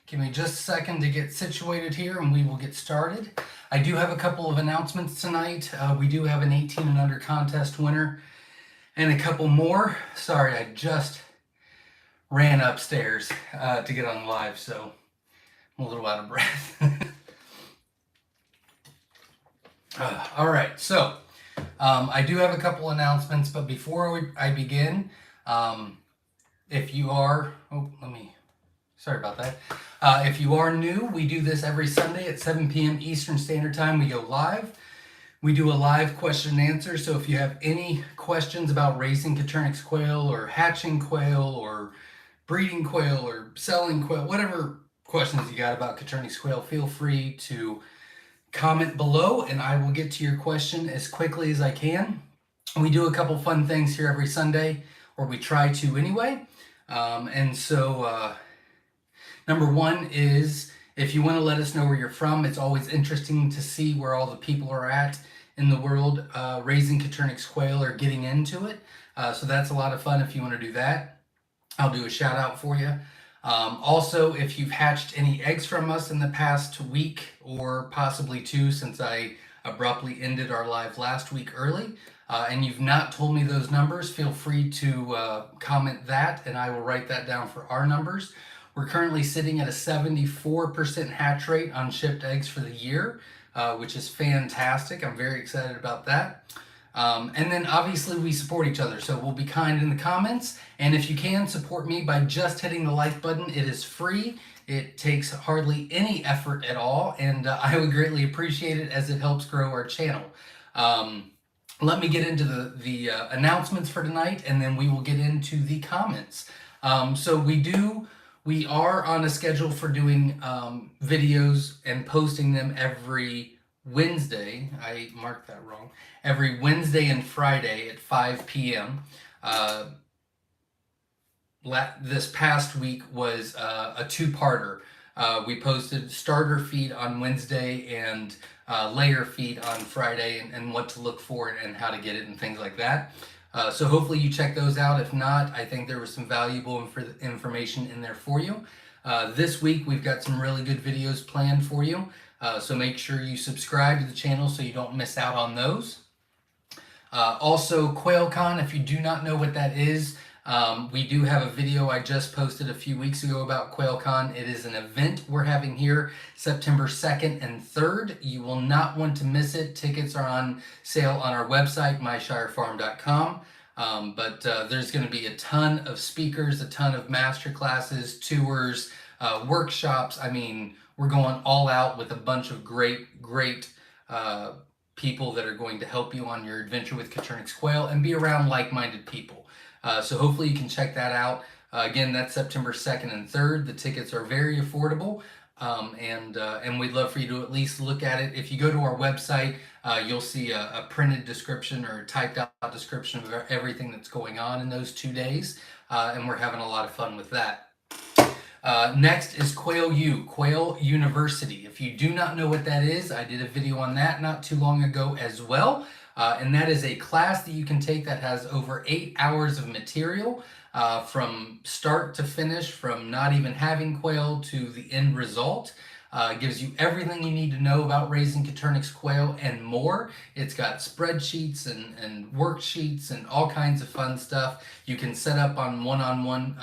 Give me just a second to get situated here and we will get started. I do have a couple of announcements tonight. We do have an 18 and under contest winner and a couple more. Sorry, I just ran upstairs to get on live, so I'm a little out of breath. All right, so I do have a couple announcements, but before I begin, if you are, sorry about that. If you are new, we do this every Sunday at 7 p.m. Eastern Standard Time. We go live. We do a live question and answer. So if you have any questions about raising Coturnix quail or hatching quail or breeding quail or selling quail, whatever questions you got about Coturnix quail, feel free to comment below and I will get to your question as quickly as I can. We do a couple fun things here every Sunday, or we try to anyway. Number one is, if you want to let us know where you're from, it's always interesting to see where all the people are at in the world raising Coturnix quail or getting into it. So that's a lot of fun if you want to do that. I'll do a shout out for you. Also, if you've hatched any eggs from us in the past week or possibly two, since I abruptly ended our live last week early, and you've not told me those numbers, feel free to comment that and I will write that down for our numbers. We're currently sitting at a 74% hatch rate on shipped eggs for the year, which is fantastic. I'm very excited about that. And then obviously we support each other, so we'll be kind in the comments. And if you can, support me by just hitting the like button. It is free. It takes hardly any effort at all, and I would greatly appreciate it as it helps grow our channel. Let me get into the announcements for tonight, and then we will get into the comments. We are on a schedule for doing videos and posting them every Wednesday. I marked that wrong. Every Wednesday and Friday at 5 p.m. This past week was a two-parter. We posted starter feed on Wednesday and layer feed on Friday, and what to look for and how to get it and things like that. So hopefully you check those out. If not, I think there was some valuable information in there for you. This week we've got some really good videos planned for you. So make sure you subscribe to the channel so you don't miss out on those. Also, QuailCon, if you do not know what that is, we do have a video I just posted a few weeks ago about QuailCon. It is an event we're having here September 2nd and 3rd. You will not want to miss it. Tickets are on sale on our website, myshirefarm.com. But there's going to be a ton of speakers, a ton of master classes, tours, workshops. I mean, we're going all out with a bunch of great people that are going to help you on your adventure with Coturnix quail and be around like-minded people. So hopefully you can check that out. Again, that's September 2nd and 3rd. The tickets are very affordable, and we'd love for you to at least look at it. If you go to our website, you'll see a printed description or a typed out description of everything that's going on in those 2 days, and we're having a lot of fun with that. Next is Quail University. If you do not know what that is, I did a video on that not too long ago as well. And that is a class that you can take that has over 8 hours of material from start to finish, from not even having quail to the end result. It gives you everything you need to know about raising Coturnix quail and more. It's got spreadsheets and worksheets and all kinds of fun stuff. You can set up on one-on-one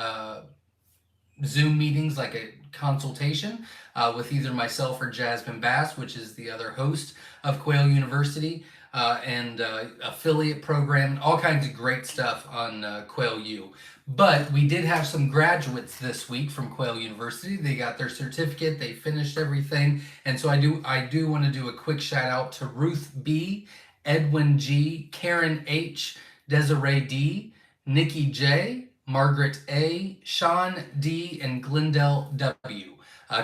Zoom meetings, like a consultation with either myself or Jasmine Bass, which is the other host of Quail University, and affiliate program, all kinds of great stuff on Quail U. But we did have some graduates this week from Quail University. They got their certificate, they finished everything, and so I do want to do a quick shout out to Ruth B, Edwin G, Karen H, Desiree D, Nikki J, Margaret A, Sean D, and Glendale W.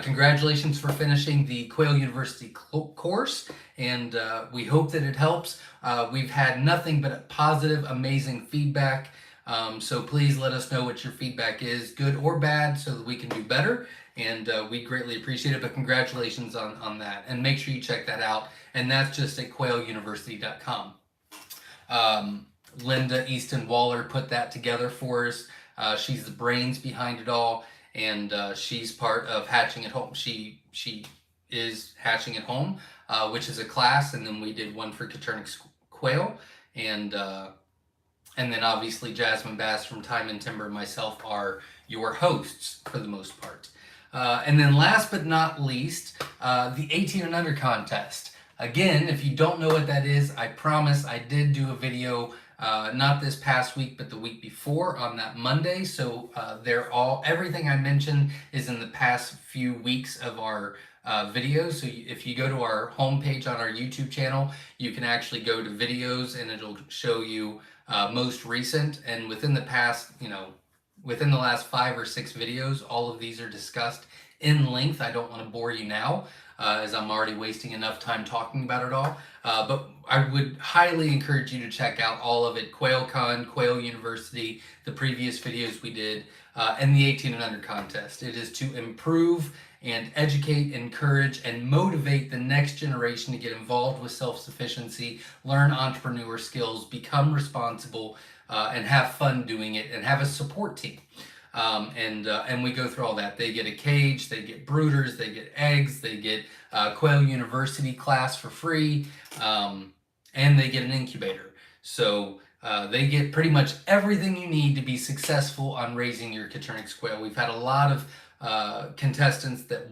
Congratulations for finishing the Quail University course, and we hope that it helps. We've had nothing but positive, amazing feedback, so please let us know what your feedback is, good or bad, so that we can do better, and we greatly appreciate it. But congratulations on that, and make sure you check that out, and that's just at quailuniversity.com. Linda Easton Waller put that together for us. She's the brains behind it all, and she's part of Hatching at Home. She is Hatching at Home, which is a class, and then we did one for Coturnix Quail, and then obviously Jasmine Bass from Time and Timber and myself are your hosts for the most part. And then last but not least, the 18 and under contest. Again, if you don't know what that is, I promise I did do a video not this past week, but the week before on that Monday. So everything I mentioned is in the past few weeks of our videos. So if you go to our homepage on our YouTube channel, you can actually go to videos and it'll show you most recent. And within the past, within the last 5 or 6 videos, all of these are discussed in length. I don't want to bore you now, as I'm already wasting enough time talking about it all. But I would highly encourage you to check out all of it. QuailCon, Quail University, the previous videos we did, and the 18 and under contest. It is to improve and educate, encourage, and motivate the next generation to get involved with self-sufficiency, learn entrepreneur skills, become responsible, and have fun doing it, and have a support team. And we go through all that. They get a cage, they get brooders, they get eggs, they get Quail University class for free, and they get an incubator. So they get pretty much everything you need to be successful on raising your Coturnix quail. We've had a lot of contestants that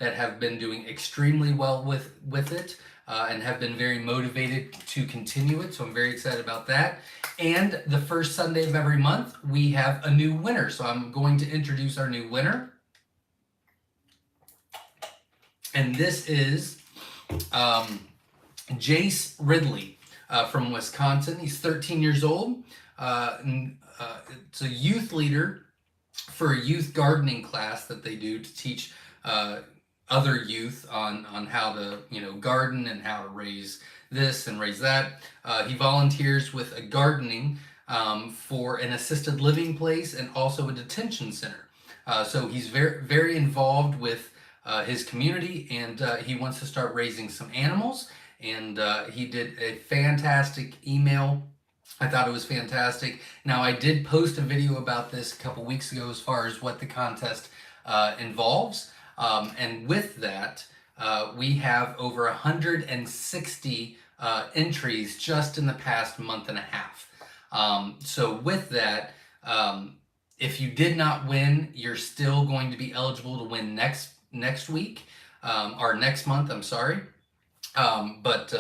have been doing extremely well with it, and have been very motivated to continue it. So I'm very excited about that. And the first Sunday of every month, we have a new winner. So I'm going to introduce our new winner. And this is Jace Ridley from Wisconsin. He's 13 years old. It's a youth leader for a youth gardening class that they do to teach other youth on how to garden and how to raise this and raise that. He volunteers with a gardening for an assisted living place and also a detention center. So he's very, very involved with his community, and he wants to start raising some animals. And he did a fantastic email. I thought it was fantastic. Now, I did post a video about this a couple weeks ago as far as what the contest involves. And with that, we have over 160 entries just in the past month and a half. So with that, if you did not win, you're still going to be eligible to win next week, or next month, I'm sorry. But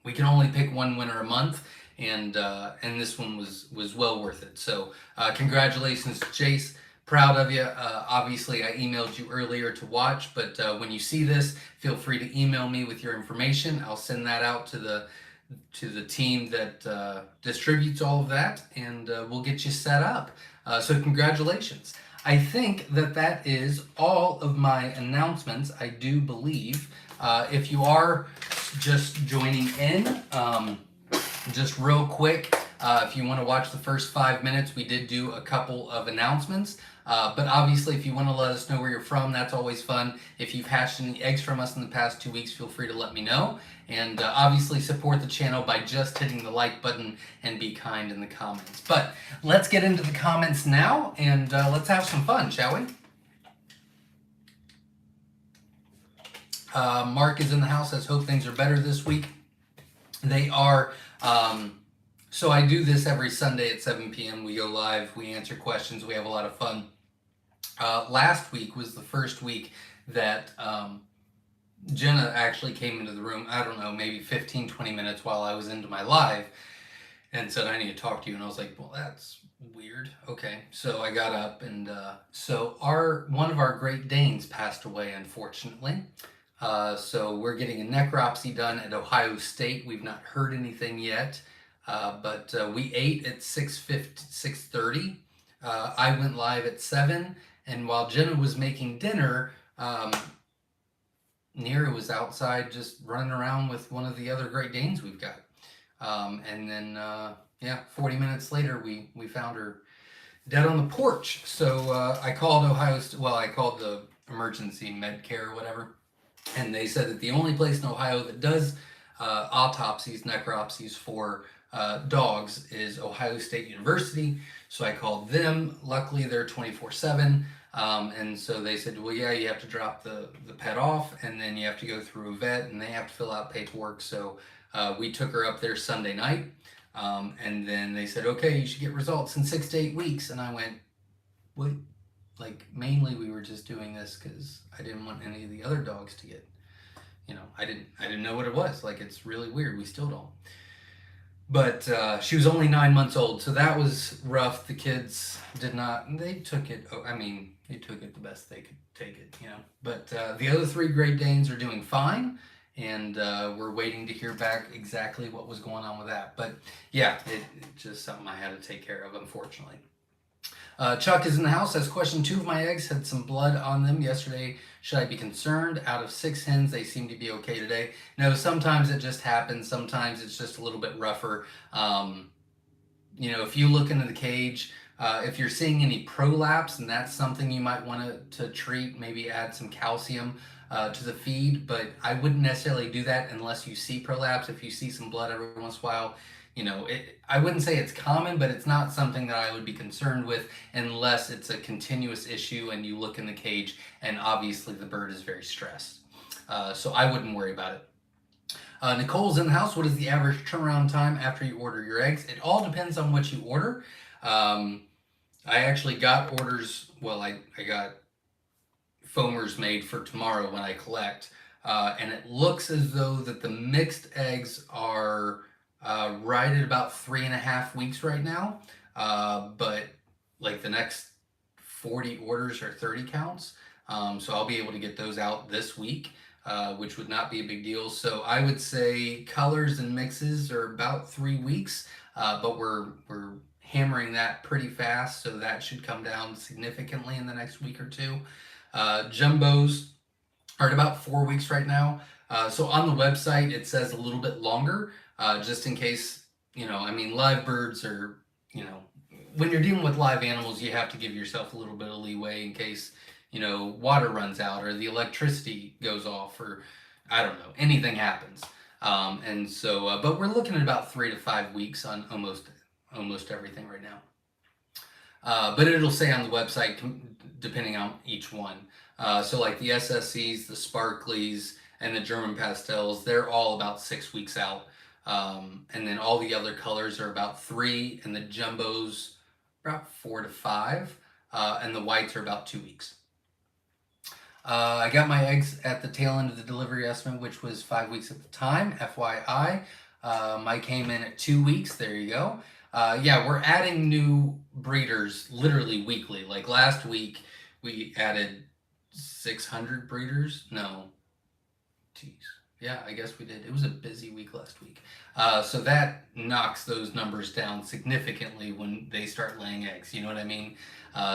we can only pick one winner a month, and this one was well worth it. So congratulations, Jace. Proud of you. Obviously, I emailed you earlier to watch, but when you see this, feel free to email me with your information. I'll send that out to the team that distributes all of that, and we'll get you set up. So congratulations. I think that is all of my announcements, I do believe. If you are just joining in, just real quick, if you want to watch the first 5 minutes, we did do a couple of announcements. But obviously, if you want to let us know where you're from, that's always fun. If you've hatched any eggs from us in the past 2 weeks, feel free to let me know. And obviously, support the channel by just hitting the like button and be kind in the comments. But let's get into the comments now, and let's have some fun, shall we? Mark is in the house, says, hope things are better this week. They are. So I do this every Sunday at 7 p.m. We go live, we answer questions, we have a lot of fun. Last week was the first week that Jenna actually came into the room, I don't know, maybe 15, 20 minutes while I was into my live, and said, I need to talk to you. And I was like, well, that's weird. Okay. So I got up, and so one of our Great Danes passed away, unfortunately. So we're getting a necropsy done at Ohio State. We've not heard anything yet. But we ate at 6:30. I went live at 7, and while Jenna was making dinner, Nira was outside just running around with one of the other Great Danes we've got. And then, 40 minutes later, we found her dead on the porch. So I called I called the emergency med care or whatever, and they said that the only place in Ohio that does autopsies, necropsies for dogs is Ohio State University. So I called them. Luckily, they're 24/7. And so they said, well, yeah, you have to drop the pet off, and then you have to go through a vet, and they have to fill out paperwork. So we took her up there Sunday night, and then they said, okay, you should get results in 6 to 8 weeks. And I went, what? Like, mainly we were just doing this because I didn't want any of the other dogs to get, I didn't know what it was. Like, it's really weird. We still don't. But she was only 9 months old, so that was rough. The kids did not, they took it, they took it the best they could take it, But the other 3 Great Danes are doing fine, and we're waiting to hear back exactly what was going on with that. But yeah, it's just something I had to take care of, unfortunately. Chuck is in the house, has question: 2 of my eggs had some blood on them yesterday. Should I be concerned? Out of 6 hens, they seem to be okay today. No, sometimes it just happens. Sometimes it's just a little bit rougher. If you look into the cage, if you're seeing any prolapse, and that's something you might want to treat, maybe add some calcium to the feed, but I wouldn't necessarily do that unless you see prolapse. If you see some blood every once in a while, I wouldn't say it's common, but it's not something that I would be concerned with unless it's a continuous issue and you look in the cage and obviously the bird is very stressed. So I wouldn't worry about it. Nicole's in the house. What is the average turnaround time after you order your eggs? It all depends on what you order. I actually got orders, I got foamers made for tomorrow when I collect, and it looks as though that the mixed eggs are right at about 3.5 weeks right now, but like the next 40 orders are 30 counts, so I'll be able to get those out this week, which would not be a big deal. So I would say colors and mixes are about 3 weeks, but we're hammering that pretty fast, so that should come down significantly in the next week or 2. Jumbos are at about 4 weeks right now. So on the website it says a little bit longer, just in case, live birds are, when you're dealing with live animals, you have to give yourself a little bit of leeway in case, water runs out or the electricity goes off, or I don't know, anything happens. And so, but we're looking at about 3 to 5 weeks on almost everything right now. But it'll say on the website, depending on each one. So like the SSCs, the Sparklies, and the German Pastels, they're all about 6 weeks out. And then all the other colors are about 3, and the Jumbos about 4 to 5, and the whites are about 2 weeks. I got my eggs at the tail end of the delivery estimate, which was 5 weeks at the time, FYI. Mine came in at 2 weeks, there you go. Yeah, we're adding new breeders literally weekly. Like last week, we added 600 breeders. No, geez. Yeah, I guess we did. It was a busy week last week. So that knocks those numbers down significantly when they start laying eggs. You know what I mean?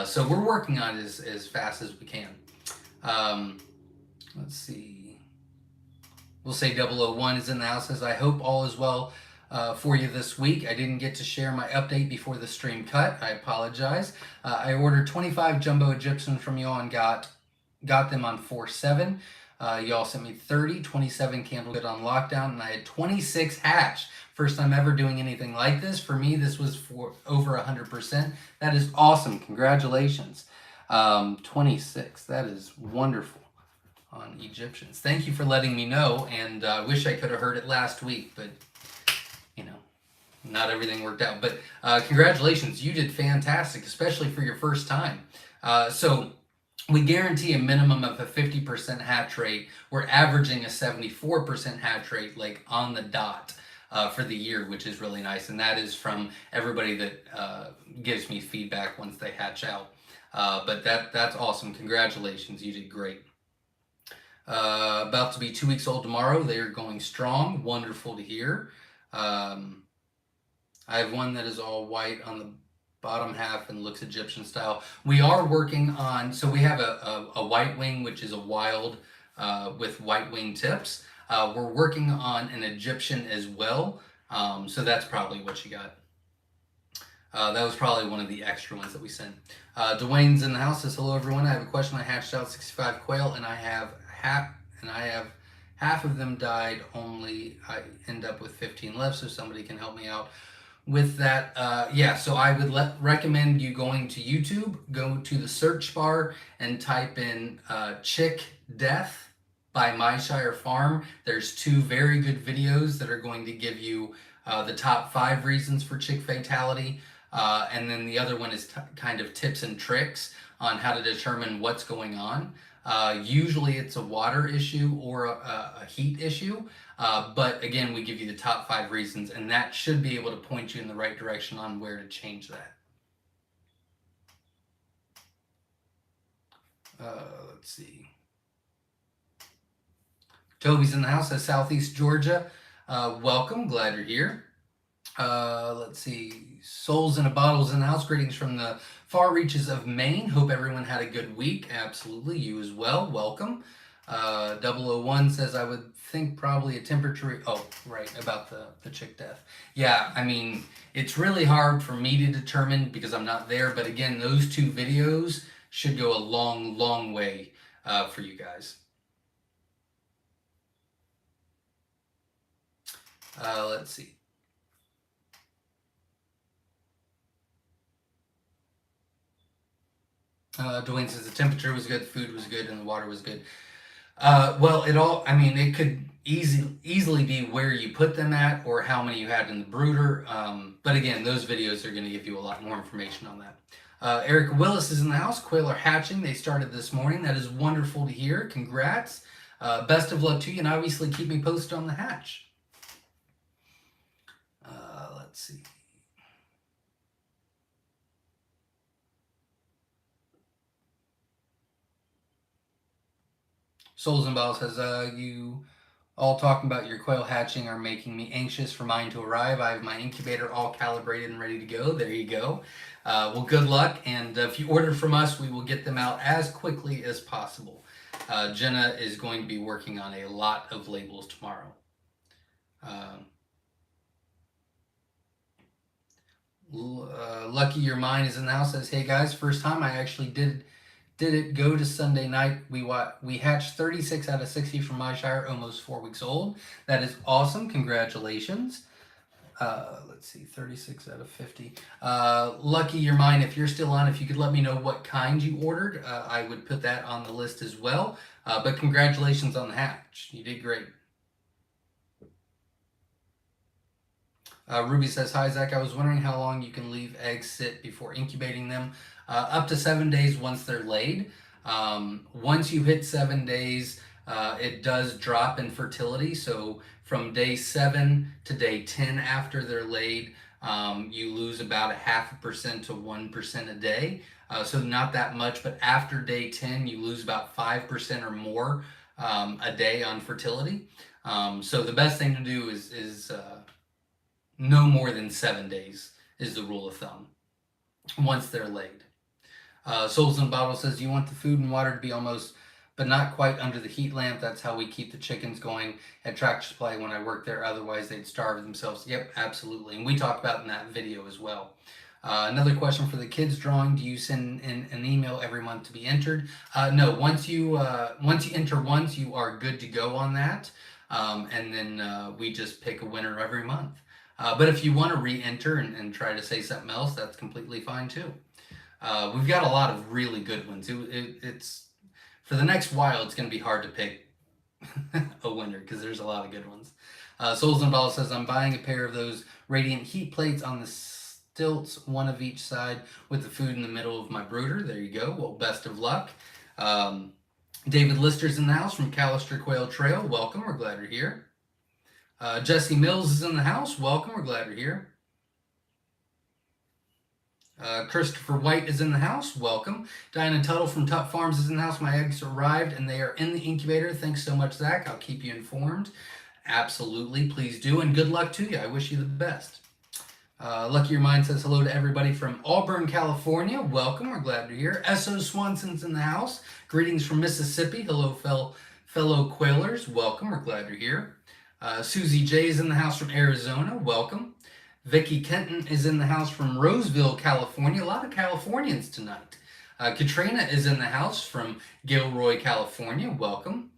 So we're working on it as fast as we can. Let's see. We'll say 001 is in the house. Says, I hope all is well for you this week. I didn't get to share my update before the stream cut. I apologize. I ordered 25 jumbo Egyptians from you all and got them on 4/7. Y'all sent me 30, 27 candle good on lockdown, and I had 26 hatched. First time ever doing anything like this. For me, this was for over 100%. That is awesome. Congratulations. 26. That is wonderful on Egyptians. Thank you for letting me know, and I wish I could have heard it last week, but not everything worked out. But congratulations. You did fantastic, especially for your first time. So we guarantee a minimum of a 50% hatch rate. We're averaging a 74% hatch rate, like on the dot, for the year, which is really nice. And that is from everybody that gives me feedback once they hatch out. But that's awesome. Congratulations. You did great. About to be 2 weeks old tomorrow. They are going strong. Wonderful to hear. I have one that is all white on the bottom half and looks Egyptian style. We are working on, so we have a white wing, which is a wild with white wing tips. We're working on an Egyptian as well. So that's probably what you got. That was probably one of the extra ones that we sent. Dwayne's in the house. Says, hello everyone. I have a question. I hatched out 65 quail and I have half of them died. Only I end up with 15 left, so somebody can help me out. with that, yeah, so I would recommend you going to YouTube, go to the search bar and type in Chick Death by Myshire Farm. There's two very good videos that are going to give you the top 5 reasons for chick fatality. And then the other one is kind of tips and tricks on how to determine what's going on. Usually it's a water issue or a heat issue. But again, we give you the top 5 reasons, and that should be able to point you in the right direction on where to change that. Let's see. Toby's in the house, says Southeast Georgia. Welcome, glad you're here. Let's see. Souls in a Bottle's in the house. Greetings from the far reaches of Maine. Hope everyone had a good week. Absolutely, you as well. Welcome. 001 says, I would think probably a temperature. Oh, right, about the chick death. Yeah, I mean, it's really hard for me to determine because I'm not there. But again, those 2 videos should go a long, long way for you guys. Let's see. Dwayne says the temperature was good, food was good, and the water was good. Well, it could easily be where you put them at or how many you had in the brooder. But again, those videos are going to give you a lot more information on that. Eric Willis is in the house. Quail are hatching. They started this morning. That is wonderful to hear. Congrats. Best of luck to you, and obviously keep me posted on the hatch. Let's see. Souls and Balls says, you all talking about your quail hatching are making me anxious for mine to arrive. I have my incubator all calibrated and ready to go. There you go. Well, good luck. And if you order from us, we will get them out as quickly as possible. Jenna is going to be working on a lot of labels tomorrow. Lucky Your Mind is in the house, says, hey guys, first time I actually did it go to Sunday night. We hatched 36 out of 60 from Myshire, almost 4 weeks old. That is awesome. Congratulations. Let's see, 36 out of 50. Lucky Your Mind, if you're still on, if you could let me know what kind you ordered, I would put that on the list as well. But congratulations on the hatch. You did great. Ruby says, hi Zach, I was wondering how long you can leave eggs sit before incubating them. Up to 7 days once they're laid. Once you hit 7 days, it does drop in fertility. So from day 7 to day 10 after they're laid, you lose about 0.5% to 1% a day. So not that much, but after day 10, you lose about 5% or more a day on fertility. So the best thing to do is no more than 7 days is the rule of thumb once they're laid. Souls in a Bottle says, you want the food and water to be almost, but not quite under the heat lamp. That's how we keep the chickens going at Tractor Supply when I work there. Otherwise, they'd starve themselves. Yep, absolutely. And we talked about in that video as well. Another question for the kids drawing. Do you send in an email every month to be entered? No, once you enter once, you are good to go on that. And then we just pick a winner every month. But if you want to re-enter and try to say something else, that's completely fine too. We've got a lot of really good ones. It's for the next while, it's going to be hard to pick a winner because there's a lot of good ones. Souls and Ball says, I'm buying a pair of those radiant heat plates on the stilts, one of each side with the food in the middle of my brooder. There you go. Well, best of luck. David Lister's in the house from Callister Quail Trail. Welcome. We're glad you're here. Jesse Mills is in the house. Welcome. We're glad you're here. Christopher White is in the house. Welcome. Diana Tuttle from Tut Farms is in the house. My eggs arrived and they are in the incubator. Thanks so much, Zach. I'll keep you informed. Absolutely. Please do. And good luck to you. I wish you the best. Lucky Your Mind says hello to everybody from Auburn, California. Welcome. We're glad you're here. S.O. Swanson's in the house. Greetings from Mississippi. Hello, fellow Quailers. Welcome. We're glad you're here. Susie J is in the house from Arizona. Welcome. Vicki Kenton is in the house from Roseville, California. A lot of Californians tonight. Katrina is in the house from Gilroy, California. Welcome.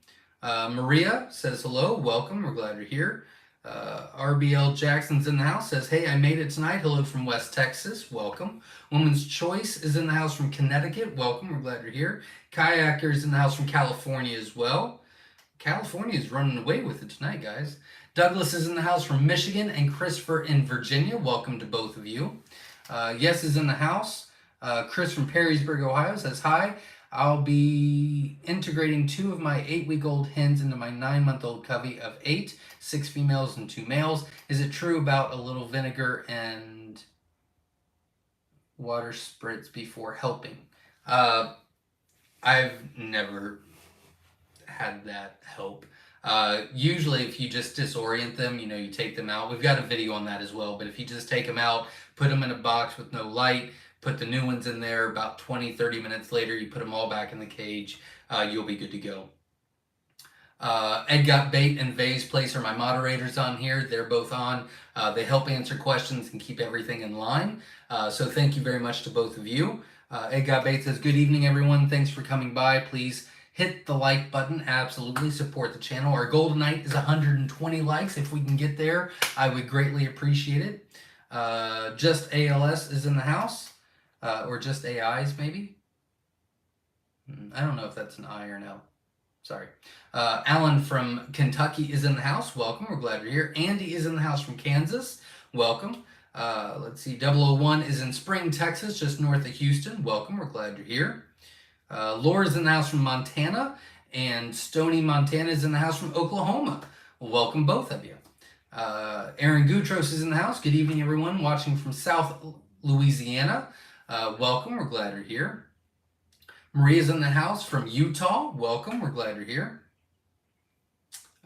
Maria says hello. Welcome. We're glad you're here. RBL Jackson's in the house, says, hey, I made it tonight. Hello from West Texas. Welcome. Woman's Choice is in the house from Connecticut. Welcome. We're glad you're here. Kayaker is in the house from California as well. California is running away with it tonight, guys. Douglas is in the house from Michigan, and Christopher in Virginia. Welcome to both of you. Yes is in the house. Chris from Perrysburg, Ohio says, hi. I'll be integrating 2 of my 8-week-old hens into my 9-month-old covey of 8, 6 females and 2 males. Is it true about a little vinegar and water spritz before helping? I've never had that help. Usually if you just disorient them, you take them out. We've got a video on that as well, but if you just take them out, put them in a box with no light, put the new ones in there, about 20-30 minutes later, you put them all back in the cage, you'll be good to go. Ed Got Bait and Vay's Place are my moderators on here. They're both on. They help answer questions and keep everything in line. So thank you very much to both of you. Ed Got Bait says, good evening, everyone. Thanks for coming by. Please hit the like button. Absolutely support the channel. Our goal tonight is 120 likes. If we can get there, I would greatly appreciate it. Just ALS is in the house. Or just AIs, maybe? I don't know if that's an I or an L. Sorry. Alan from Kentucky is in the house. Welcome. We're glad you're here. Andy is in the house from Kansas. Welcome. Let's see. 001 is in Spring, Texas, just north of Houston. Welcome. We're glad you're here. Laura's in the house from Montana. And Stony, Montana is in the house from Oklahoma. Welcome, both of you. Aaron Gutros is in the house. Good evening, everyone. Watching from South Louisiana. Welcome. We're glad you're here. Maria's in the house from Utah. Welcome. We're glad you're here.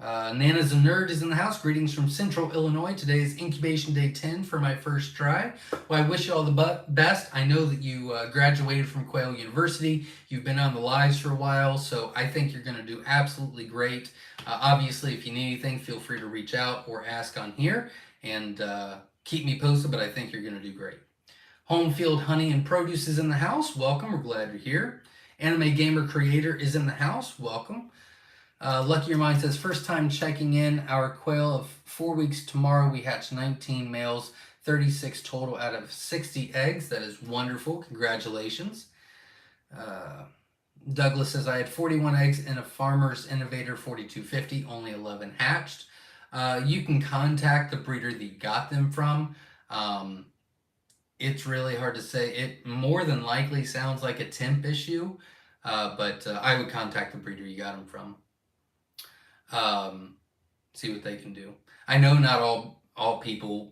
Nana's a Nerd is in the house. Greetings from Central Illinois. Today is Incubation Day 10 for my first try. Well, I wish you all the best. I know that you graduated from Quail University. You've been on the lives for a while, so I think you're going to do absolutely great. Obviously, if you need anything, feel free to reach out or ask on here and keep me posted, but I think you're going to do great. Home Field Honey and Produce is in the house. Welcome. We're glad you're here. Anime Gamer Creator is in the house. Welcome. Lucky Your Mind says, first time checking in. Our quail of 4 weeks tomorrow. We hatched 19 males, 36 total out of 60 eggs. That is wonderful. Congratulations. Douglas says, I had 41 eggs in a Farmer's Innovator 4250. Only 11 hatched. You can contact the breeder that you got them from. It's really hard to say. It more than likely sounds like a temp issue, but I would contact the breeder you got them from. See what they can do. I know not all people,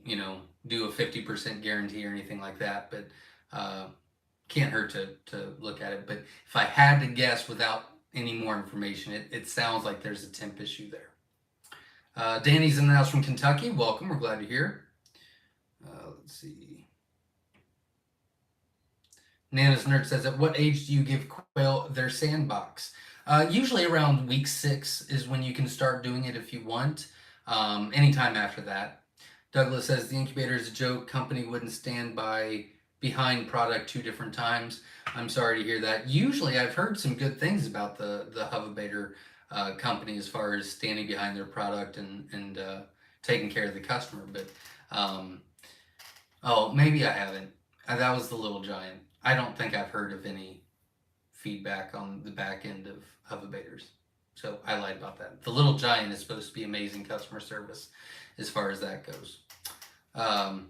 do a 50% guarantee or anything like that, but can't hurt to look at it. But if I had to guess without any more information, it sounds like there's a temp issue there. Danny's in the house from Kentucky. Welcome. We're glad you're here. Let's see. Nana's Nerd says, at what age do you give quail their sandbox? Usually around week 6 is when you can start doing it if you want. Anytime after that. Douglas says, the incubator is a joke. Company wouldn't stand behind product 2 different times. I'm sorry to hear that. Usually I've heard some good things about the Hovabator company as far as standing behind their product and taking care of the customer. But, oh, maybe I haven't. That was the Little Giant. I don't think I've heard of any feedback on the back end of Hovabators. So I lied about that. The Little Giant is supposed to be amazing customer service as far as that goes. Anime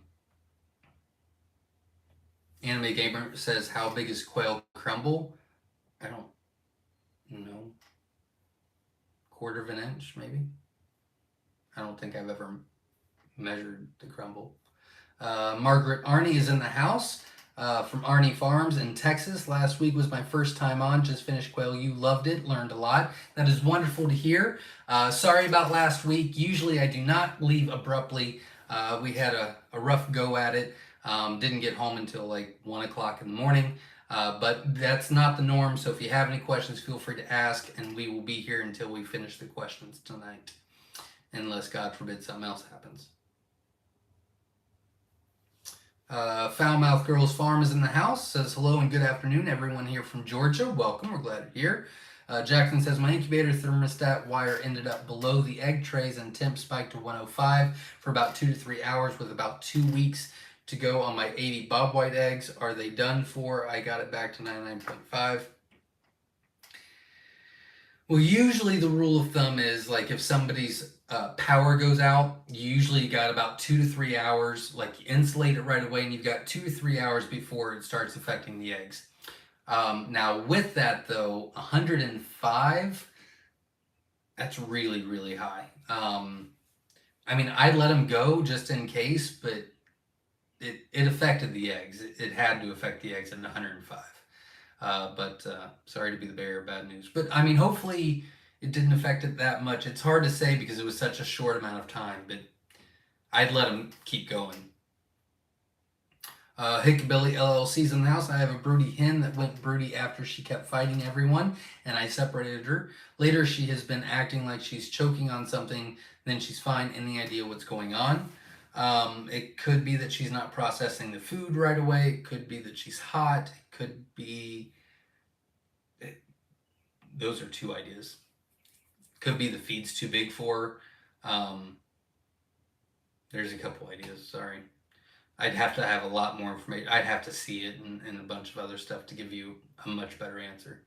Gamer says, how big is quail crumble? I don't know. 1/4 of an inch, maybe? I don't think I've ever measured the crumble. Margaret Arnie is in the house. From Arnie Farms in Texas. Last week was my first time on. Just finished Quail. You loved it. Learned a lot. That is wonderful to hear. Sorry about last week. Usually I do not leave abruptly. We had a rough go at it. Didn't get home until like 1 o'clock in the morning. But that's not the norm. So if you have any questions, feel free to ask. And we will be here until we finish the questions tonight. Unless, God forbid, something else happens. Foulmouth Girls Farm is in the house. Says hello and good afternoon, everyone here from Georgia. Welcome. We're glad you're here. Jackson says, my incubator thermostat wire ended up below the egg trays and temp spiked to 105 for about 2 to 3 hours with about 2 weeks to go on my 80 bob white eggs. Are they done for? I got it back to 99.5. Well, usually the rule of thumb is like if somebody's power goes out, you usually got about 2 to 3 hours, like you insulate it right away, and you've got 2 to 3 hours before it starts affecting the eggs. Now, with that though, 105, that's really, really high. I mean, I'd let them go just in case, but it affected the eggs. It had to affect the eggs at 105. But sorry to be the bearer of bad news. But I mean, hopefully it didn't affect it that much. It's hard to say because it was such a short amount of time, but I'd let them keep going. Hickabilly LLC's in the house. I have a broody hen that went broody after she kept fighting everyone, and I separated her. Later, she has been acting like she's choking on something, then she's fine. Any idea what's going on? It could be that she's not processing the food right away. It could be that she's hot. It could be... Those are two ideas. Could be the feed's too big for her. There's a couple ideas, sorry. I'd have to have a lot more information. I'd have to see it and a bunch of other stuff to give you a much better answer.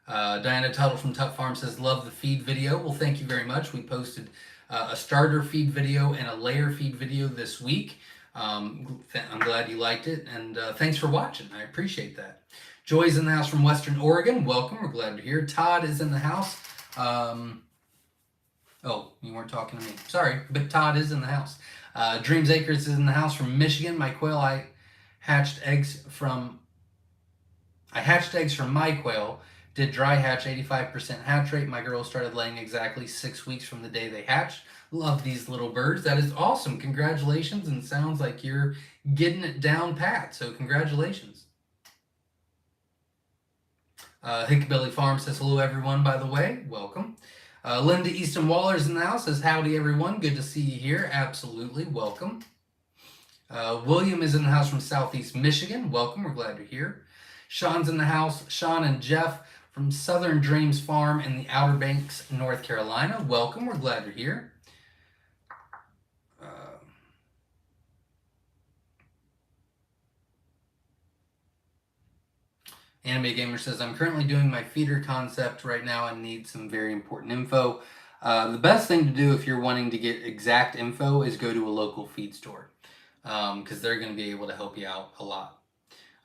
Diana Tuttle from Tut Farm says, love the feed video. Well, thank you very much. We posted a starter feed video and a layer feed video this week. I'm glad you liked it, and thanks for watching. I appreciate that. Joy's in the house from Western Oregon. Welcome. We're glad to hear. Todd is in the house. Oh, you weren't talking to me. Sorry, but Todd is in the house. Dreams Acres is in the house from Michigan. My quail, I hatched eggs from my quail. Did dry hatch, 85% hatch rate. My girls started laying exactly 6 weeks from the day they hatched. Love these little birds. That is awesome. Congratulations, and sounds like you're getting it down pat. So congratulations. Hickabilly Farm says hello everyone, by the way. Welcome. Linda Easton Waller's in the house, says howdy everyone. Good to see you here. Absolutely. Welcome. William is in the house from Southeast Michigan. Welcome. We're glad you're here. Sean's in the house. Sean and Jeff from Southern Dreams Farm in the Outer Banks, North Carolina. Welcome. We're glad you're here. Anime Gamer says, I'm currently doing my feeder concept right now and need some very important info. The best thing to do if you're wanting to get exact info is go to a local feed store, because they're going to be able to help you out a lot.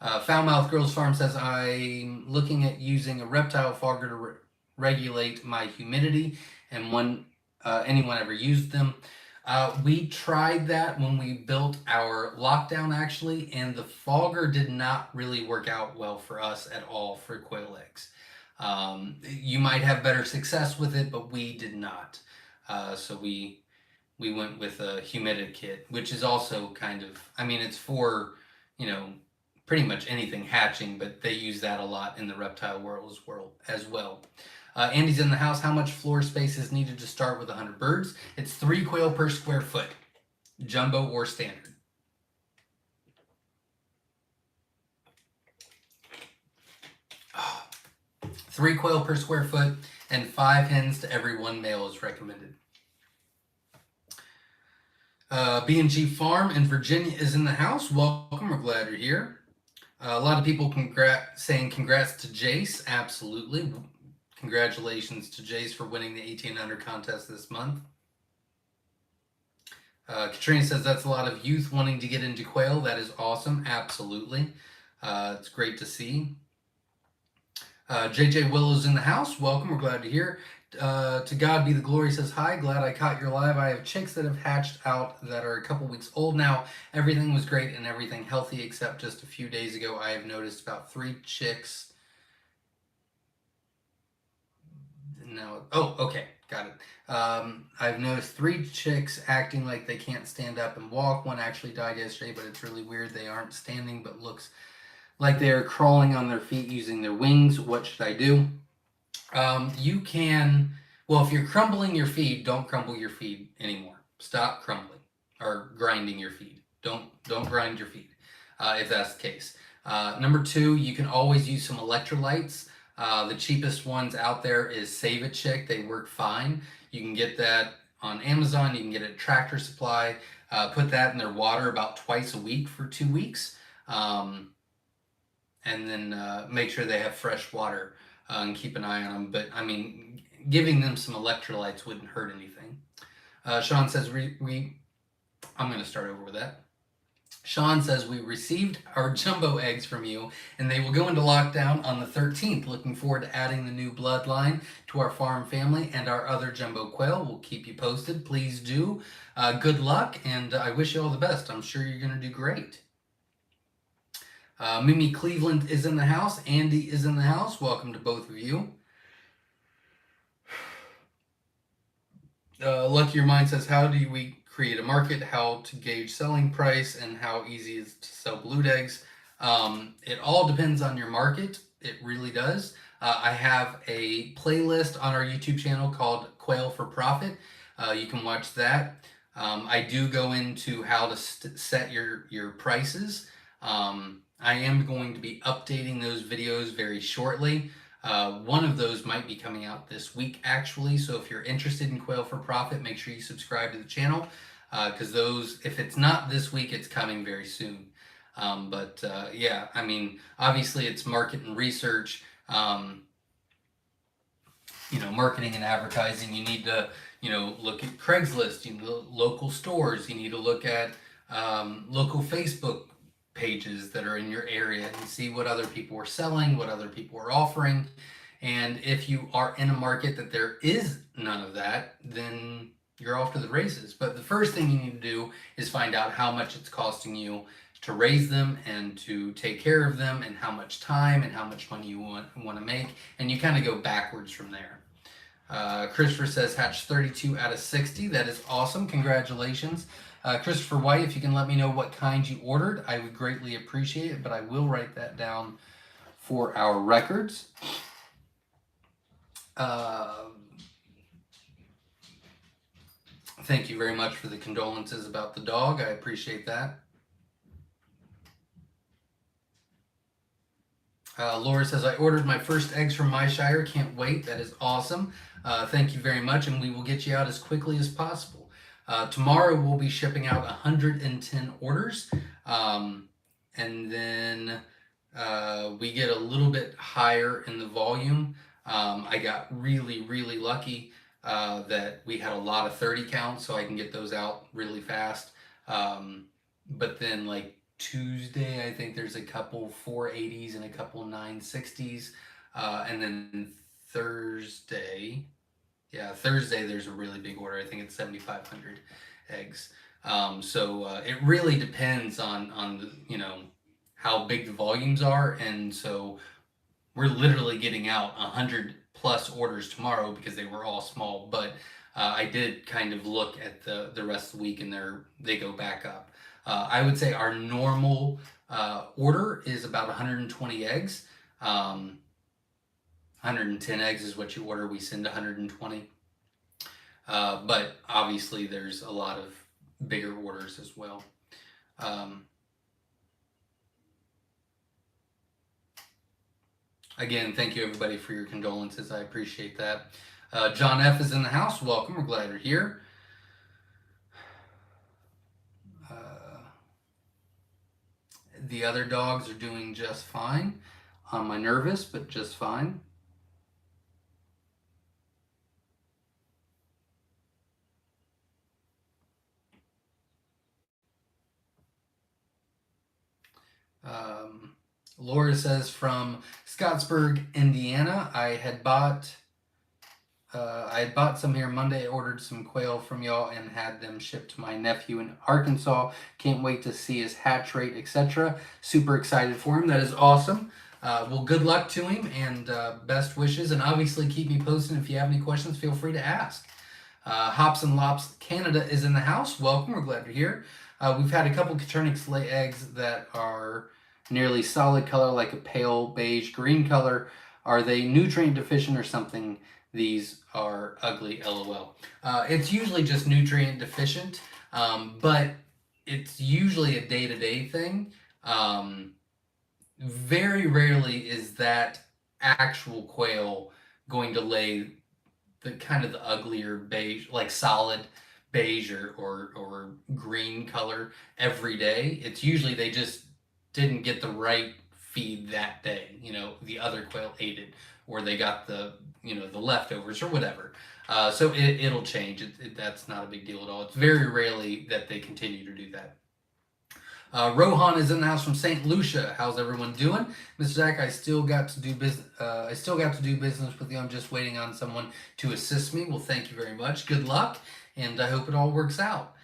Foulmouth Girls Farm says, I'm looking at using a reptile fogger to regulate my humidity, and anyone ever used them. We tried that when we built our lockdown, actually, and the fogger did not really work out well for us at all for quail eggs. You might have better success with it, but we did not. So we went with a humidikit, which is also kind of, I mean, it's for, pretty much anything hatching, but they use that a lot in the reptile world as well. Andy's in the house. How much floor space is needed to start with 100 birds? It's 3 quail per square foot, jumbo or standard. Oh, 3 quail per square foot and 5 hens to every 1 male is recommended. B&G Farm in Virginia is in the house. Welcome. We're glad you're here. A lot of people saying congrats to Jace. Absolutely. Congratulations to Jace for winning the 1800 contest this month. Katrina says that's a lot of youth wanting to get into quail. That is awesome. Absolutely. It's great to see. JJ Willow's in the house. Welcome. We're glad to hear. To God be the glory says, hi, glad I caught your live. I have chicks that have hatched out that are a couple weeks old now. Everything was great and everything healthy, except just a few days ago I have noticed about 3 chicks. No. Oh, okay. Got it. I've noticed 3 chicks acting like they can't stand up and walk. One actually died yesterday, but it's really weird. They aren't standing, but looks like they're crawling on their feet using their wings. What should I do? You can, well, if you're crumbling your feed, don't crumble your feed anymore. Stop crumbling or grinding your feed. Don't grind your feed if that's the case. Number 2, you can always use some electrolytes. The cheapest ones out there is Save a Chick. They work fine. You can get that on Amazon. You can get it at Tractor Supply. Put that in their water about twice a week for 2 weeks. And then make sure they have fresh water and keep an eye on them. But I mean, giving them some electrolytes wouldn't hurt anything. Sean says, I'm going to start over with that. Sean says, we received our jumbo eggs from you, and they will go into lockdown on the 13th. Looking forward to adding the new bloodline to our farm family and our other jumbo quail. We'll keep you posted. Please do. Good luck, and I wish you all the best. I'm sure you're going to do great. Mimi Cleveland is in the house. Andy is in the house. Welcome to both of you. Lucky Your Mind says, how do we create a market, how to gauge selling price, and how easy is to sell brood eggs? It all depends on your market. It really does. I have a playlist on our YouTube channel called Quail for Profit. You can watch that. I do go into how to set your prices. I am going to be updating those videos very shortly. One of those might be coming out this week, actually. So if you're interested in Quail for Profit, make sure you subscribe to the channel, because those, if it's not this week, it's coming very soon. Yeah, I mean, obviously it's market and research, marketing and advertising. You need to, look at Craigslist, local stores. You need to look at local Facebook pages that are in your area and see what other people are selling, what other people are offering. And if you are in a market that there is none of that, then you're off to the races. But the first thing you need to do is find out how much it's costing you to raise them and to take care of them, and how much time and how much money you want to make, and you kind of go backwards from there. Christopher says hatch 32 out of 60. That is awesome. Congratulations. Christopher White, if you can let me know what kind you ordered, I would greatly appreciate it, but I will write that down for our records. Thank you very much for the condolences about the dog. I appreciate that. Laura says, I ordered my first eggs from Myshire. Can't wait. That is awesome. Thank you very much, and we will get you out as quickly as possible. Tomorrow we'll be shipping out 110 orders, and then we get a little bit higher in the volume. I got really, really lucky that we had a lot of 30 counts, so I can get those out really fast. But then like Tuesday, I think there's a couple 480s and a couple 960s, and then Thursday there's a really big order. I think it's 7,500 eggs. It really depends on how big the volumes are, and so we're literally getting out 100 plus orders tomorrow because they were all small. But I did kind of look at the rest of the week, and they go back up. I would say our normal order is about 120 eggs. 110 eggs is what you order. We send 120. But obviously there's a lot of bigger orders as well. Again, thank you everybody for your condolences. I appreciate that. John F. is in the house. Welcome. We're glad you're here. The other dogs are doing just fine. Am I nervous? But just fine. Laura says from Scottsburg, Indiana. I had bought some here Monday. I ordered some quail from y'all and had them shipped to my nephew in Arkansas. Can't wait to see his hatch rate, etc. Super excited for him. That is awesome. Well, good luck to him, and best wishes. And obviously keep me posted. If you have any questions, feel free to ask. Hops and Lops Canada is in the house. Welcome. We're glad you're here. We've had a couple Coturnix lay eggs that are nearly solid color, like a pale beige green color. Are they nutrient deficient or something? These are ugly, LOL. It's usually just nutrient deficient, but it's usually a day-to-day thing. Very rarely is that actual quail going to lay the kind of the uglier beige, like solid beige or green color every day. It's usually they just didn't get the right feed that day. You know, the other quail ate it, or they got the the leftovers or whatever. So it'll change. That's not a big deal at all. It's very rarely that they continue to do that. Rohan is in the house from St. Lucia. How's everyone doing, Mr. Zach? I still got to do business. I still got to do business with you. I'm just waiting on someone to assist me. Well, thank you very much. Good luck, and I hope it all works out.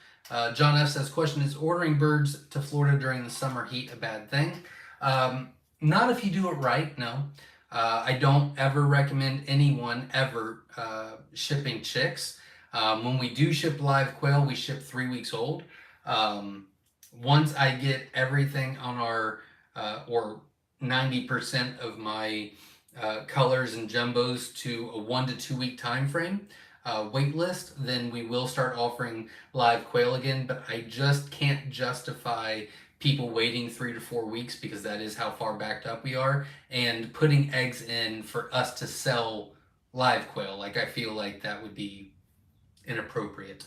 John F says, question, is ordering birds to Florida during the summer heat a bad thing? Not if you do it right, no. I don't ever recommend anyone ever shipping chicks. When we do ship live quail, we ship 3 weeks old. Once I get everything on our, or 90% of my colors and jumbos to a 1 to 2 week time frame wait list, then we will start offering live quail again. But I just can't justify people waiting 3 to 4 weeks, because that is how far backed up we are, and putting eggs in for us to sell live quail. Like, I feel like that would be inappropriate.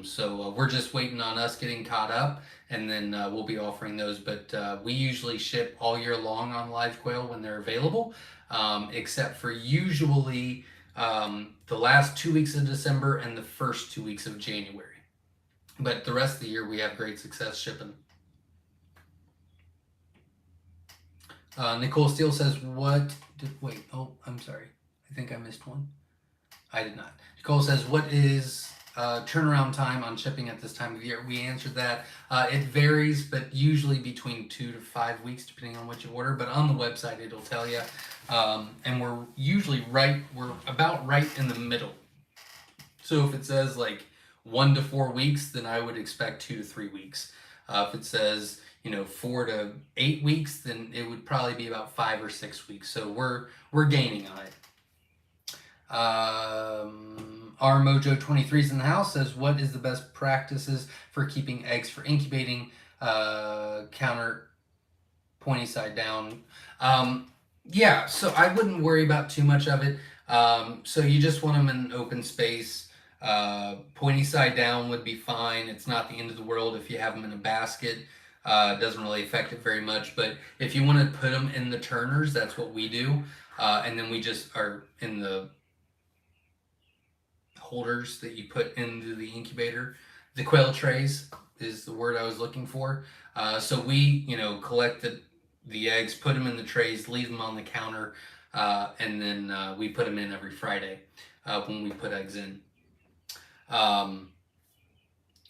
So we're just waiting on us getting caught up, and then we'll be offering those. But we usually ship all year long on live quail when they're available, except for usually the last 2 weeks of December and the first 2 weeks of January. But the rest of the year we have great success shipping. Nicole Steele says, wait, oh, I'm sorry. I think I missed one. I did not. Nicole says, what is turnaround time on shipping at this time of year? We answered that. It varies, but usually between 2 to 5 weeks, depending on what you order. But on the website, it'll tell you. And we're usually we're about right in the middle. So if it says like 1 to 4 weeks, then I would expect 2 to 3 weeks. If it says 4 to 8 weeks, then it would probably be about 5 or 6 weeks. So we're gaining on it. Our Mojo 23 is in the house, says, what is the best practices for keeping eggs for incubating? Counter pointy side down. Yeah, so I wouldn't worry about too much of it. So you just want them in an open space. Pointy side down would be fine. It's not the end of the world if you have them in a basket. It doesn't really affect it very much. But if you want to put them in the turners, that's what we do. And then we just are in the holders that you put into the incubator. The quail trays is the word I was looking for. So we, collect the eggs, put them in the trays, leave them on the counter, and then we put them in every Friday when we put eggs in.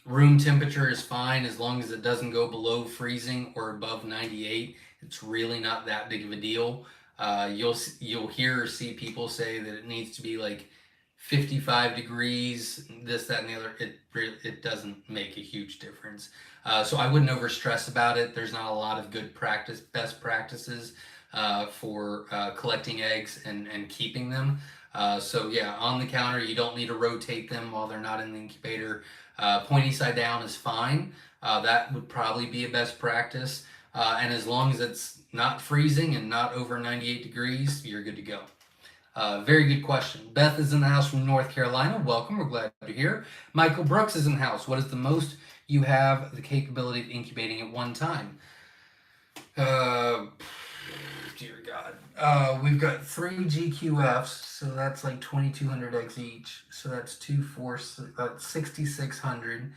Room temperature is fine as long as it doesn't go below freezing or above 98. It's really not that big of a deal. You'll hear or see people say that it needs to be like 55 degrees, this, that, and the other. It doesn't make a huge difference. So I wouldn't over stress about it. There's not a lot of good best practices for collecting eggs and keeping them. So yeah, on the counter, you don't need to rotate them while they're not in the incubator. Pointy side down is fine. That would probably be a best practice. And as long as it's not freezing and not over 98 degrees, you're good to go. Very good question. Beth is in the house from North Carolina. Welcome. We're glad you're here. Michael Brooks is in the house. What is the most you have the capability of incubating at one time? Dear God. We've got 3 GQFs, so that's like 2,200 eggs each. So that's 6,600.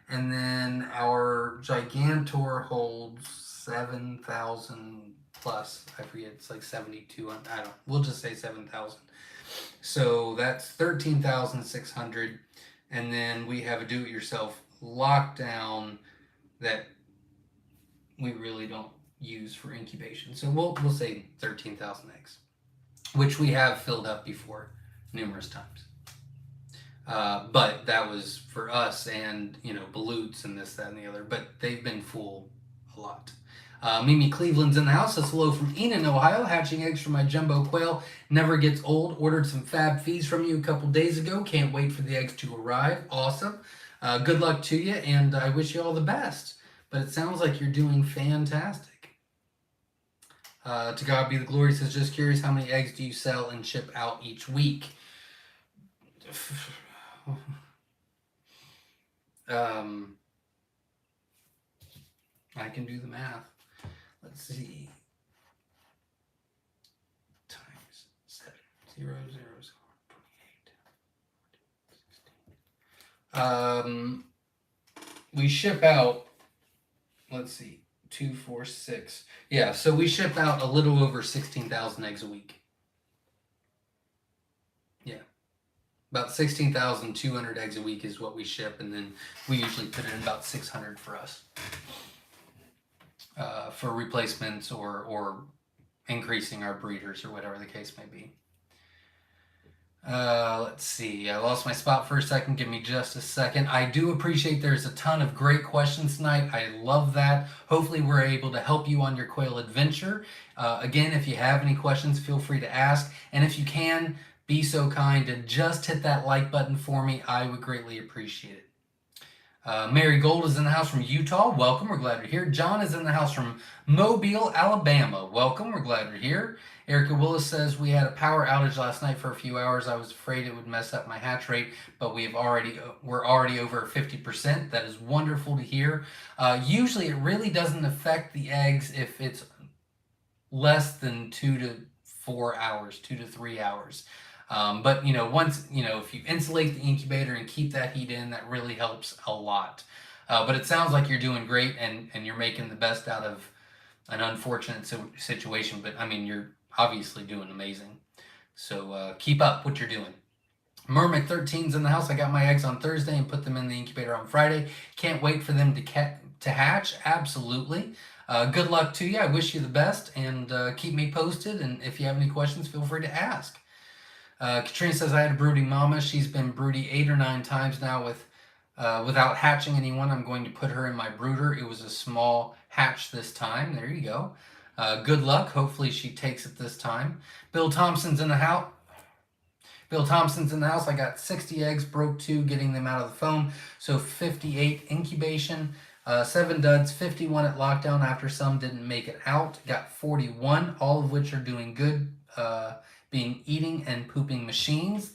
And then our Gigantor holds 7,000 plus. I forget, it's like 7,200. We'll just say 7,000. So that's 13,600. And then we have a do-it-yourself lockdown that we really don't use for incubation. So we'll say 13,000 eggs, which we have filled up before numerous times. But that was for us and, balutes and this, that, and the other. But they've been full a lot. Mimi Cleveland's in the house. Says hello from Enon, Ohio. Hatching eggs for my jumbo quail never gets old. Ordered some fab fees from you a couple days ago. Can't wait for the eggs to arrive. Awesome. Good luck to you, and I wish you all the best. But it sounds like you're doing fantastic. To God be the glory. Says, just curious, how many eggs do you sell and ship out each week? I can do the math. Let's see. Times 7, 0, 0, 28. We ship out, let's see, 2, 4, 6. Yeah, so we ship out a little over 16,000 eggs a week. Yeah. About 16,200 eggs a week is what we ship, and then we usually put in about 600 for us. For replacements or increasing our breeders or whatever the case may be. Let's see. I lost my spot for a second. Give me just a second. I do appreciate there's a ton of great questions tonight. I love that. Hopefully we're able to help you on your quail adventure. Again, if you have any questions, feel free to ask. And if you can, be so kind to just hit that like button for me. I would greatly appreciate it. Mary Gold is in the house from Utah. Welcome. We're glad you're here. John is in the house from Mobile, Alabama. Welcome. We're glad you're here. Erica Willis says, we had a power outage last night for a few hours. I was afraid it would mess up my hatch rate, but we're already over 50%. That is wonderful to hear. Usually it really doesn't affect the eggs if it's less than 2 to 4 hours, 2 to 3 hours. But once, if you insulate the incubator and keep that heat in, that really helps a lot. But it sounds like you're doing great and you're making the best out of an unfortunate situation. But I mean, you're obviously doing amazing. So keep up what you're doing. Mermic 13's in the house. I got my eggs on Thursday and put them in the incubator on Friday. Can't wait for them to hatch. Absolutely. Good luck to you. I wish you the best, and keep me posted. And if you have any questions, feel free to ask. Katrina says, I had a brooding mama. She's been broody 8 or 9 times now without hatching anyone. I'm going to put her in my brooder. It was a small hatch this time. There you go. Good luck. Hopefully she takes it this time. Bill Thompson's in the house. I got 60 eggs, broke 2, getting them out of the foam. So 58 incubation, 7 duds, 51 at lockdown after some didn't make it out. Got 41, all of which are doing good. Being eating and pooping machines.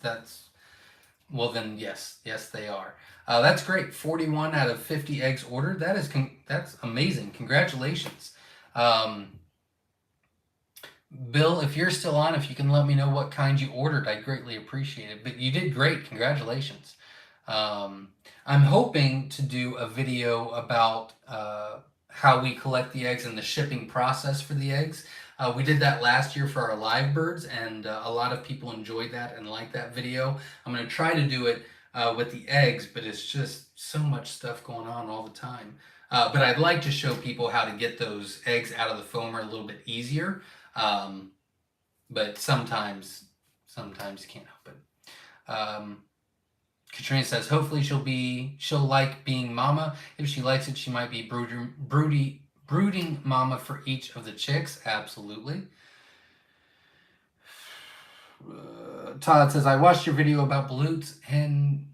Well then, yes, they are. That's great. 41 out of 50 eggs ordered. That's amazing. Congratulations. Bill, if you're still on, if you can let me know what kind you ordered, I'd greatly appreciate it. But you did great. Congratulations. I'm hoping to do a video about how we collect the eggs and the shipping process for the eggs. We did that last year for our live birds, and a lot of people enjoyed that and liked that video. I'm going to try to do it with the eggs, but it's just so much stuff going on all the time. But I'd like to show people how to get those eggs out of the foamer a little bit easier. But sometimes you can't help it. Katrina says, hopefully she'll like being mama. If she likes it, she might be brooding mama for each of the chicks. Absolutely. Todd says, I watched your video about balutes. When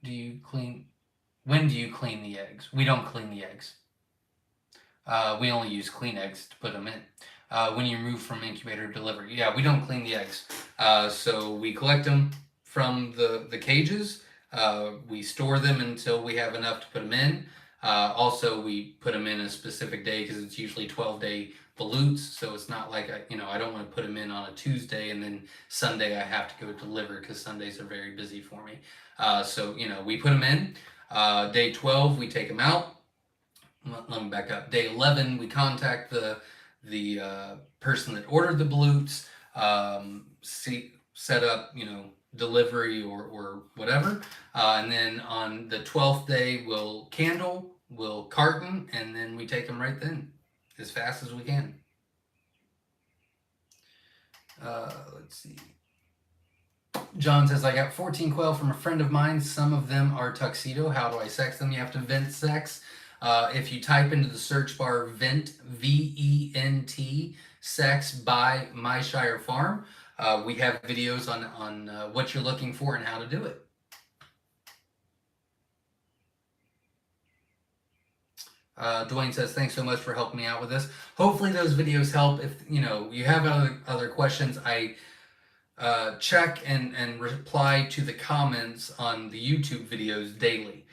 do you clean the eggs? We don't clean the eggs. We only use clean eggs to put them in. When you move from incubator to delivery. Yeah, we don't clean the eggs. So we collect them from the cages. We store them until we have enough to put them in. Also, we put them in a specific day because it's usually 12-day balutes. So it's not like, I don't want to put them in on a Tuesday and then Sunday I have to go deliver because Sundays are very busy for me. So, we put them in. Day 12, we take them out. Let me back up. Day 11, we contact the person that ordered the balutes, set up, delivery or whatever. And then on the 12th day, we'll candle, we'll carton, and then we take them right then as fast as we can. Let's see. John says, I got 14 quail from a friend of mine. Some of them are tuxedo. How do I sex them? You have to vent sex. If you type into the search bar vent, V-E-N-T, sex by Myshire Farm, we have videos on what you're looking for and how to do it. Dwayne says, thanks so much for helping me out with this. Hopefully those videos help. If you have other questions, I check and reply to the comments on the YouTube videos daily.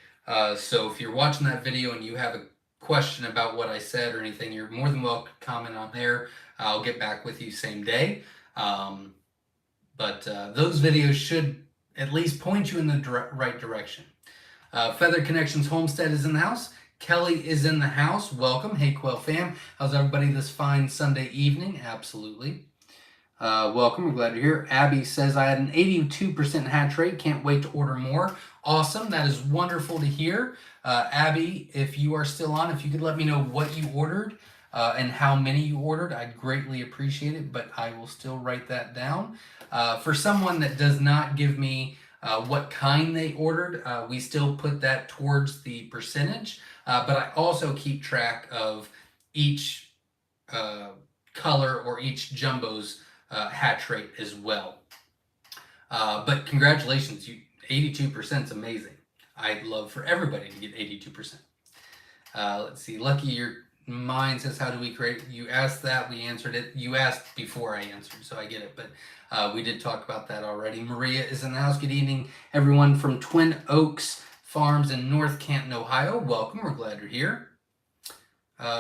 So if you're watching that video and you have a question about what I said or anything, you're more than welcome to comment on there. I'll get back with you same day. But those videos should at least point you in the right direction. Feather Connections Homestead is in the house. Kelly is in the house. Welcome. Hey, Quail fam. How's everybody this fine Sunday evening? Absolutely. Welcome. We're glad you're here. Abby says, I had an 82% hatch rate. Can't wait to order more. Awesome. That is wonderful to hear. Abby, if you are still on, if you could let me know what you ordered and how many you ordered, I'd greatly appreciate it, but I will still write that down. For someone that does not give me what kind they ordered, we still put that towards the percentage. But I also keep track of each color or each jumbo's hatch rate as well. But congratulations, 82% is amazing. I'd love for everybody to get 82%. Let's see, Lucky, your mind says, how do we create? You asked that, we answered it. You asked before I answered, so I get it, but we did talk about that already. Maria is in the house. Good evening, everyone from Twin Oaks Farms in North Canton, Ohio. Welcome, we're glad you're here.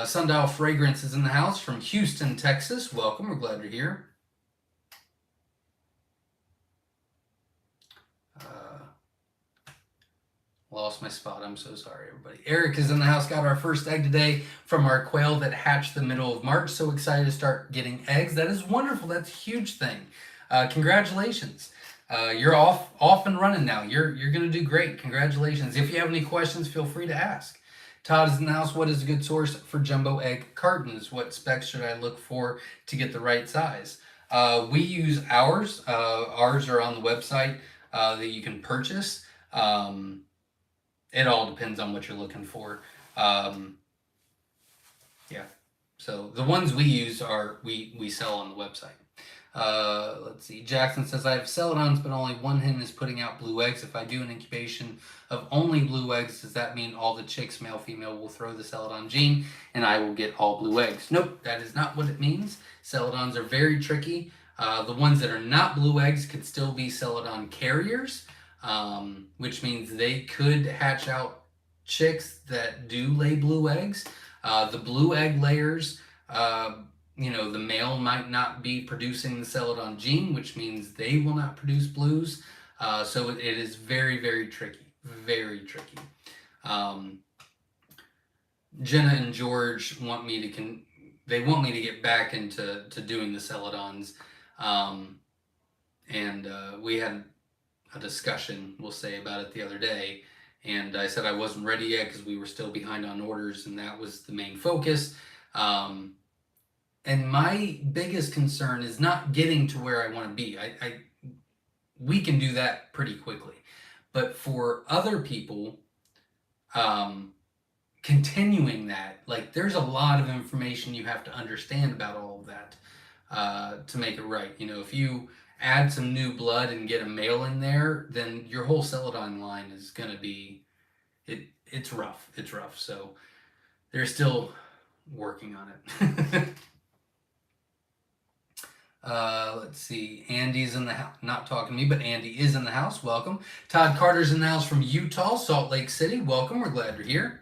Sundial Fragrance is in the house from Houston, Texas. Welcome, we're glad you're here. Lost my spot. I'm so sorry, everybody. Eric is in the house. Got our first egg today from our quail that hatched the middle of March. So excited to start getting eggs. That is wonderful. That's a huge thing. Congratulations. You're off and running now. You're going to do great. Congratulations. If you have any questions, feel free to ask. Todd is in the house. What is a good source for jumbo egg cartons? What specs should I look for to get the right size? We use ours. Ours are on the website that you can purchase. It all depends on what you're looking for. Yeah. So the ones we use are we sell on the website. Let's see. Jackson says, I have celadons, but only one hen is putting out blue eggs. If I do an incubation of only blue eggs, does that mean all the chicks, male, female, will throw the celadon gene and I will get all blue eggs? Nope, that is not what it means. Celadons are very tricky. The ones that are not blue eggs could still be celadon carriers. Which means they could hatch out chicks that do lay blue eggs. The blue egg layers, the male might not be producing the celadon gene, which means they will not produce blues. So it is very, very tricky. Very tricky. Jenna and George want me to get back into doing the celadons. We had a discussion, we'll say, about it the other day, and I said I wasn't ready yet because we were still behind on orders, and that was the main focus. And my biggest concern is not getting to where I want to be. We can do that pretty quickly, but for other people, continuing that, like, there's a lot of information you have to understand about all of that to make it right. If you add some new blood and get a male in there, then your whole celadon line is going to be, it's rough. It's rough. So they're still working on it. Let's see. Andy's in the house. Not talking to me, but Andy is in the house. Welcome. Todd Carter's in the house from Utah, Salt Lake City. Welcome. We're glad you're here.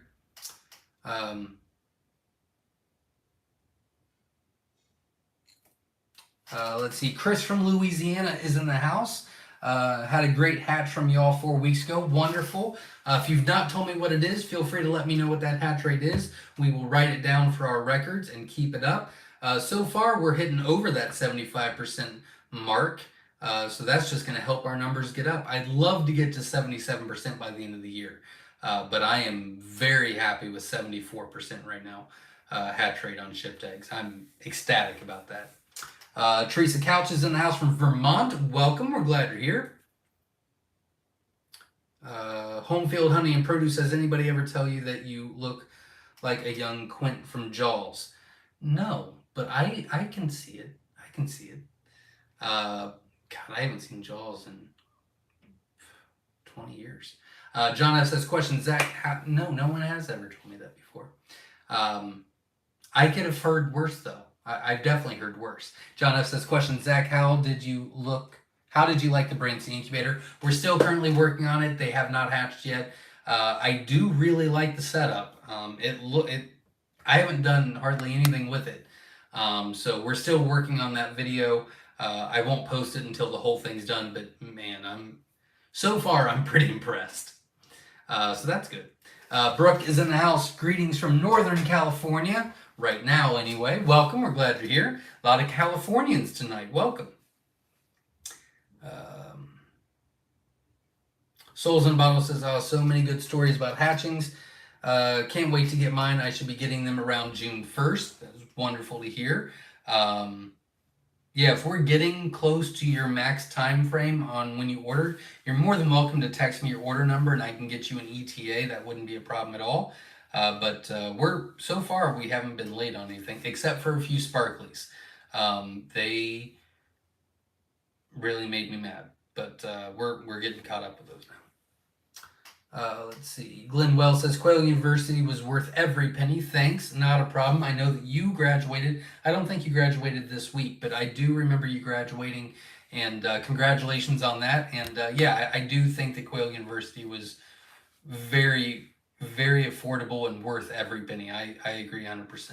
Let's see. Chris from Louisiana is in the house. Had a great hatch from y'all 4 weeks ago. Wonderful. If you've not told me what it is, feel free to let me know what that hatch rate is. We will write it down for our records and keep it up. So far, we're hitting over that 75% mark. So that's just going to help our numbers get up. I'd love to get to 77% by the end of the year. But I am very happy with 74% right now, hatch rate on shipped eggs. I'm ecstatic about that. Teresa Couch is in the house from Vermont. Welcome. We're glad you're here. Homefield Honey and Produce, has anybody ever tell you that you look like a young Quint from Jaws? No, but I can see it. I can see it. God, I haven't seen Jaws in 20 years. John F. says, question, Zach, no one has ever told me that before. I could have heard worse though. I've definitely heard worse. John F says, question, Zach, how did you like the Branson incubator? We're still currently working on it. They have not hatched yet. I do really like the setup. I haven't done hardly anything with it. So we're still working on that video. I won't post it until the whole thing's done, but man, so far I'm pretty impressed. So that's good. Brooke is in the house. Greetings from Northern California. Right now, anyway. Welcome. We're glad you're here. A lot of Californians tonight. Welcome. Souls in a Bottle says, oh, so many good stories about hatchings. Can't wait to get mine. I should be getting them around June 1st. That's wonderful to hear. Yeah, if we're getting close to your max time frame on when you order, you're more than welcome to text me your order number and I can get you an ETA. That wouldn't be a problem at all. But so far we haven't been late on anything except for a few sparklies. They really made me mad, but we're getting caught up with those now. Let's see. Glenn Wells says, Quail University was worth every penny. Thanks. Not a problem. I know that you graduated. I don't think you graduated this week, but I do remember you graduating, and congratulations on that. And yeah, I do think that Quail University was very, very affordable and worth every penny. I agree 100%.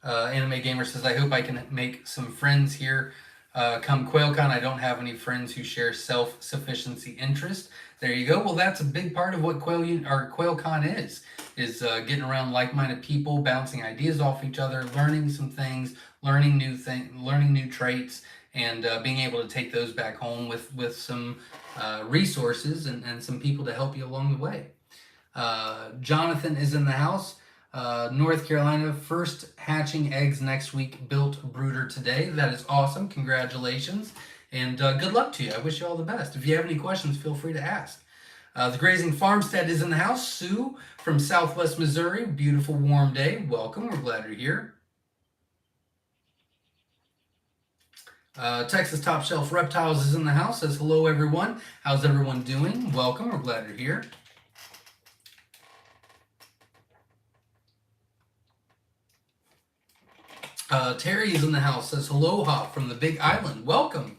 Anime Gamer says, I hope I can make some friends here. Come QuailCon, I don't have any friends who share self-sufficiency interest. There you go. Well, that's a big part of what QuailCon is getting around like-minded people, bouncing ideas off each other, learning some things, learning new traits, and being able to take those back home with some resources and some people to help you along the way. Jonathan is in the house. North Carolina, first hatching eggs next week, built brooder today. That is awesome. Congratulations. And good luck to you. I wish you all the best. If you have any questions, feel free to ask. The Grazing Farmstead is in the house. Sue from Southwest Missouri. Beautiful warm day. Welcome. We're glad you're here. Texas Top Shelf Reptiles is in the house. Says hello, everyone. How's everyone doing? Welcome. We're glad you're here. Terry is in the house, says aloha from the Big Island. Welcome.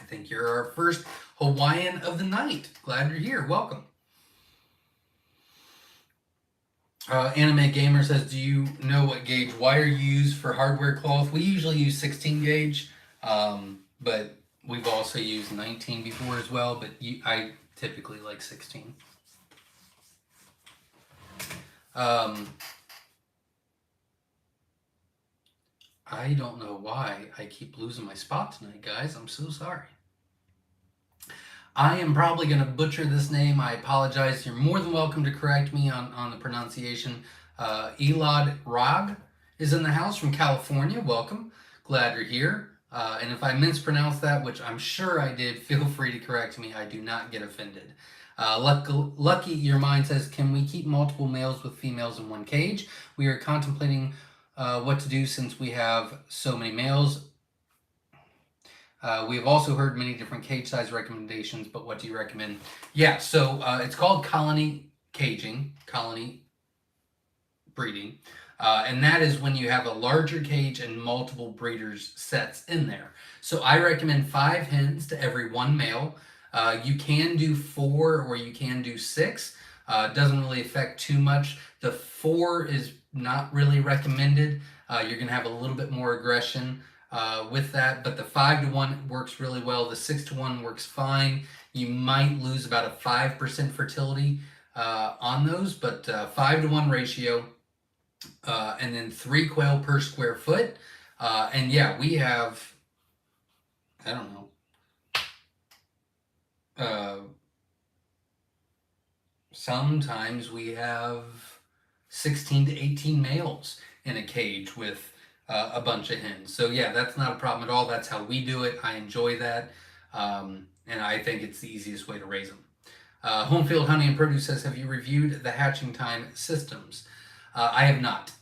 I think you're our first Hawaiian of the night. Glad you're here. Welcome. Anime Gamer says, do you know what gauge wire you use for hardware cloth? We usually use 16 gauge, but we've also used 19 before as well, but I typically like 16. I don't know why I keep losing my spot tonight, guys. I'm so sorry. I am probably going to butcher this name. I apologize. You're more than welcome to correct me on the pronunciation. Elad Rag is in the house from California. Welcome. Glad you're here. And if I mispronounce that, which I'm sure I did, feel free to correct me. I do not get offended. Lucky Your Mind says, can we keep multiple males with females in one cage? We are contemplating what to do since we have so many males. We have also heard many different cage size recommendations, but what do you recommend? Yeah, so it's called colony caging, colony breeding. And that is when you have a larger cage and multiple breeders sets in there. So I recommend 5 hens to every 1 male. You can do 4 or you can do 6. It doesn't really affect too much. The 4 is not really recommended. You're going to have a little bit more aggression with that, but the 5-to-1 works really well. The 6-to-1 works fine. You might lose about a 5% fertility on those, but 5-to-1 ratio, and then 3 quail per square foot. And yeah, we have, I don't know, sometimes we have 16 to 18 males in a cage with a bunch of hens. So yeah, that's not a problem at all. That's how we do it. I enjoy that. And I think it's the easiest way to raise them. Homefield Honey and Produce says, have you reviewed the hatching time systems? I have not.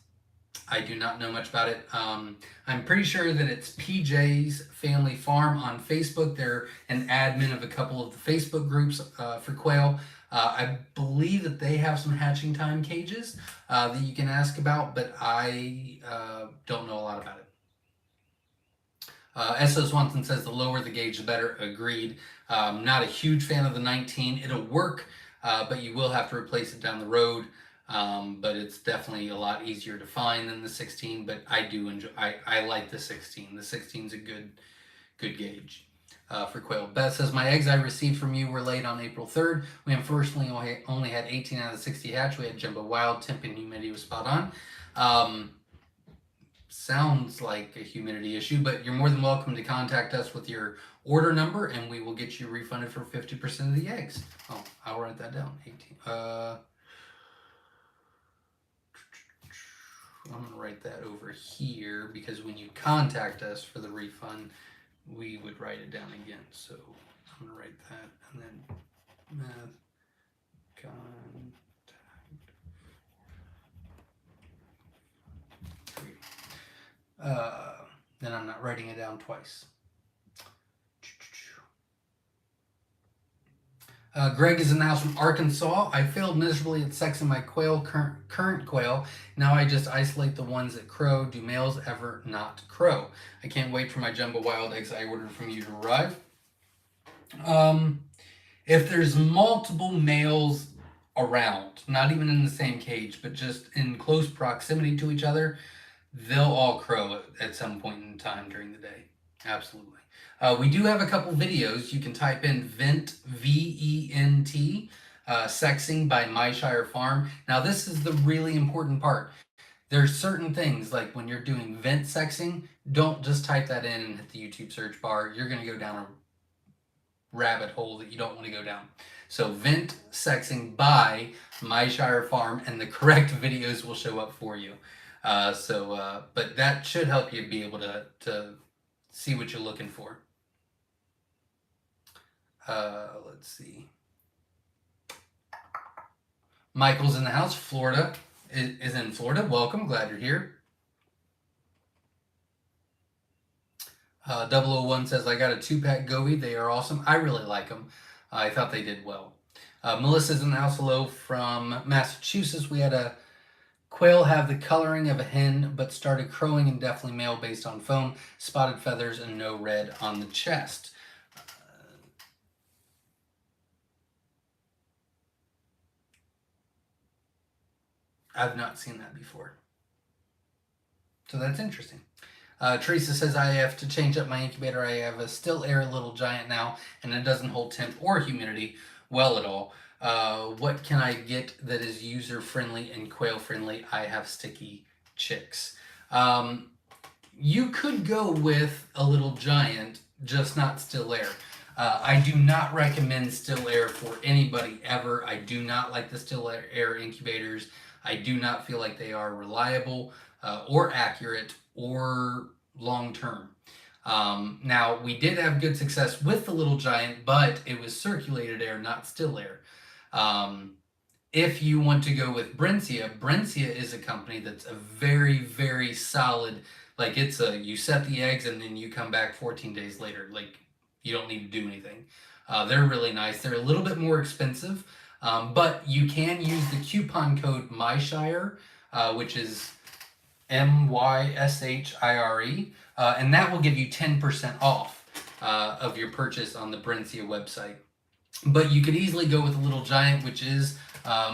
I do not know much about it. I'm pretty sure that it's PJ's Family Farm on Facebook. They're an admin of a couple of the Facebook groups for quail. I believe that they have some hatching time cages that you can ask about, but I don't know a lot about it. S.O. Swanson says the lower the gauge, the better. Agreed. Not a huge fan of the 19. It'll work, but you will have to replace it down the road. But it's definitely a lot easier to find than the 16. But I do enjoy. I like the 16. The 16 is a good gauge for quail. Beth says my eggs I received from you were laid on April 3rd. We unfortunately only had 18 out of 60 hatch. We had jumbo wild. Temp and humidity was spot on. Sounds like a humidity issue, but you're more than welcome to contact us with your order number and we will get you refunded for 50% of the eggs. Oh, I'll write that down. 18. I'm going to write that over here because when you contact us for the refund, we would write it down again. So I'm going to write that and then math contact. Then I'm not writing it down twice. Greg is in the house from Arkansas. I failed miserably at sexing my quail, current quail. Now I just isolate the ones that crow. Do males ever not crow? I can't wait for my jumbo wild eggs I ordered from you to arrive. If there's multiple males around, not even in the same cage, but just in close proximity to each other, they'll all crow at some point in time during the day. Absolutely. We do have a couple videos. You can type in Vent, V-E-N-T, sexing by Myshire Farm. Now this is the really important part. There's certain things like when you're doing vent sexing, don't just type that in and hit the YouTube search bar. You're going to go down a rabbit hole that you don't want to go down. So vent sexing by Myshire Farm and the correct videos will show up for you. But that should help you be able to see what you're looking for. Let's see. Michael's in the house. Florida is in Florida. Welcome. Glad you're here. 001 says, I got a 2-pack Goby. They are awesome. I really like them. I thought they did well. Melissa's in the house. Hello from Massachusetts. We had a quail have the coloring of a hen, but started crowing and definitely male based on foam, spotted feathers, and no red on the chest. I've not seen that before. So that's interesting. Teresa says, I have to change up my incubator. I have a still air little giant now, and it doesn't hold temp or humidity well at all. What can I get that is user-friendly and quail-friendly? I have sticky chicks. You could go with a little giant, just not still air. I do not recommend still air for anybody ever. I do not like the still air incubators. I do not feel like they are reliable or accurate or long-term. Now, we did have good success with the little giant, but it was circulated air, not still air. If you want to go with Brencia is a company that's a very, very solid, like it's you set the eggs and then you come back 14 days later. Like you don't need to do anything. They're really nice. They're a little bit more expensive, but you can use the coupon code Myshire, which is MYSHIRE, and that will give you 10% off of your purchase on the Brencia website. But you could easily go with a little giant, which is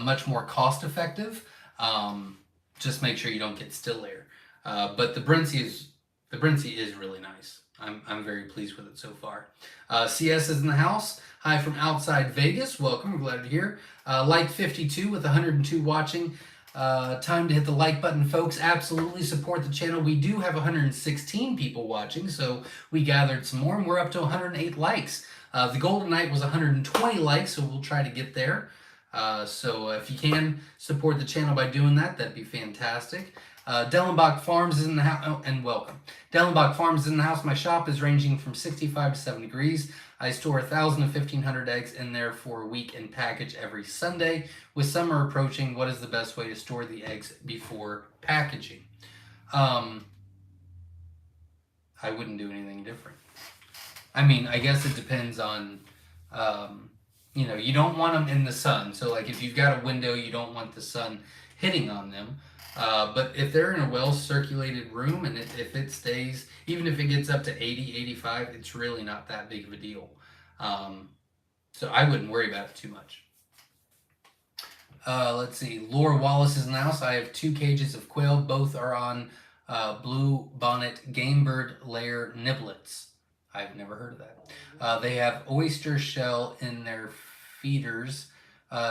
much more cost effective. Just make sure you don't get still air. But the Brencia is really nice. I'm very pleased with it so far. CS is in the house. Hi from outside Vegas. Welcome. We're glad you're here. Like 52 with 102 watching. Time to hit the like button, folks. Absolutely support the channel. We do have 116 people watching, so we gathered some more, and we're up to 108 likes. The golden night was 120 likes, so we'll try to get there. So if you can support the channel by doing that, that'd be fantastic. Dellenbach Farms is in the house, oh, and welcome. Dellenbach Farms is in the house. My shop is ranging from 65 to 7 degrees. I store 1,000 to 1,500 eggs in there for a week and package every Sunday. With summer approaching, what is the best way to store the eggs before packaging? I wouldn't do anything different. I mean, I guess it depends on, you know, you don't want them in the sun. So, like, if you've got a window, you don't want the sun hitting on them. But if they're in a well circulated room and if it stays, even if it gets up to 80, 85, it's really not that big of a deal. So I wouldn't worry about it too much. Let's see. Laura Wallace is in the house. I have 2 cages of quail. Both are on blue bonnet game bird layer niblets. I've never heard of that. They have oyster shell in their feeders,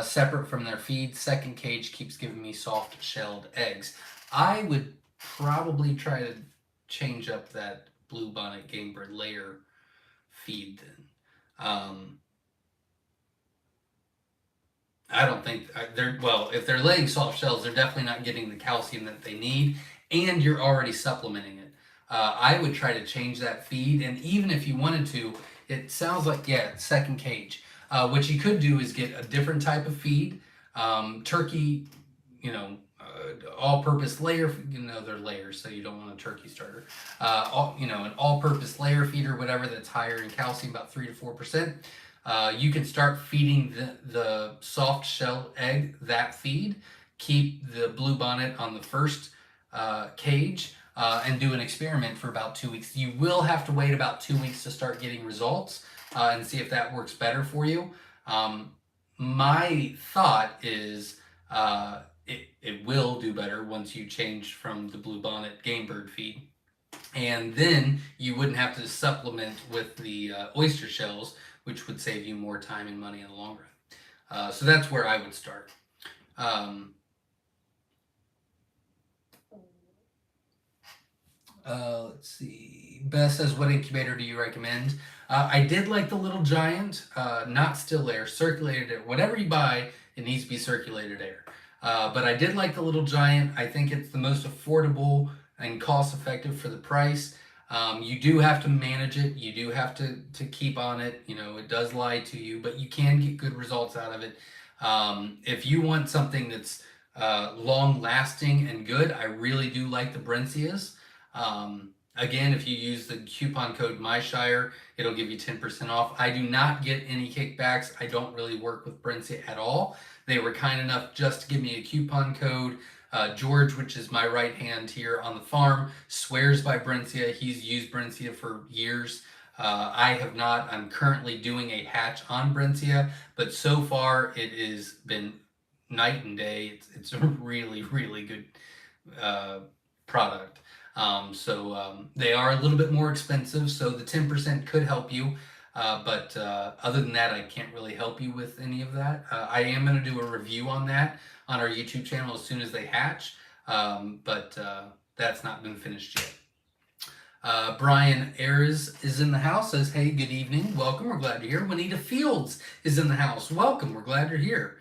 separate from their feed. Second cage keeps giving me soft shelled eggs. I would probably try to change up that blue bonnet game bird layer feed then. I don't think they're, well, if they're laying soft shells, they're definitely not getting the calcium that they need, and you're already supplementing it. I would try to change that feed, and even if you wanted to, it sounds like, yeah, second cage. What you could do is get a different type of feed. Turkey, you know, all-purpose layer, you know, they're layers, so you don't want a turkey starter. You know, an all-purpose layer feeder, whatever, that's higher in calcium, about 3 to 4%. You can start feeding the soft shell egg that feed. Keep the blue bonnet on the first cage and do an experiment for about 2 weeks. You will have to wait about 2 weeks to start getting results and see if that works better for you. My thought is it will do better once you change from the blue bonnet game bird feed. And then you wouldn't have to supplement with the oyster shells, which would save you more time and money in the long run. So that's where I would start. Let's see. Beth says, what incubator do you recommend? I did like the Little Giant, not still air, circulated air. Whatever you buy, it needs to be circulated air. But I did like the Little Giant. I think it's the most affordable and cost effective for the price. You do have to manage it. You do have to keep on it. You know, it does lie to you, but you can get good results out of it. If you want something that's long lasting and good, I really do like the Brencias. Again, if you use the coupon code Myshire, it'll give you 10% off. I do not get any kickbacks. I don't really work with Brencia at all. They were kind enough just to give me a coupon code. George, which is my right hand here on the farm, swears by Brencia. He's used Brencia for years. I have not. I'm currently doing a hatch on Brencia, but so far it has been night and day. It's a really, really good product. They are a little bit more expensive, so the 10% could help you. But other than that, I can't really help you with any of that. I am going to do a review on that on our YouTube channel as soon as they hatch, but that's not been finished yet. Brian Ayers is in the house, says, hey, good evening, welcome, we're glad you're here. Juanita Fields is in the house, welcome, we're glad you're here.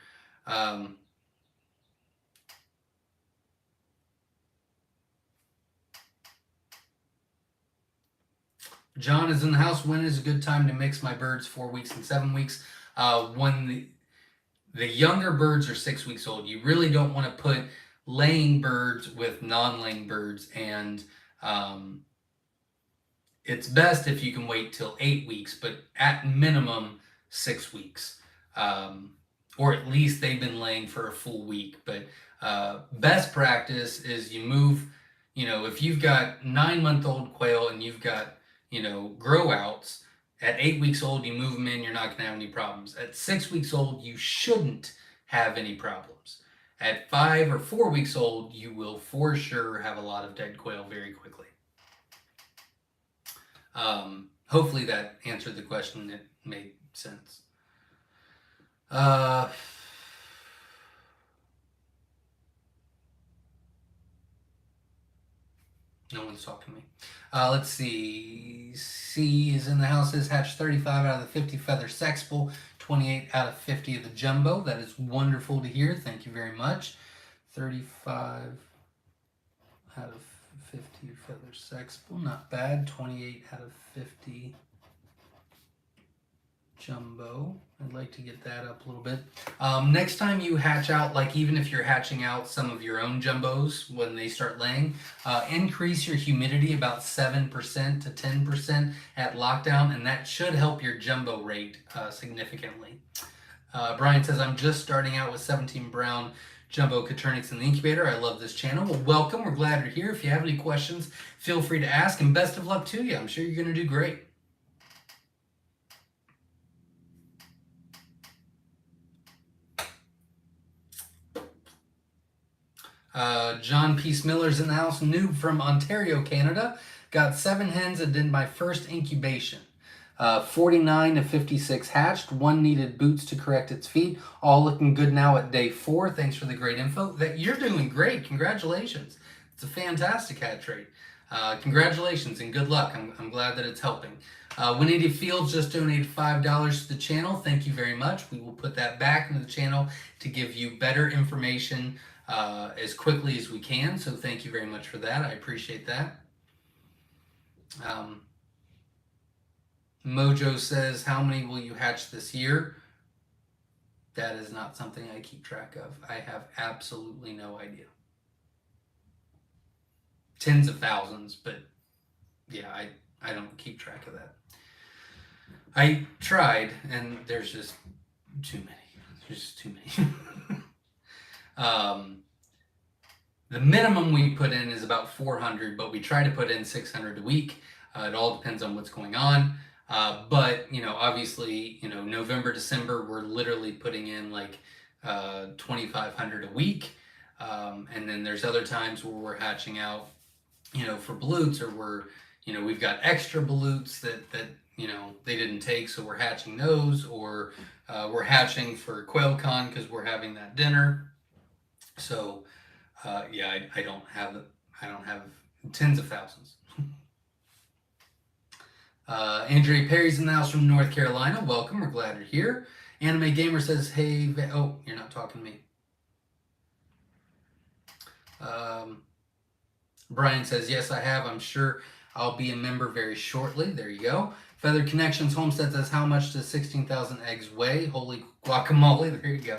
John is in the house. When is a good time to mix my birds? 4 weeks and 7 weeks. When the younger birds are 6 weeks old, you really don't want to put laying birds with non-laying birds, and it's best if you can wait till 8 weeks, but at minimum 6 weeks, or at least they've been laying for a full week. But best practice is you move, you know, if you've got 9-month-old quail and you've got, you know, grow outs, at 8 weeks old, you move them in, you're not going to have any problems. At 6 weeks old, you shouldn't have any problems. At 5 or 4 weeks old, you will for sure have a lot of dead quail very quickly. Hopefully that answered the question. It made sense. No one's talking to me. Let's see. C is in the house. Says hatch 35 out of the 50 feather sexable, 28 out of 50 of the jumbo. That is wonderful to hear. Thank you very much. 35 out of 50 feather sexable. Not bad. 28 out of 50 jumbo. I'd like to get that up a little bit. Next time you hatch out, like even if you're hatching out some of your own jumbos when they start laying, increase your humidity about 7% to 10% at lockdown, and that should help your jumbo rate significantly. Brian says, I'm just starting out with 17 brown jumbo Coturnix in the incubator. I love this channel. Well, welcome. We're glad you're here. If you have any questions, feel free to ask, and best of luck to you. I'm sure you're going to do great. John Peace Miller's in the house, noob from Ontario, Canada. Got 7 hens and did my first incubation. 49 to 56 hatched. 1 needed boots to correct its feet. All looking good now at day 4. Thanks for the great info. You're doing great. Congratulations. It's a fantastic hatch rate. Congratulations and good luck. I'm glad that it's helping. Winnie Fields just donated $5 to the channel. Thank you very much. We will put that back into the channel to give you better information as quickly as we can. So thank you very much for that. I appreciate that. Mojo says, how many will you hatch this year? That is not something I keep track of. I have absolutely no idea. Tens of thousands, but yeah, I don't keep track of that. I tried, and there's just too many. There's just too many. The minimum we put in is about 400, but we try to put in 600 a week. It all depends on what's going on. But, you know, obviously, you know, November, December, we're literally putting in like 2,500 a week. And then there's other times where we're hatching out, you know, for balutes, or we've got extra balutes that you know, they didn't take, so we're hatching those, or we're hatching for QuailCon because we're having that dinner. So, yeah, I don't have tens of thousands. Andrea Perry's in the house from North Carolina. Welcome. We're glad you're here. Anime Gamer says, hey, oh, you're not talking to me. Brian says, yes, I have. I'm sure I'll be a member very shortly. There you go. Feather Connections Homestead says, how much does 16,000 eggs weigh? Holy guacamole. There you go.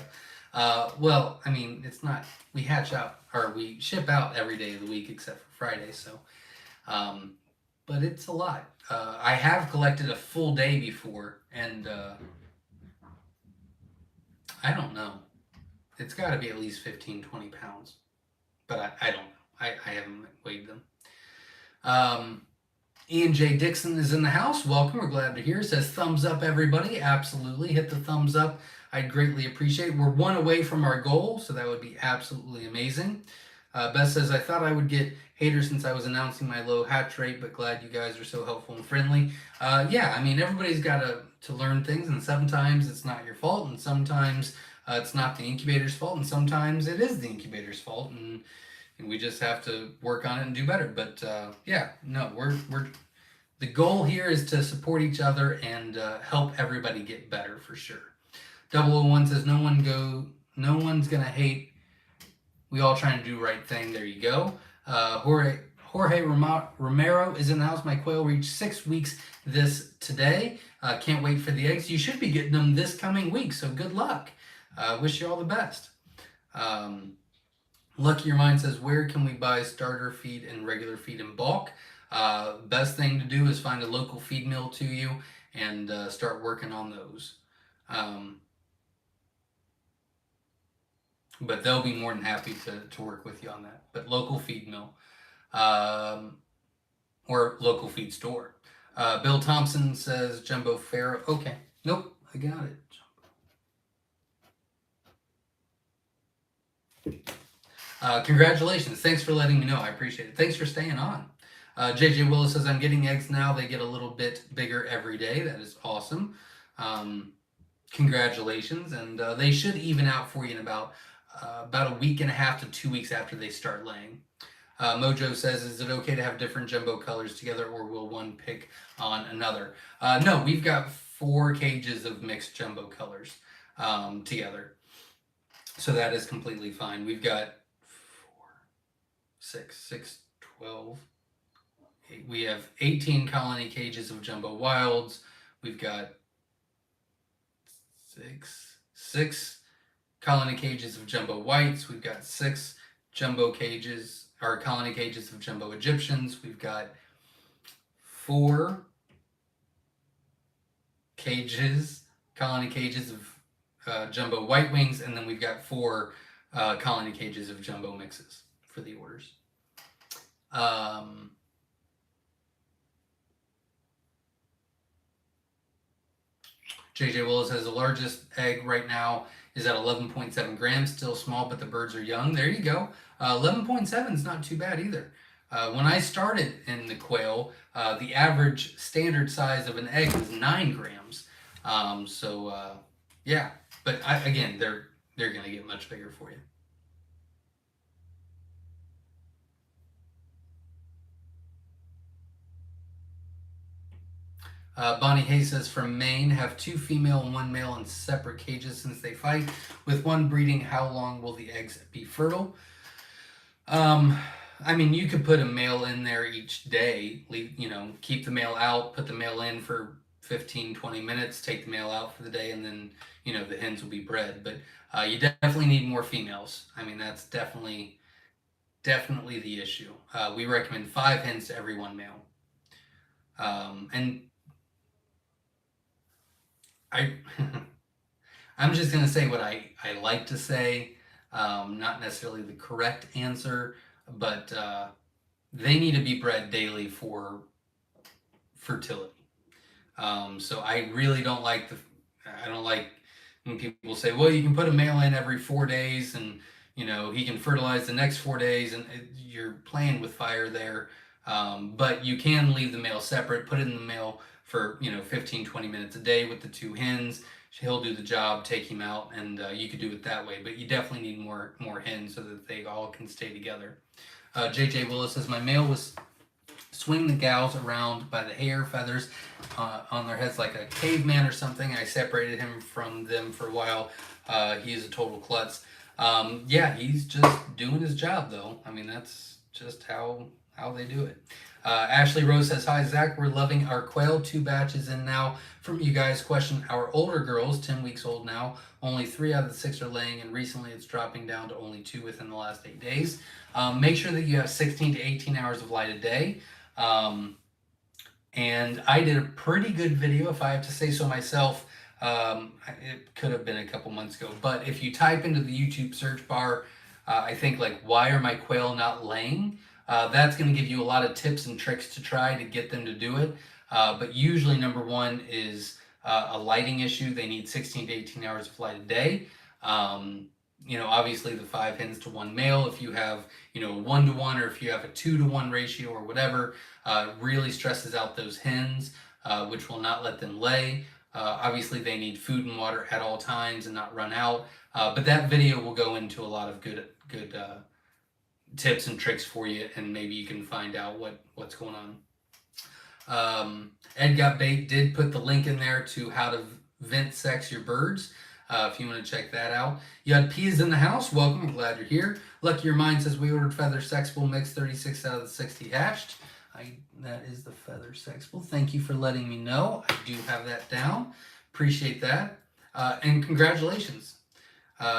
Well, I mean, it's not, we hatch out, or we ship out every day of the week except for Friday. So, but it's a lot. I have collected a full day before, and I don't know. It's got to be at least 15, 20 pounds. But I don't know. I haven't weighed them. Ian J. Dixon is in the house. Welcome. We're glad to hear. Says, thumbs up, everybody. Absolutely. Hit the thumbs up. I'd greatly appreciate it. We're 1 away from our goal, so that would be absolutely amazing. Beth says, I thought I would get haters since I was announcing my low hatch rate, but glad you guys are so helpful and friendly. Yeah, I mean, everybody's got to learn things, and sometimes it's not your fault, and sometimes it's not the incubator's fault, and sometimes it is the incubator's fault, and we just have to work on it and do better. But yeah, no, we're the goal here is to support each other and help everybody get better for sure. 001 says, no one's gonna hate. We all trying to do the right thing. There you go. Jorge Romero is in the house. My quail reached 6 weeks today. Can't wait for the eggs. You should be getting them this coming week, so good luck. Wish you all the best. Lucky Your Mind says, where can we buy starter feed and regular feed in bulk? Best thing to do is find a local feed mill to you and start working on those. But they'll be more than happy to work with you on that. But local feed mill or local feed store. Bill Thompson says Jumbo Pharaoh. Okay. Nope. I got it. Congratulations. Thanks for letting me know. I appreciate it. Thanks for staying on. JJ Willis says, I'm getting eggs now. They get a little bit bigger every day. That is awesome. Congratulations. And they should even out for you in about a week and a half to 2 weeks after they start laying. Mojo says, is it okay to have different jumbo colors together, or will one pick on another? No, we've got 4 cages of mixed jumbo colors together. So that is completely fine. We've got 6, 12. We have 18 colony cages of jumbo wilds. We've got six colony cages of jumbo whites. We've got 6 jumbo cages, or colony cages of jumbo Egyptians. We've got 4 colony cages of jumbo white wings, and then we've got 4 colony cages of jumbo mixes for the orders. JJ Willis says the largest egg right now is at 11.7 grams, still small, but the birds are young. There you go. 11.7 is not too bad either. When I started in the quail, the average standard size of an egg was 9 grams. Yeah, but again, they're going to get much bigger for you. Bonnie Hayes says, from Maine, have 2 female and 1 male in separate cages since they fight. With one breeding, how long will the eggs be fertile? I mean, you could put a male in there each day, keep the male out, put the male in for 15-20 minutes, take the male out for the day, and then, the hens will be bred. But you definitely need more females. I mean, that's definitely the issue. We recommend 5 hens to every 1 male. And I'm just going to say what I like to say, not necessarily the correct answer, but they need to be bred daily for fertility. So I really don't like when people say, well, you can put a male in every 4 days and, he can fertilize the next 4 days, and you're playing with fire there. But you can leave the male separate, put it in the male for 15-20 minutes a day with the 2 hens. He'll do the job, take him out, and you could do it that way. But you definitely need more hens so that they all can stay together. JJ Willis says, my male was swinging the gals around by the hair feathers on their heads like a caveman or something. I separated him from them for a while. He's a total klutz. Yeah, he's just doing his job, though. I mean, that's just how they do it. Ashley Rose says, hi, Zach. We're loving our quail. 2 batches in now from you guys. Question, our older girls, 10 weeks old now, only 3 out of the 6 are laying, and recently it's dropping down to only 2 within the last 8 days. Make sure that you have 16 to 18 hours of light a day. And I did a pretty good video, if I have to say so myself. It could have been a couple months ago, but if you type into the YouTube search bar, I think why are my quail not laying? That's going to give you a lot of tips and tricks to try to get them to do it. But usually number 1 is a lighting issue. They need 16 to 18 hours of light a day. Obviously the 5 hens to 1 male, if you have, 1-to-1, or if you have a 2-to-1 ratio or whatever, really stresses out those hens, which will not let them lay. Obviously they need food and water at all times and not run out. But that video will go into a lot of good tips and tricks for you, and maybe you can find out what's going on. Ed Got Bait did put the link in there to how to vent sex your birds, if you want to check that out. You had Peas in the house. Welcome. I'm glad you're here. Lucky Your Mind says, we ordered feather sexable mix, 36 out of the 60 hatched. That is the feather sexable. Thank you for letting me know. I do have that down. Appreciate that. And congratulations.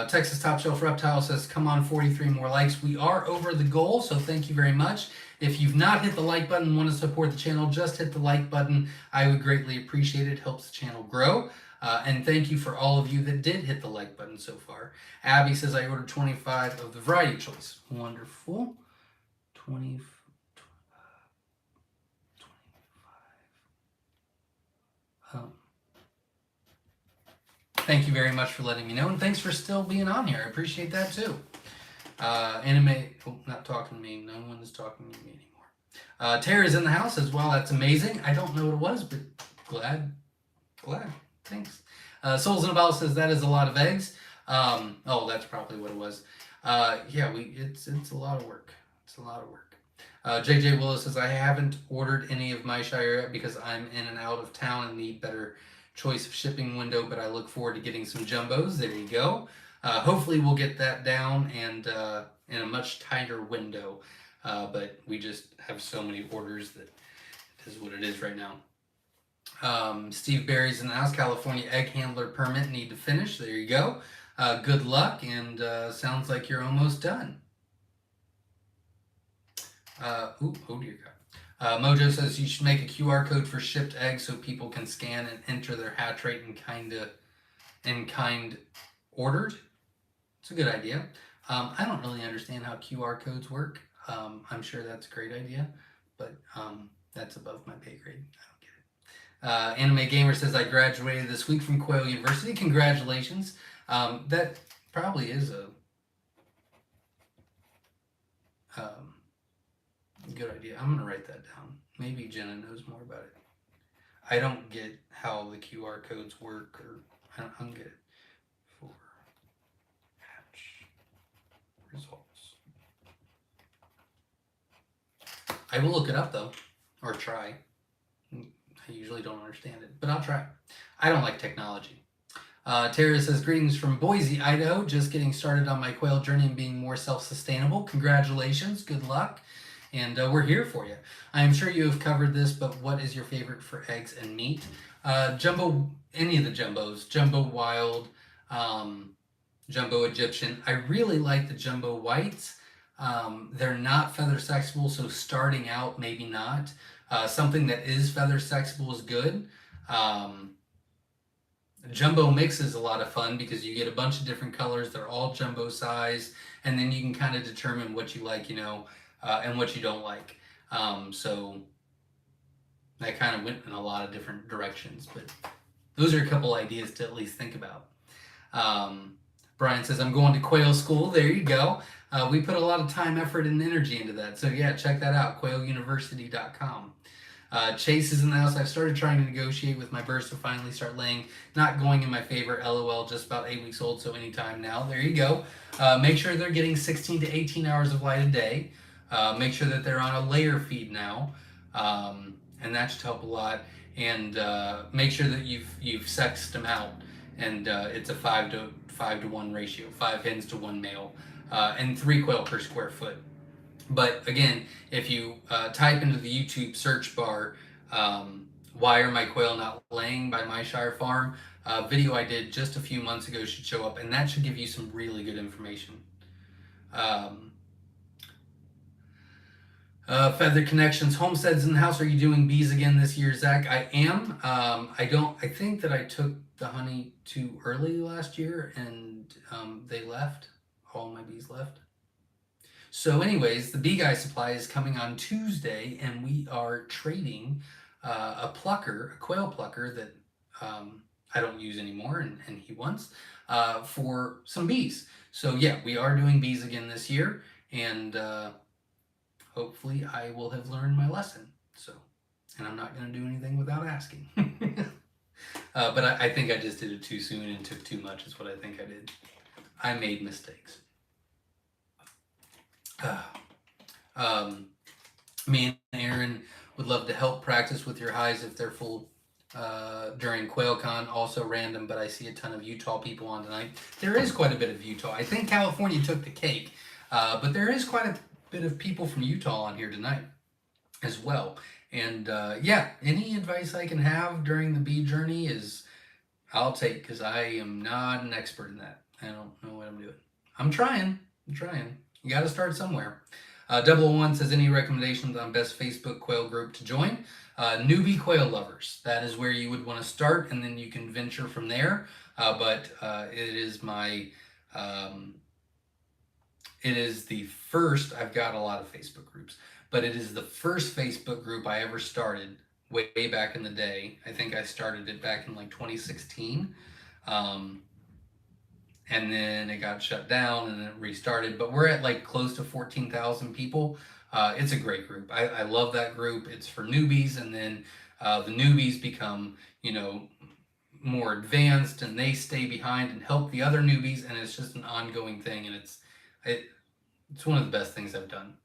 Texas Top Shelf Reptile says, come on, 43 more likes. We are over the goal, so thank you very much. If you've not hit the like button and want to support the channel, just hit the like button. I would greatly appreciate it. It helps the channel grow. And thank you for all of you that did hit the like button so far. Abby says, I ordered 25 of the variety choice. Wonderful. 25. Thank you very much for letting me know, and thanks for still being on here. I appreciate that too. Not talking to me. No one is talking to me anymore. Tara's in the house as well. That's amazing. I don't know what it was, but glad. Thanks. Souls in a Bottle says, that is a lot of eggs. Oh, that's probably what it was. Yeah, it's a lot of work. It's a lot of work. JJ Willis says, I haven't ordered any of Myshire yet because I'm in and out of town and need better choice of shipping window, but I look forward to getting some jumbos. There you go. Hopefully we'll get that down and in a much tighter window. But we just have so many orders that it is what it is right now. Steve Berry's in the house. California egg handler permit need to finish. There you go. Good luck, and sounds like you're almost done. Oh dear God. Mojo says you should make a QR code for shipped eggs so people can scan and enter their hatch rate and kind ordered. It's a good idea. I don't really understand how QR codes work. I'm sure that's a great idea, but that's above my pay grade. I don't get it. Anime Gamer says I graduated this week from Quail University. Congratulations. That probably is a good idea. I'm going to write that down. Maybe Jenna knows more about it. I don't get how the QR codes work, or I don't get it. For hatch results. I will look it up though, or try. I usually don't understand it, but I'll try. I don't like technology. Tara says, greetings from Boise, Idaho. Just getting started on my quail journey and being more self-sustainable. Congratulations. Good luck. And we're here for you. I am sure you have covered this, but what is your favorite for eggs and meat? Jumbo, any of the jumbos. Jumbo Wild, Jumbo Egyptian. I really like the Jumbo Whites. They're not feather sexable, so starting out, maybe not. Something that is feather sexable is good. Jumbo mix is a lot of fun because you get a bunch of different colors. They're all jumbo size, and then you can kind of determine what you like, and what you don't like. So that kind of went in a lot of different directions, but those are a couple ideas to at least think about. Brian says, I'm going to quail school. There you go. We put a lot of time, effort, and energy into that. So yeah, check that out, quailuniversity.com. Chase is in the house. I've started trying to negotiate with my birds to finally start laying. Not going in my favor. LOL, just about 8 weeks old, so anytime now. There you go. Make sure they're getting 16 to 18 hours of light a day. Make sure that they're on a layer feed now, and that should help a lot. And make sure that you've sexed them out, and it's a 5 to 1 ratio, 5 hens to 1 male, and 3 quail per square foot. But again, if you type into the YouTube search bar, why are my quail not laying by Myshire Farm, video I did just a few months ago should show up, and that should give you some really good information. Feather Connections, Homesteads in the house. Are you doing bees again this year, Zach? I am. I think that I took the honey too early last year, and they left. All my bees left. So anyways, the Bee Guy supply is coming on Tuesday, and we are trading a quail plucker that I don't use anymore, and he wants, for some bees. So yeah, we are doing bees again this year, and hopefully I will have learned my lesson. So, and I'm not going to do anything without asking. But I think I just did it too soon and took too much is what I think I did. I made mistakes. Me and Aaron would love to help practice with your highs if they're full during QuailCon. Also random, but I see a ton of Utah people on tonight. There is quite a bit of Utah. I think California took the cake, but there is quite a bit of people from Utah on here tonight as well. And yeah, any advice I can have during the bee journey is I'll take, because I am not an expert in that. I don't know what I'm doing. I'm trying. You got to start somewhere. 001 says, any recommendations on best Facebook quail group to join? Newbie Quail Lovers. That is where you would want to start, and then you can venture from there. But it is my... it is the first... I've got a lot of Facebook groups, but it is the first Facebook group I ever started way back in the day. I think I started it back in like 2016. And then it got shut down and then it restarted, but we're at like close to 14,000 people. It's a great group. I love that group. It's for newbies, and then the newbies become, more advanced, and they stay behind and help the other newbies, and it's just an ongoing thing, and it's one of the best things I've done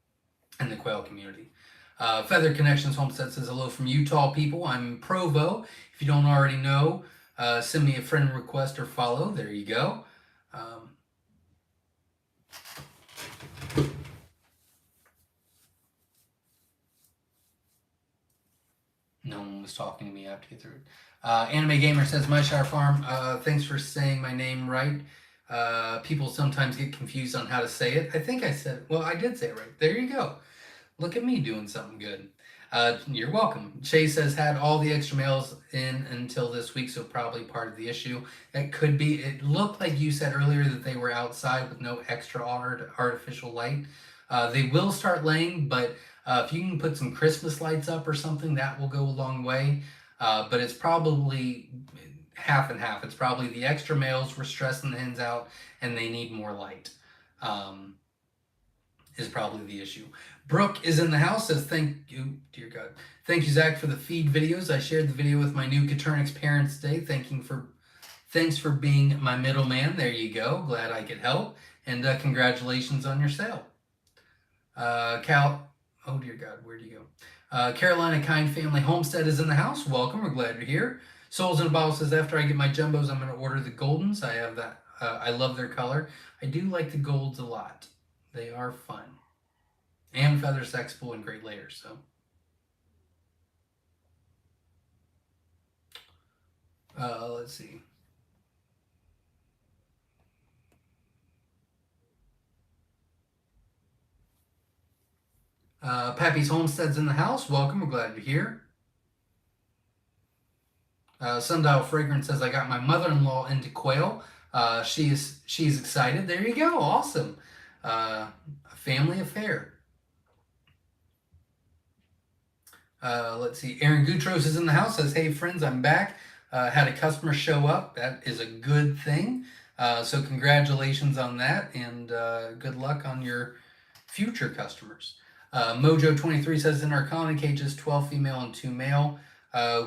in the quail community. Feather Connections Homestead says, hello from Utah people. I'm in Provo. If you don't already know, send me a friend request or follow. There you go. No one was talking to me. I have to get through it. Anime Gamer says, Myshire Farm, thanks for saying my name right. People sometimes get confused on how to say it. I think I said, well, I did say it right. There you go. Look at me doing something good. You're welcome. Chase says, had all the extra males in until this week, so probably part of the issue. It could be. It looked like you said earlier that they were outside with no extra artificial light. They will start laying, but if you can put some Christmas lights up or something, that will go a long way. But it's probably half and half. It's probably the extra males were stressing the hens out and they need more light. Is probably the issue. Brooke is in the house, says, thank you, dear God. Thank you, Zach, for the feed videos. I shared the video with my new Caternix parents today. Thanks for being my middleman. There you go. Glad I could help. And congratulations on your sale. Oh dear God, where'd you go? Carolina Kind Family Homestead is in the house. Welcome, we're glad you're here. Souls in a Bottle says, after I get my jumbos, I'm going to order the Goldens. I have that. I love their color. I do like the golds a lot. They are fun. And feather sexable and great layers, so. Let's see. Pappy's Homestead's in the house. Welcome, we're glad you're here. Sundial Fragrance says, I got my mother-in-law into quail. She's excited. There you go. Awesome. A family affair. Let's see. Aaron Gutros is in the house. Says, hey, friends, I'm back. Had a customer show up. That is a good thing. So congratulations on that, and good luck on your future customers. Mojo23 says, in our colony cages, 12 female and 2 male.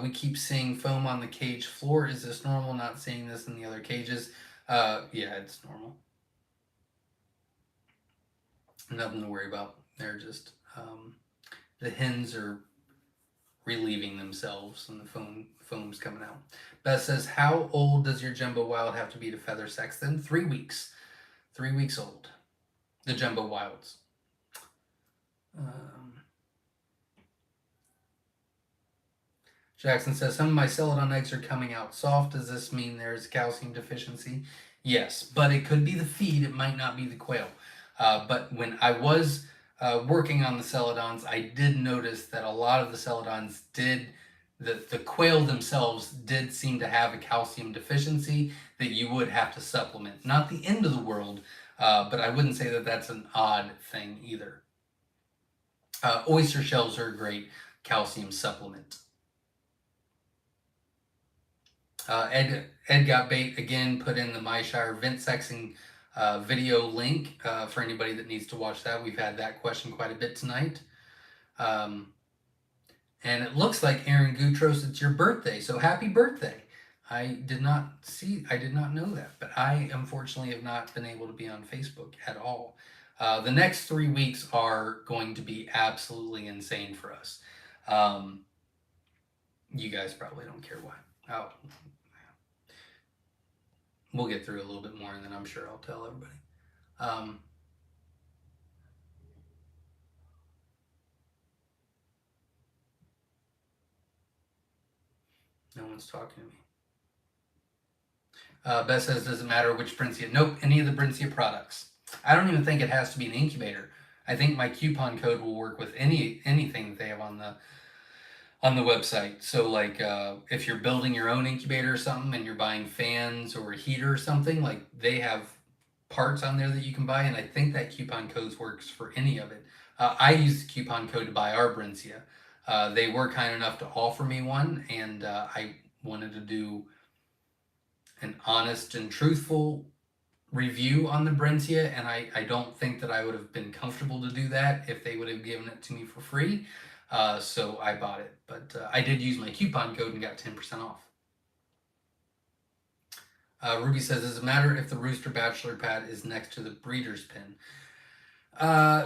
We keep seeing foam on the cage floor. Is this normal? Not seeing this in the other cages. Yeah, it's normal. Nothing to worry about. They're just, the hens are relieving themselves and the foam's coming out. Beth says, how old does your jumbo wild have to be to feather sex then? 3 weeks. 3 weeks old. The jumbo wilds. Jackson says, some of my celadon eggs are coming out soft. Does this mean there's calcium deficiency? Yes, but it could be the feed. It might not be the quail. But when I was working on the celadons, I did notice that a lot of the celadons the quail themselves did seem to have a calcium deficiency that you would have to supplement. Not the end of the world, but I wouldn't say that that's an odd thing either. Oyster shells are a great calcium supplement. Ed Got Bait, again, put in the Myshire vent sexing video link for anybody that needs to watch that. We've had that question quite a bit tonight. And it looks like, Aaron Gutros, it's your birthday, so happy birthday. I did not know that, but I unfortunately have not been able to be on Facebook at all. The next 3 weeks are going to be absolutely insane for us. You guys probably don't care why. We'll get through a little bit more, and then I'm sure I'll tell everybody. No one's talking to me. Beth says, does it matter which Brincia? Nope, any of the Brincia products. I don't even think it has to be an incubator. I think my coupon code will work with anything that they have on the website. So like if you're building your own incubator or something and you're buying fans or a heater or something, like they have parts on there that you can buy, and I think that coupon code works for any of it. I used the coupon code to buy our Brincia. They were kind enough to offer me one, and I wanted to do an honest and truthful review on the Brincia, and I don't think that I would have been comfortable to do that if they would have given it to me for free. So I bought it, but I did use my coupon code and got 10% off. Ruby says, does it matter if the rooster bachelor pad is next to the breeder's pen?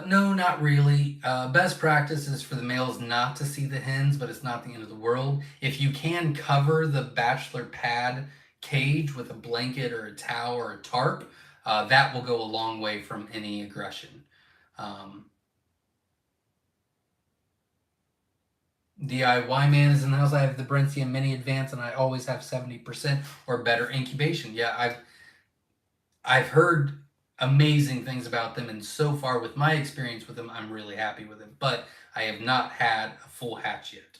No, not really. Best practice is for the males not to see the hens, but it's not the end of the world. If you can cover the bachelor pad cage with a blanket or a towel or a tarp, that will go a long way from any aggression. DIY Man is in the house. I have the Brencia Mini Advance, and I always have 70% or better incubation. Yeah, I've heard amazing things about them, and so far with my experience with them, I'm really happy with them. But I have not had a full hatch yet.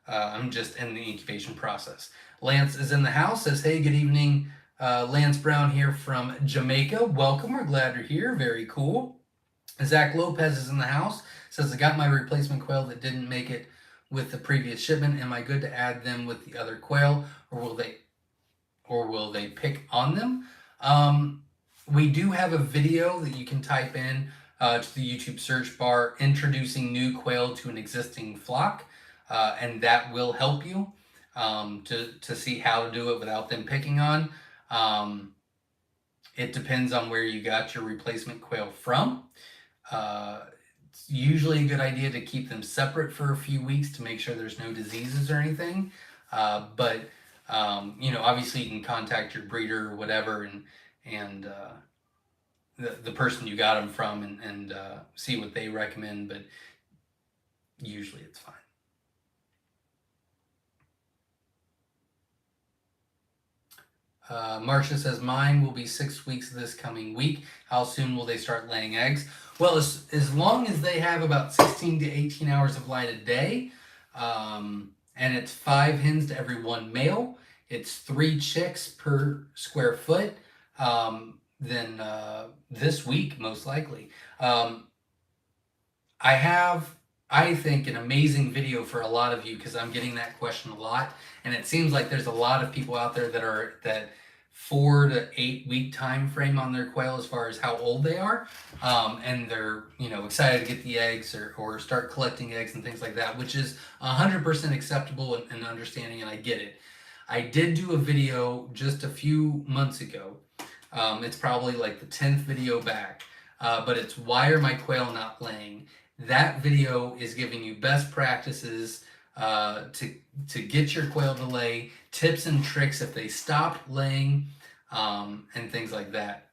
I'm just in the incubation process. Lance is in the house. Says, "Hey, good evening, Lance Brown here from Jamaica. Welcome. We're glad you're here. Very cool." Zach Lopez is in the house. Says, "I got my replacement quail that didn't make it with the previous shipment. Am I good to add them with the other quail, or will they pick on them?" We do have a video that you can type in to the YouTube search bar, introducing new quail to an existing flock, and that will help you to see how to do it without them picking on. It depends on where you got your replacement quail from. It's usually a good idea to keep them separate for a few weeks to make sure there's no diseases or anything. But obviously you can contact your breeder or whatever and the person you got them from and see what they recommend, but usually it's fine. Marcia says, "Mine will be 6 weeks this coming week. How soon will they start laying eggs?" Well, as long as they have about 16 to 18 hours of light a day, and it's 5 hens to every 1 male, it's 3 chicks per square foot, then this week, most likely. I have, I think, an amazing video for a lot of you because I'm getting that question a lot, and it seems like there's a lot of people out there that 4 to 8 week time frame on their quail as far as how old they are, and they're excited to get the eggs or start collecting eggs and things like that, which is 100% acceptable and understanding, and I get it. I did do a video just a few months ago. It's probably like the 10th video back, but it's "Why are my quail not laying?" That video is giving you best practices to get your quail to lay, tips and tricks if they stopped laying, and things like that.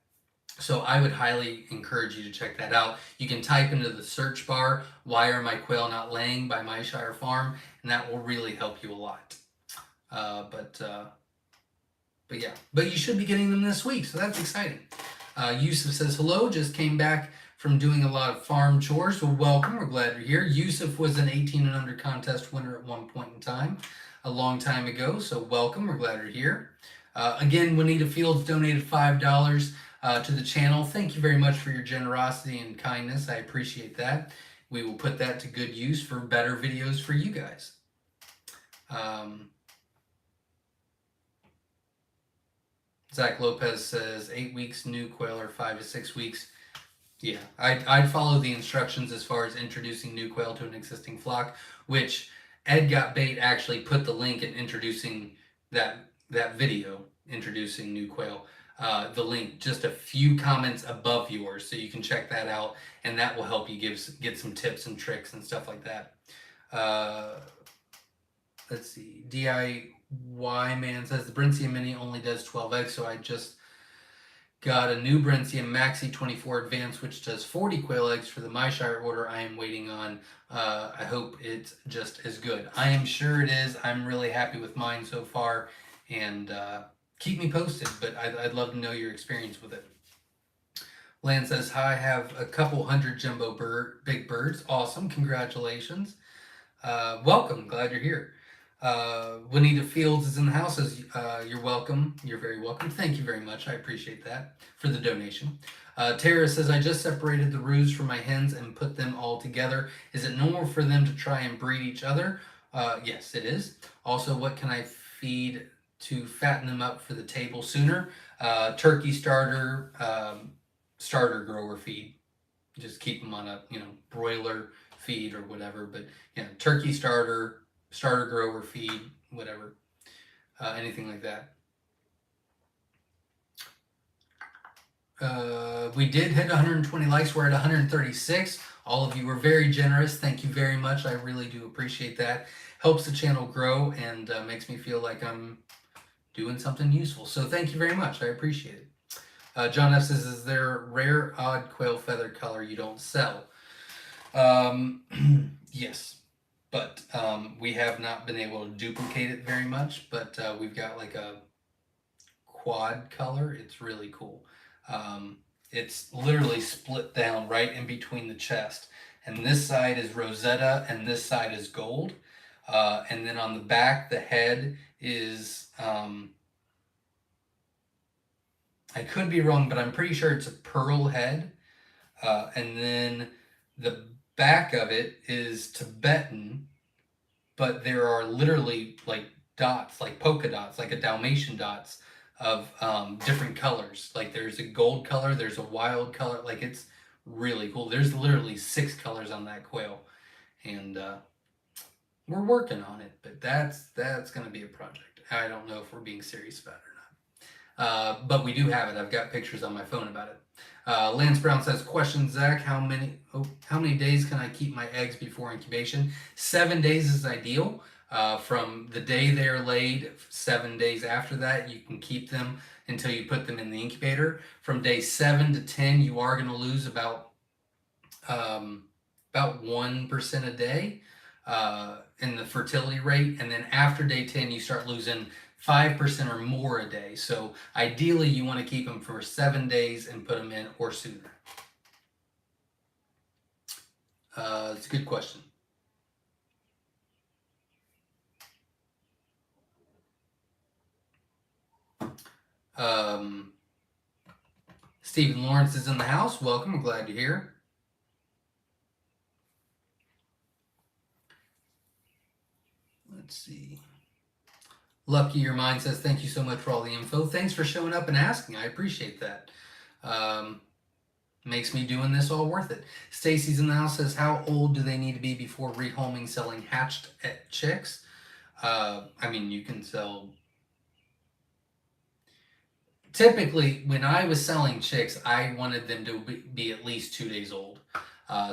So I would highly encourage you to check that out. You can type into the search bar, "Why are my quail not laying?" by Myshire Farm, and that will really help you a lot. But yeah, but you should be getting them this week, so that's exciting. Yusuf says, "Hello, just came back from doing a lot of farm chores." Well, welcome, we're glad you're here. Yusuf was an 18 and under contest winner at one point in time, a long time ago, so welcome, we're glad you're here. Again, Juanita Fields donated $5 to the channel. Thank you very much for your generosity and kindness. I appreciate that. We will put that to good use for better videos for you guys. Zach Lopez says 8 weeks new quail or 5 to 6 weeks. Yeah, I'd follow the instructions as far as introducing new quail to an existing flock, which Ed Got Bait actually put the link in introducing that video, introducing new quail, the link just a few comments above yours, so you can check that out, and that will help you get some tips and tricks and stuff like that. Let's see, DIY Man says, "The Brencia Mini only does 12 eggs, so I just got a new Brencia Maxi 24 Advance, which does 40 quail eggs for the Myshire order I am waiting on. I hope it's just as good." I am sure it is. I'm really happy with mine so far, and keep me posted, but I'd love to know your experience with it. Lan says, "Hi, I have a couple hundred jumbo big birds." Awesome, congratulations. Welcome, glad you're here. Juanita Fields is in the house. Says, "You're welcome. You're very welcome." Thank you very much. I appreciate that for the donation. Tara says, "I just separated the roos from my hens and put them all together. Is it normal for them to try and breed each other?" Yes, it is. Also, what can I feed to fatten them up for the table sooner? Turkey starter, starter grower feed. Just keep them on a broiler feed or whatever. But yeah, turkey starter grower feed, whatever, anything like that. We did hit 120 likes. We're at 136. All of you were very generous. Thank you very much. I really do appreciate that. Helps the channel grow and makes me feel like I'm doing something useful. So thank you very much. I appreciate it. John F. says, "Is there a rare odd quail feather color you don't sell?" Yes. but we have not been able to duplicate it very much. But we've got like a quad color. It's really cool. It's literally split down right in between the chest, and this side is Rosetta and this side is gold. And then on the back, the head is I could be wrong, but I'm pretty sure it's a pearl head. And then the back of it is Tibetan, but there are literally like dots, like polka dots, like a Dalmatian dots of different colors. Like there's a gold color, there's a wild color. Like it's really cool. There's literally 6 colors on that quail, and we're working on it. But that's going to be a project. I don't know if we're being serious about it or not. But we do have it. I've got pictures on my phone about it. Lance Brown says, question, Zach, how many days can I keep my eggs before incubation? 7 days is ideal. From the day they're laid, 7 days after that, you can keep them until you put them in the incubator. From day 7 to 10, you are going to lose about 1% a day in the fertility rate. And then after day 10, you start losing 5% or more a day. So ideally, you want to keep them for 7 days and put them in or sooner. It's a good question. Stephen Lawrence is in the house. Welcome. I'm glad you're here. Let's see. Lucky Your Mind says, thank you so much for all the info. Thanks for showing up and asking. I appreciate that. Makes me doing this all worth it. Stacy's in the house, says, how old do they need to be before rehoming selling hatched chicks? I mean, you can sell... Typically, when I was selling chicks, I wanted them to be at least 2 days old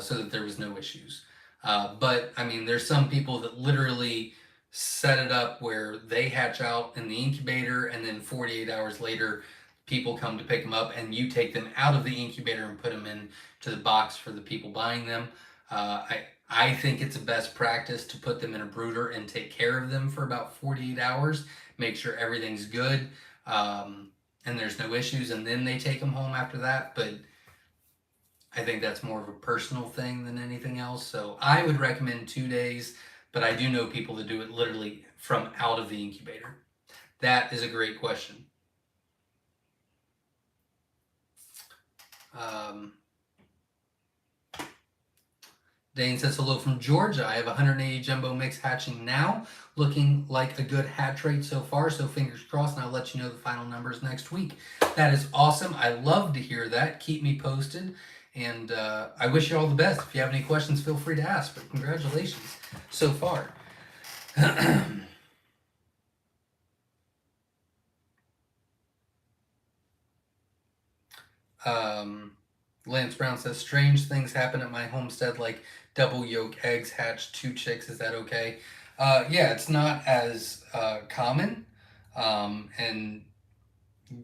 so that there was no issues. But, I mean, there's some people that literally set it up where they hatch out in the incubator and then 48 hours later people come to pick them up and you take them out of the incubator and put them into the box for the people buying them. I think it's a best practice to put them in a brooder and take care of them for about 48 hours, make sure everything's good and there's no issues, and then they take them home after that. But I think that's more of a personal thing than anything else. So I would recommend 2 days. But I do know people that do it literally from out of the incubator. That is a great question. Dane says, hello from Georgia. I have 180 jumbo mix hatching now. Looking like a good hatch rate so far, so fingers crossed, and I'll let you know the final numbers next week. That is awesome. I love to hear that. Keep me posted. And I wish you all the best. If you have any questions, feel free to ask. But congratulations so far. Lance Brown says, strange things happen at my homestead, like double yolk eggs hatch 2 chicks. Is that okay? Yeah, it's not as common. And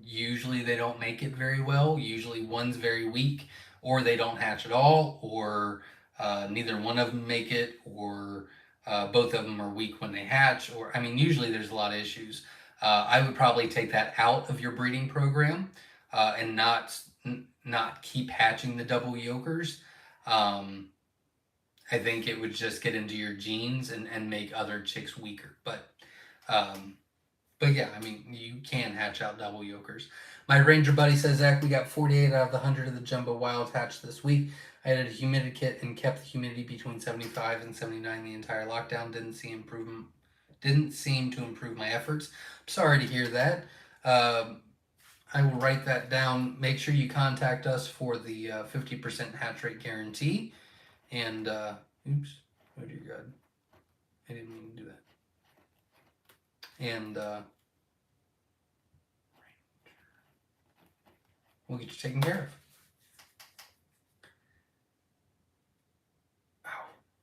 usually they don't make it very well. Usually one's very weak, or they don't hatch at all, or neither one of them make it, or both of them are weak when they hatch, or I mean, usually there's a lot of issues. I would probably take that out of your breeding program and not keep hatching the double yolkers. I think it would just get into your genes and make other chicks weaker. But yeah, I mean, you can hatch out double yolkers. My ranger buddy says, Zach, we got 48 out of the 100 of the jumbo wild hatched this week. I added a humidity kit and kept the humidity between 75 and 79 the entire lockdown. Didn't seem to improve my efforts. I'm sorry to hear that. I will write that down. Make sure you contact us for the 50% hatch rate guarantee. And, oops, oh dear God. I didn't mean to do that. And, we'll get you taken care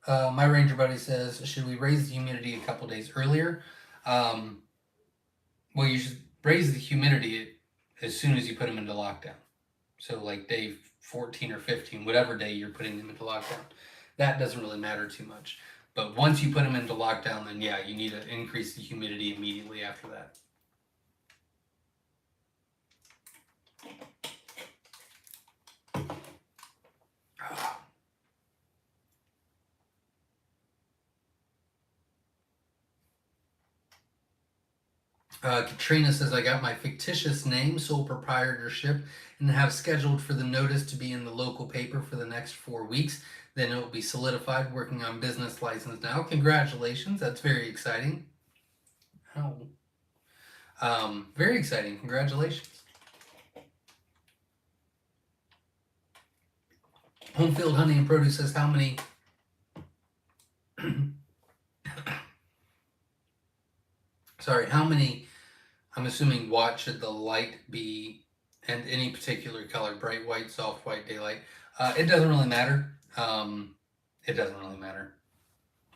of. My ranger buddy says, should we raise the humidity a couple days earlier? Well, you should raise the humidity as soon as you put them into lockdown. So like day 14 or 15, whatever day you're putting them into lockdown. That doesn't really matter too much. But once you put them into lockdown, then yeah, you need to increase the humidity immediately after that. Katrina says, I got my fictitious name, sole proprietorship, and have scheduled for the notice to be in the local paper for the next 4 weeks. Then it will be solidified, working on business license now. Congratulations. That's very exciting. Oh. Very exciting. Congratulations. Homefield Honey and Produce says, how many... Sorry, how many... I'm assuming watt should the light be, and any particular color, bright white, soft white, daylight. It doesn't really matter. It doesn't really matter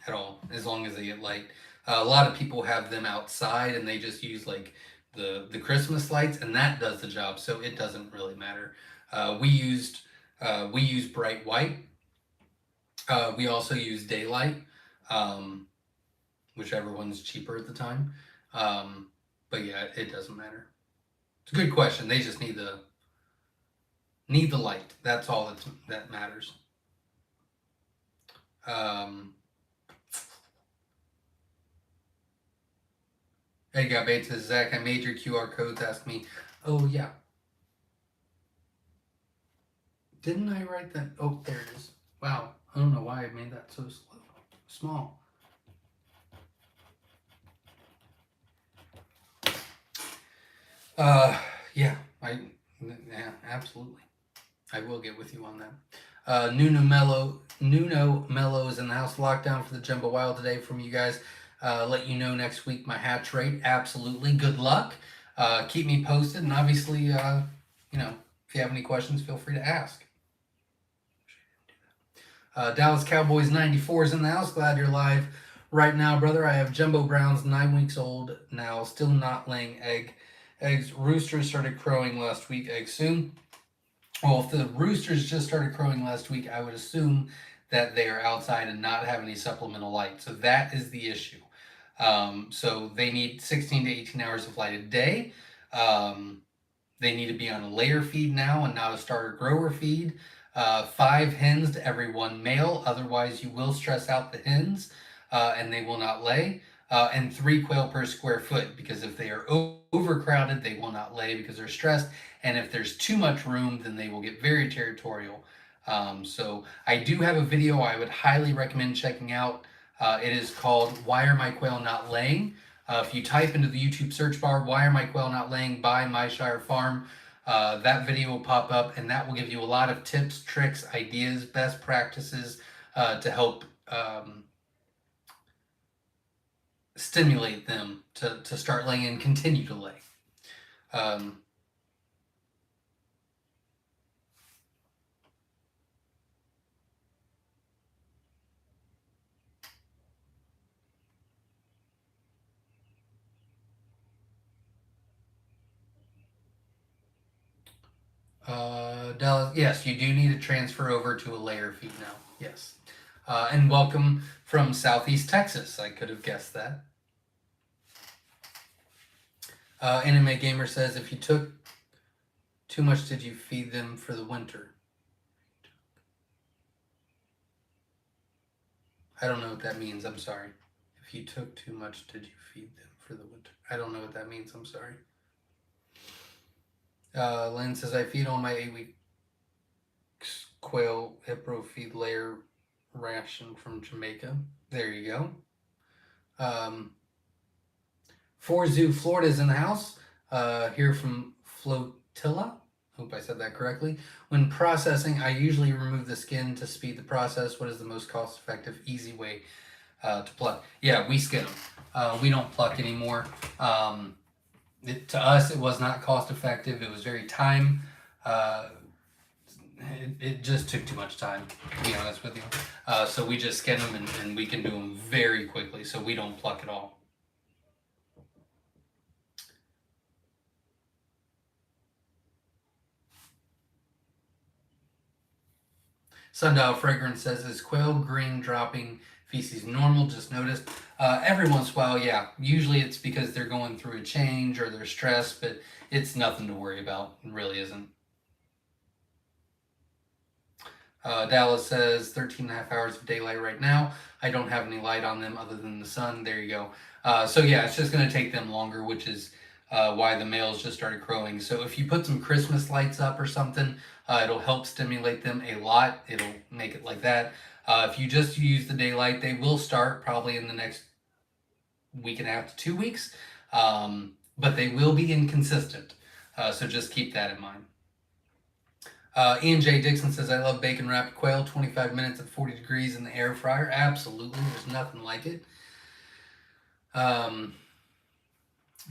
at all, as long as they get light. A lot of people have them outside and they just use like the Christmas lights, and that does the job, so it doesn't really matter. We use bright white. We also use daylight, whichever one's cheaper at the time. But yeah, it doesn't matter. It's a good question. They just need the light. That's all that matters. Hey, got Bates says, Zach, I made your QR codes. Ask me. Oh yeah. Didn't I write that? Oh, there it is. Wow. I don't know why I made that so small. Yeah, absolutely. I will get with you on that. Nuno Mello is in the house. Lockdown for the Jumbo Wild today from you guys. Let you know next week my hatch rate. Absolutely. Good luck. Keep me posted, and obviously, you know, if you have any questions, feel free to ask. Dallas Cowboys 94 is in the house. Glad you're live right now, brother. I have Jumbo Browns, 9 weeks old now, still not laying eggs. Roosters started crowing last week. Eggs soon. Well, if the roosters just started crowing last week, I would assume that they are outside and not have any supplemental light. So that is the issue. So they need 16 to 18 hours of light a day. They need to be on a layer feed now and not a starter grower feed. 5 hens to every 1 male. Otherwise, you will stress out the hens and they will not lay. And 3 quail per square foot, because if they are overcrowded, they will not lay because they're stressed. And if there's too much room, then they will get very territorial. So I do have a video I would highly recommend checking out. It is called Why Are My Quail Not Laying? If you type into the YouTube search bar, Why Are My Quail Not Laying by Myshire Farm, that video will pop up, and that will give you a lot of tips, tricks, ideas, best practices to help stimulate them to start laying and continue to lay. Dallas, yes, you do need to transfer over to a layer feed now. Yes. And welcome from Southeast Texas. I could have guessed that. Anime Gamer says, if you took too much, did you feed them for the winter? I don't know what that means. I'm sorry. If you took too much, did you feed them for the winter? I don't know what that means. I'm sorry. Lynn says, I feed all my 8-week quail Hipro feed layer ration from Jamaica. There you go. Zoo Florida is in the house. Here from Flotilla. Hope I said that correctly. When processing, I usually remove the skin to speed the process. What is the most cost-effective, easy way to pluck? Yeah, we skin them. We don't pluck anymore. To us, it was not cost-effective. It was very time. It just took too much time, to be honest with you. So we just skin them, and we can do them very quickly. So we don't pluck at all. Sundial Fragrance says, is quail green dropping species normal, just noticed. Every once in a while, yeah, usually it's because they're going through a change or they're stressed, but it's nothing to worry about. It really isn't. Dallas says 13 and a half hours of daylight right now. I don't have any light on them other than the sun. There you go. So yeah, it's just going to take them longer, which is why the males just started crowing. So if you put some Christmas lights up or something, it'll help stimulate them a lot. It'll make it like that. If you just use the daylight, they will start probably in the next week and a half to 2 weeks, but they will be inconsistent. So just keep that in mind. Ian J. Dixon says, I love bacon wrapped quail, 25 minutes at 40 degrees in the air fryer. Absolutely, there's nothing like it.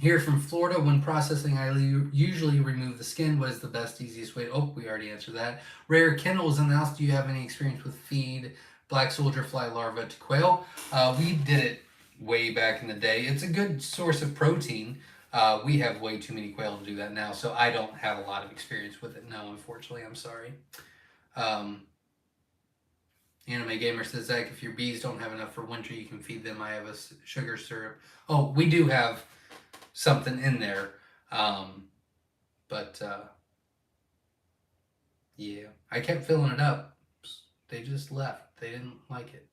Here from Florida, when processing, I usually remove the skin. What is the best, easiest way? Oh, we already answered that. Rare Kennels in the house. Do you have any experience with feed black soldier fly larvae to quail? We did it way back in the day. It's a good source of protein. We have way too many quail to do that now, so I don't have a lot of experience with it. No, unfortunately, I'm sorry. Anime Gamer says, Zach, if your bees don't have enough for winter, you can feed them. I have a sugar syrup. Oh, we do have something in there. Yeah, I kept filling it up. They just left. They didn't like it.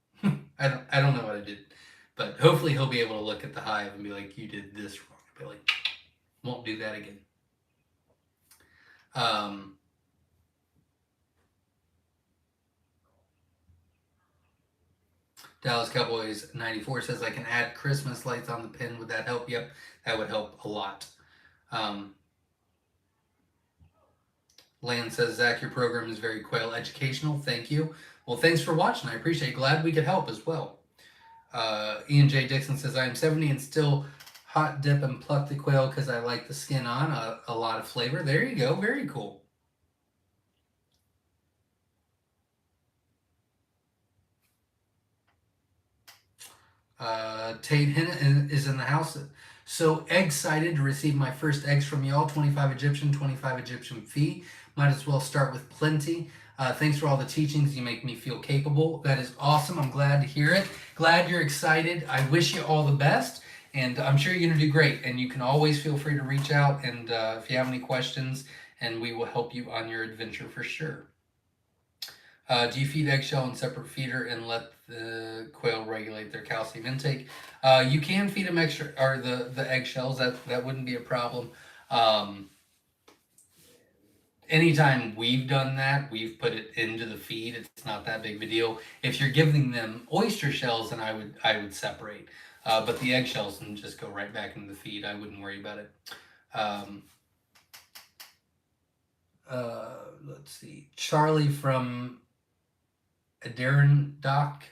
I don't know what I did. But hopefully he'll be able to look at the hive and be like, you did this wrong. I'll be like, won't do that again. Dallas Cowboys 94 says, I can add Christmas lights on the pin. Would that help? Yep, that would help a lot. Land says, Zach, your program is very quail educational. Thank you. Well, thanks for watching. I appreciate it. Glad we could help as well. Ian J. Dixon says, I am 70 and still hot dip and pluck the quail because I like the skin on. A lot of flavor. There you go. Very cool. Tate Henna is in the house. So excited to receive my first eggs from y'all. 25 Egyptian, 25 Egyptian fee. Might as well start with plenty. Thanks for all the teachings. You make me feel capable. That is awesome. I'm glad to hear it. Glad you're excited. I wish you all the best. And I'm sure you're going to do great. And you can always feel free to reach out. And if you have any questions, and we will help you on your adventure for sure. Do you feed eggshell in separate feeder and let the quail regulate their calcium intake? You can feed them extra, or the eggshells. That wouldn't be a problem. Anytime we've done that, we've put it into the feed. It's not that big of a deal. If you're giving them oyster shells, then I would separate. But the eggshells can just go right back into the feed. I wouldn't worry about it. Let's see. Charlie from Adirondack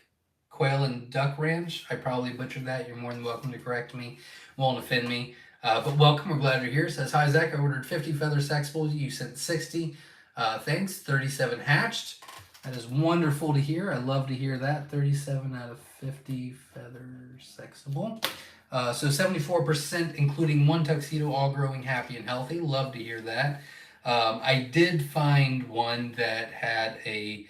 Quail and Duck Ranch. I probably butchered that. You're more than welcome to correct me. Won't offend me. But welcome. We're glad you're here. Says, hi, Zach. I ordered 50 feather saxables. You sent 60. Thanks. 37 hatched. That is wonderful to hear. I love to hear that. 37 out of 50 feather saxable. So 74%, including one tuxedo, all growing happy and healthy. Love to hear that. I did find one that had a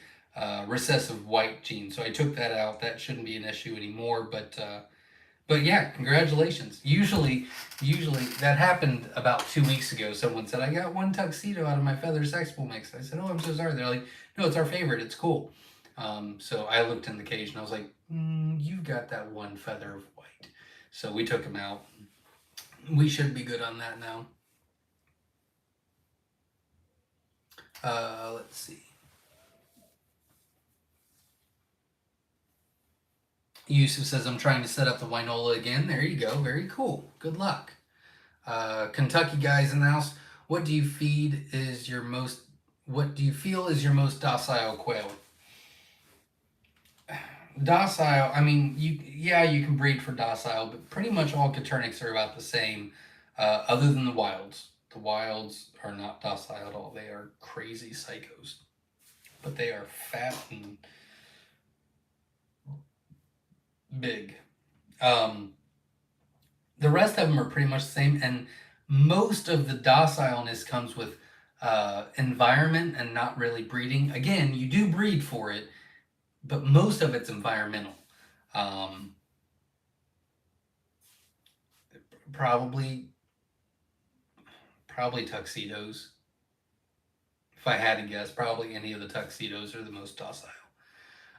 recessive white gene, so I took that out. That shouldn't be an issue anymore. But yeah, congratulations. Usually that happened about 2 weeks ago. Someone said, I got one tuxedo out of my feather saxable mix. I said, oh, I'm so sorry. They're like, no, it's our favorite. It's cool. So I looked in the cage and I was like, you've got that one feather of white. So we took him out. We should be good on that now. Let's see. Yusuf says, I'm trying to set up the Wynola again. There you go. Very cool. Good luck. Kentucky guys in the house. What do you feel is your most docile quail? Docile, I mean, you can breed for docile, but pretty much all Quaternics are about the same, other than the wilds. The wilds are not docile at all. They are crazy psychos. But they are fat and big. The rest of them are pretty much the same, and most of the docileness comes with environment and not really breeding. Again, you do breed for it, but most of it's environmental. Um, probably tuxedos. If I had to guess, probably any of the tuxedos are the most docile.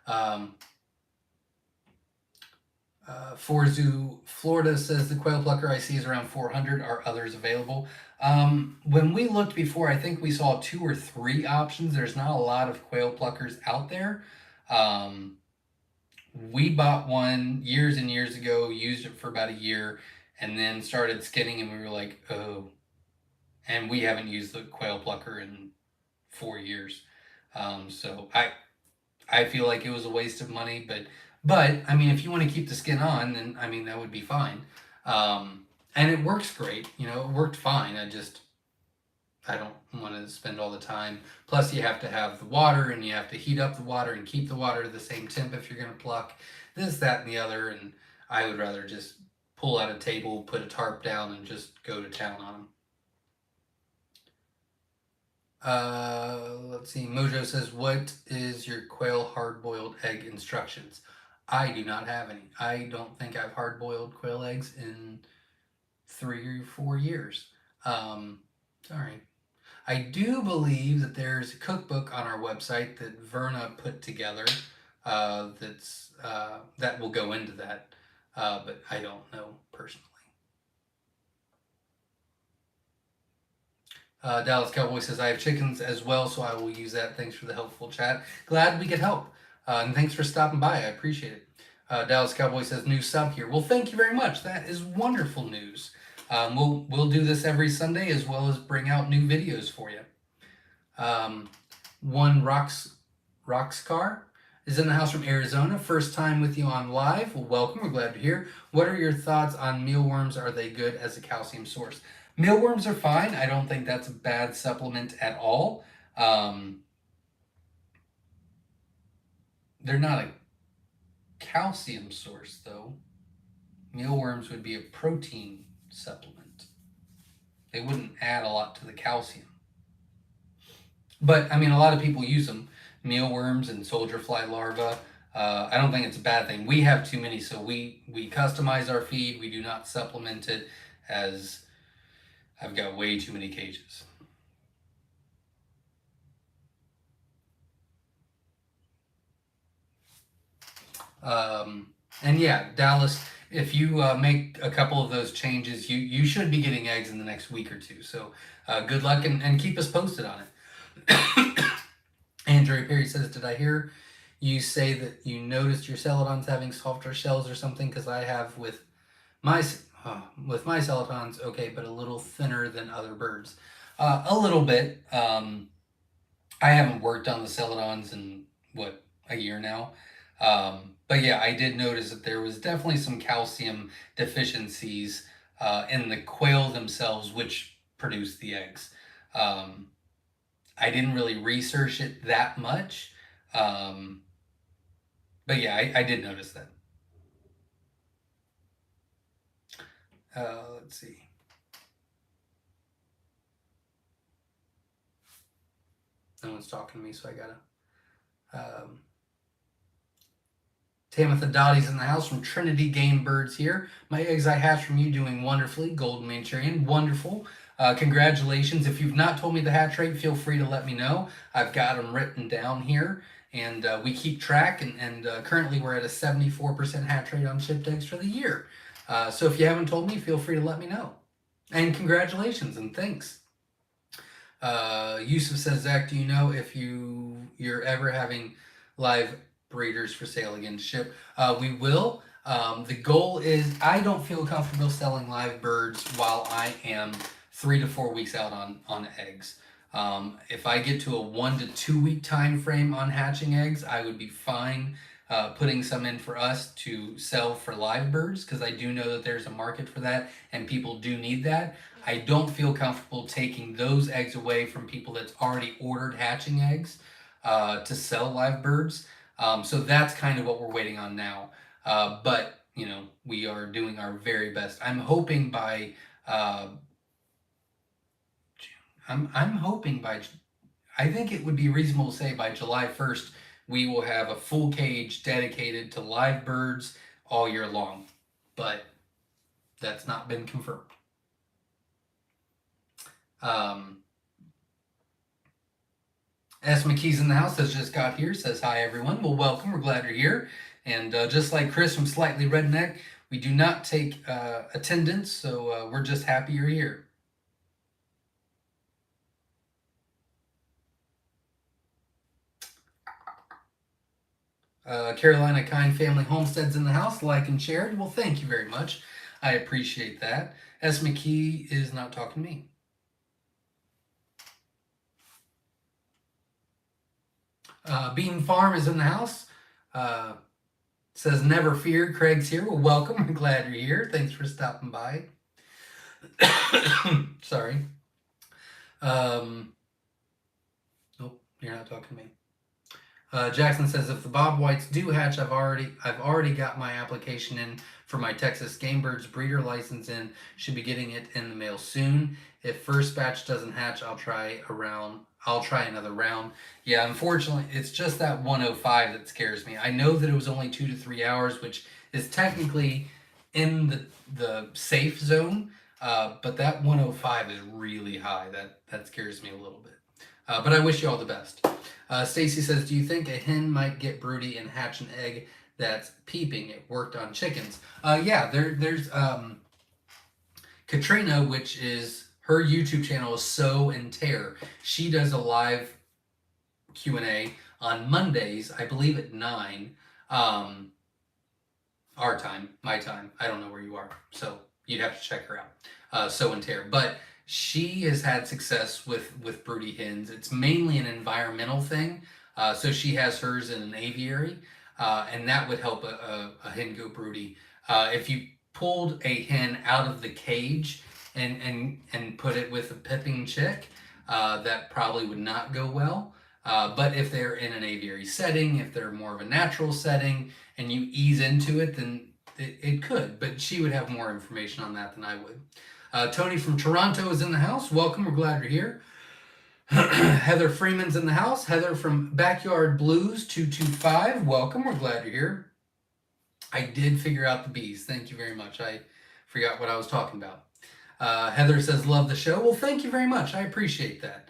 Um, Forzu Florida says the quail plucker I see is around 400. Are others available? When we looked before, I think we saw 2 or 3 options. There's not a lot of quail pluckers out there. Um, we bought one years and years ago, used it for about a year, and then started skinning, and we were like, oh. And we haven't used the quail plucker in 4 years. So I feel like it was a waste of money, but I mean, if you want to keep the skin on, then I mean that would be fine. And it works great. You know, it worked fine. I don't want to spend all the time. Plus, you have to have the water, and you have to heat up the water and keep the water to the same temp if you're going to pluck this, that, and the other. And I would rather just pull out a table, put a tarp down, and just go to town on them. Let's see. Mojo says, "What is your quail hard-boiled egg instructions?" I do not have any. I don't think I've hard-boiled quail eggs in 3 or 4 years. Sorry. I do believe that there's a cookbook on our website that Verna put together. That will go into that, but I don't know personally. Dallas Cowboy says, I have chickens as well, so I will use that. Thanks for the helpful chat. Glad we could help. And thanks for stopping by. I appreciate it. Dallas Cowboy says, new sub here. Well, thank you very much. That is wonderful news. We'll do this every Sunday as well as bring out new videos for you. One Roxcar is in the house from Arizona. First time with you on live. Well, welcome. We're glad to hear. What are your thoughts on mealworms? Are they good as a calcium source? Mealworms are fine. I don't think that's a bad supplement at all. They're not a calcium source, though. Mealworms would be a protein supplement. They wouldn't add a lot to the calcium. But, I mean, a lot of people use them. Mealworms and soldier fly larvae. I don't think it's a bad thing. We have too many, so we customize our feed. We do not supplement it, as I've got way too many cages. And yeah, Dallas, if you make a couple of those changes, you should be getting eggs in the next week or two. So good luck, and keep us posted on it. Andrew Perry says, did I hear you say that you noticed your celadons having softer shells or something? Because I have with my celadons, okay, but a little thinner than other birds. A little bit. I haven't worked on the celadons in, a year now. But yeah, I did notice that there was definitely some calcium deficiencies in the quail themselves, which produce the eggs. I didn't really research it that much. But yeah, I did notice that. Let's see. No one's talking to me, so I gotta. Tamitha Dottie's in the house from Trinity Game Birds here. My eggs I hatched from you doing wonderfully. Golden Manchurian, wonderful. Congratulations. If you've not told me the hatch rate, feel free to let me know. I've got them written down here, and we keep track, and currently we're at a 74% hatch rate on shipped eggs for the year. So if you haven't told me, feel free to let me know. And congratulations, and thanks. Yusuf says, Zach, do you know if you're ever having live breeders for sale again to ship? We will. The goal is, I don't feel comfortable selling live birds while I am 3 to 4 weeks out on eggs. If I get to a 1 to 2 week time frame on hatching eggs, I would be fine putting some in for us to sell for live birds, because I do know that there's a market for that and people do need that. I don't feel comfortable taking those eggs away from people that's already ordered hatching eggs to sell live birds. So that's kind of what we're waiting on now. But, we are doing our very best. I'm hoping by I think it would be reasonable to say by July 1st, we will have a full cage dedicated to live birds all year long. But that's not been confirmed. S. McKee's in the house has just got here, says hi everyone. Well, welcome, we're glad you're here. And just like Chris from Slightly Redneck, we do not take attendance, so we're just happy you're here. Carolina Kind Family Homesteads in the house, like and shared. Well, thank you very much. I appreciate that. S. McKee is not talking to me. Bean Farm is in the house. Says, never fear, Craig's here. Well, welcome. We're glad you're here. Thanks for stopping by. Sorry. Nope, you're not talking to me. Jackson says, if the Bob Whites do hatch, I've already got my application in for my Texas Game Birds breeder license in. Should be getting it in the mail soon. If first batch doesn't hatch, I'll try another round. Yeah, unfortunately, it's just that 105 that scares me. I know that it was only 2 to 3 hours, which is technically in the safe zone, but that 105 is really high. That scares me a little bit. But I wish you all the best. Stacy says, do you think a hen might get broody and hatch an egg that's peeping? It worked on chickens. Yeah, there's Katrina, which is her YouTube channel is Sow and Tear. She does a live Q&A on Mondays, I believe at 9, our time, my time. I don't know where you are, so you'd have to check her out. Sow and Tear, but she has had success with broody hens. It's mainly an environmental thing. So she has hers in an aviary, and that would help a hen go broody. If you pulled a hen out of the cage and put it with a pipping chick, that probably would not go well. But if they're in an aviary setting, if they're more of a natural setting, and you ease into it, then it could. But she would have more information on that than I would. Tony from Toronto is in the house. Welcome. We're glad you're here. Heather Freeman's in the house. Heather from Backyard Blues 225. Welcome. We're glad you're here. I did figure out the bees. Thank you very much. I forgot what I was talking about. Heather says, love the show. Well, thank you very much. I appreciate that.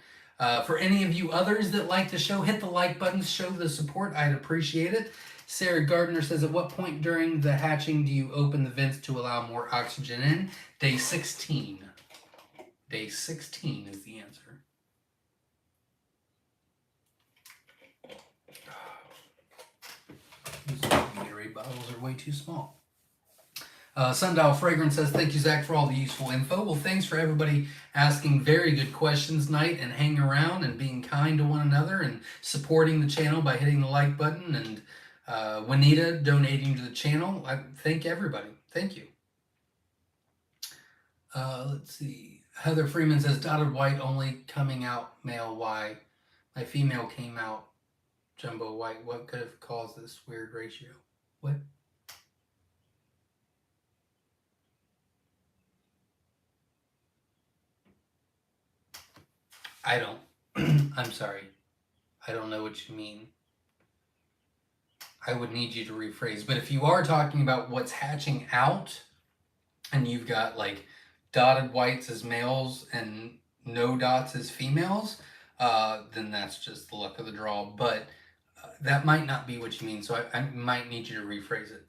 For any of you others that like the show, hit the like button, show the support. I'd appreciate it. Sarah Gardner says, at what point during the hatching do you open the vents to allow more oxygen in? Day 16. Day 16 is the answer. These Gatorade bottles are way too small. Sundial Fragrance says, thank you, Zach, for all the useful info. Well, thanks for everybody asking very good questions tonight and hanging around and being kind to one another and supporting the channel by hitting the like button, and Juanita donating to the channel. I thank everybody. Thank you. Let's see. Heather Freeman says, dotted white only coming out male. Why? My female came out jumbo white. What could have caused this weird ratio? What? I don't. I'm sorry. I don't know what you mean. I would need you to rephrase. But if you are talking about what's hatching out, and you've got like dotted whites as males and no dots as females, then that's just the luck of the draw. But that might not be what you mean, so I might need you to rephrase it.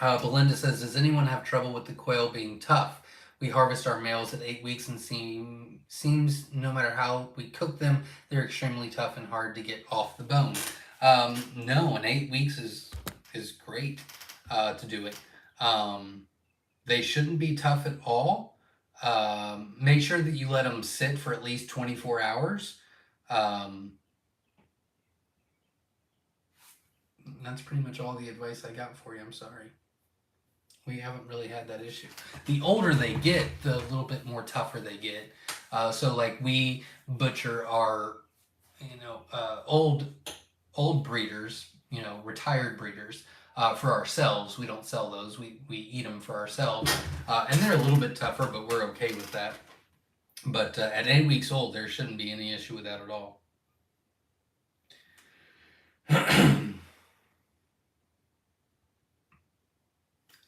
Belinda says, does anyone have trouble with the quail being tough? We harvest our males at 8 weeks and seems no matter how we cook them, they're extremely tough and hard to get off the bone. No, and 8 weeks is great to do it. They shouldn't be tough at all. Make sure that you let them sit for at least 24 hours. That's pretty much all the advice I got for you. I'm sorry. We haven't really had that issue. The older they get, the little bit more tougher they get. So like we butcher our, old breeders, retired breeders, for ourselves. We don't sell those. We eat them for ourselves. And they're a little bit tougher, but we're okay with that. But at 8 weeks old, there shouldn't be any issue with that at all.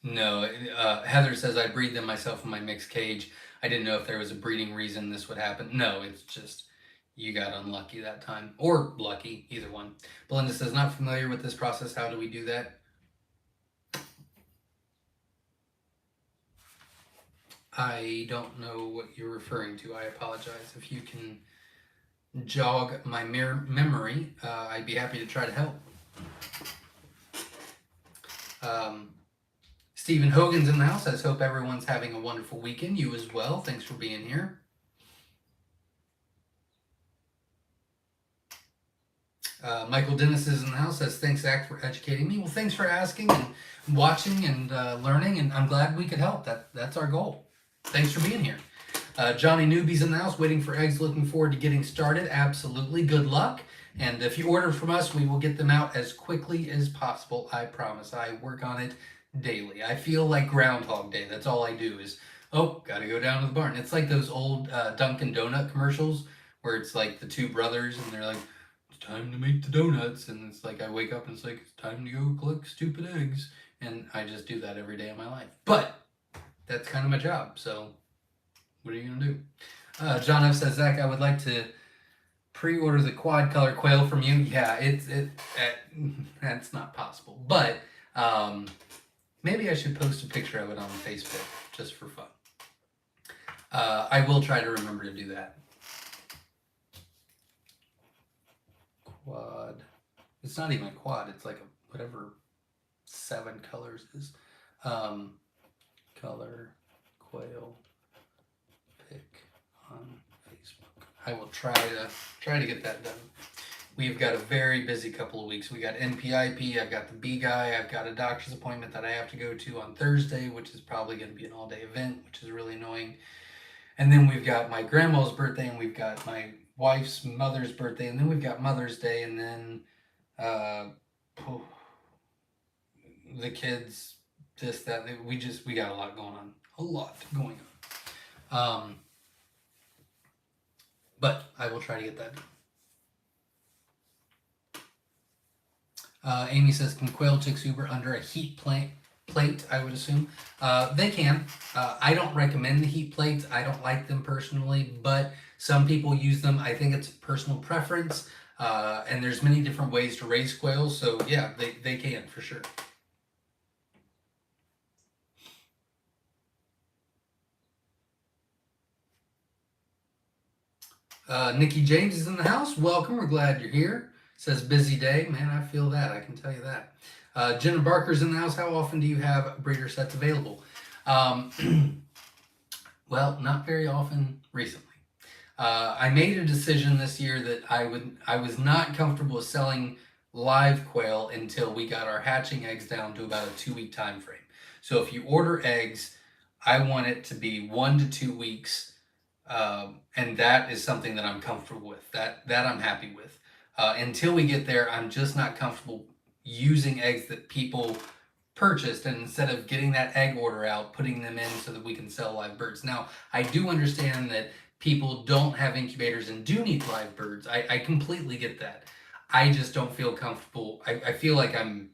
No, Heather says I breed them myself in my mixed cage. I didn't know if there was a breeding reason this would happen. No, it's just you got unlucky that time. Or lucky, either one. Belinda says, not familiar with this process. How do we do that? I don't know what you're referring to. I apologize. If you can jog my memory, I'd be happy to try to help. Stephen Hogan's in the house. I just hope everyone's having a wonderful weekend. You as well. Thanks for being here. Michael Dennis is in the house. Says, thanks, Zach, for educating me. Well, thanks for asking and watching and learning, and I'm glad we could help. That's our goal. Thanks for being here. Johnny Newbie's in the house, waiting for eggs, looking forward to getting started. Absolutely. Good luck. And if you order from us, we will get them out as quickly as possible. I promise. I work on it daily. I feel like Groundhog Day. That's all I do is, oh, got to go down to the barn. It's like those old Dunkin' Donut commercials where it's like the two brothers and they're like, it's time to make the donuts. And it's like I wake up and it's like, it's time to go collect stupid eggs. And I just do that every day of my life. But that's kind of my job. So what are you going to do? John F. says, Zach, I would like to pre-order the quad color quail from you. Yeah, that's not possible. But maybe I should post a picture of it on Facebook just for fun. I will try to remember to do that. Quad. It's not even a quad. It's like a whatever 7 colors is. Color quail pick on Facebook. I will try to get that done. We've got a very busy couple of weeks. We got NPIP, I've got the bee guy, I've got a doctor's appointment that I have to go to on Thursday, which is probably going to be an all-day event, which is really annoying. And then we've got my grandma's birthday, and we've got my wife's mother's birthday, and then we've got Mother's Day, and then the kids, this, that, we got a lot going on. But I will try to get that done. Amy says, can quail chicks Uber under a heat plate, I would assume? They can. I don't recommend the heat plates. I don't like them personally, but some people use them. I think it's personal preference, and there's many different ways to raise quails, so yeah, they can for sure. Nikki James is in the house. Welcome. We're glad you're here. Says busy day. Man, I feel that. I can tell you that. Jenna Barker's in the house. How often do you have breeder sets available? Well, not very often recently. I made a decision this year that I was not comfortable with selling live quail until we got our hatching eggs down to about a 2-week time frame. So if you order eggs, I want it to be 1 to 2 weeks. And that is something that I'm comfortable with. That I'm happy with. Until we get there, I'm just not comfortable using eggs that people purchased, and instead of getting that egg order out, putting them in so that we can sell live birds. Now, I do understand that people don't have incubators and do need live birds. I completely get that. I just don't feel comfortable. I feel like I'm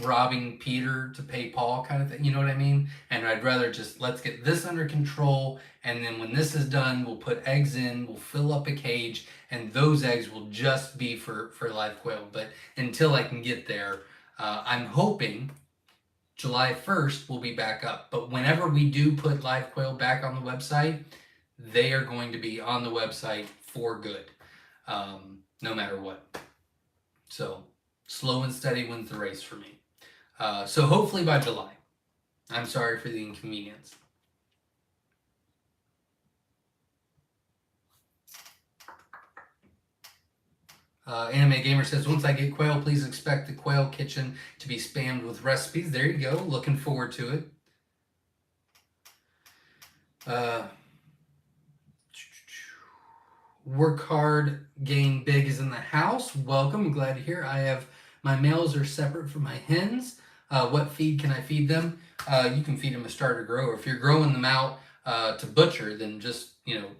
robbing Peter to pay Paul kind of thing, you know what I mean? And I'd rather just, let's get this under control, and then when this is done, we'll put eggs in, we'll fill up a cage, and those eggs will just be for live quail. But until I can get there, I'm hoping July 1st we'll be back up. But whenever we do put live quail back on the website, they are going to be on the website for good, no matter what. So slow and steady wins the race for me. So hopefully by July. I'm sorry for the inconvenience. Anime Gamer says, once I get quail, please expect the quail kitchen to be spammed with recipes. There you go. Looking forward to it. Work hard, gain big is in the house. Welcome. I'm glad to hear. My males are separate from my hens. What feed can I feed them? You can feed them a starter grower. If you're growing them out to butcher, then just,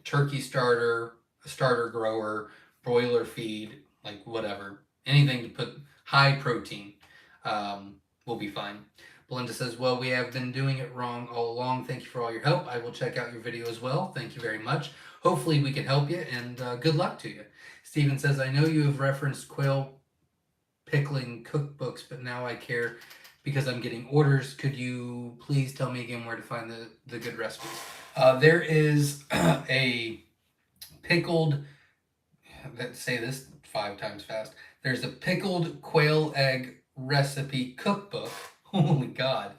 turkey starter, a starter grower, broiler feed, like whatever, anything to put high protein, will be fine. Belinda says, well, we have been doing it wrong all along. Thank you for all your help. I will check out your video as well. Thank you very much. Hopefully we can help you, and good luck to you. Steven says, I know you have referenced quail pickling cookbooks, but now I care because I'm getting orders. Could you please tell me again where to find the good recipes? There is a pickled, let's say this 5 times fast. There's a pickled quail egg recipe cookbook. Holy God.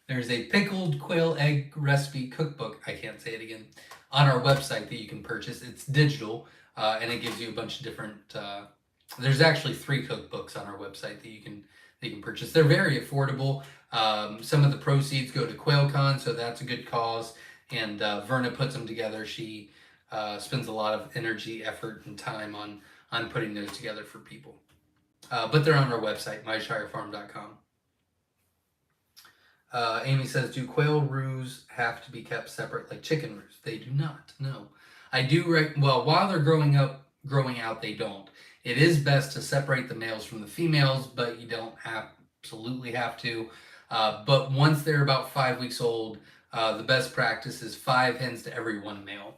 There's a pickled quail egg recipe cookbook. I can't say it again. On our website that you can purchase. It's digital, and it gives you a bunch of different. There's actually 3 cookbooks on our website that you can purchase. They're very affordable. Some of the proceeds go to QuailCon, so that's a good cause. And Verna puts them together. She spends a lot of energy, effort, and time on putting those together for people. But they're on our website, myshirefarm.com. Amy says, do quail roos have to be kept separate like chicken roos? They do not, no. I do, well, while they're growing out, they don't. It is best to separate the males from the females, but you don't absolutely have to. But once they're about 5 weeks old, the best practice is 5 hens to every 1 male.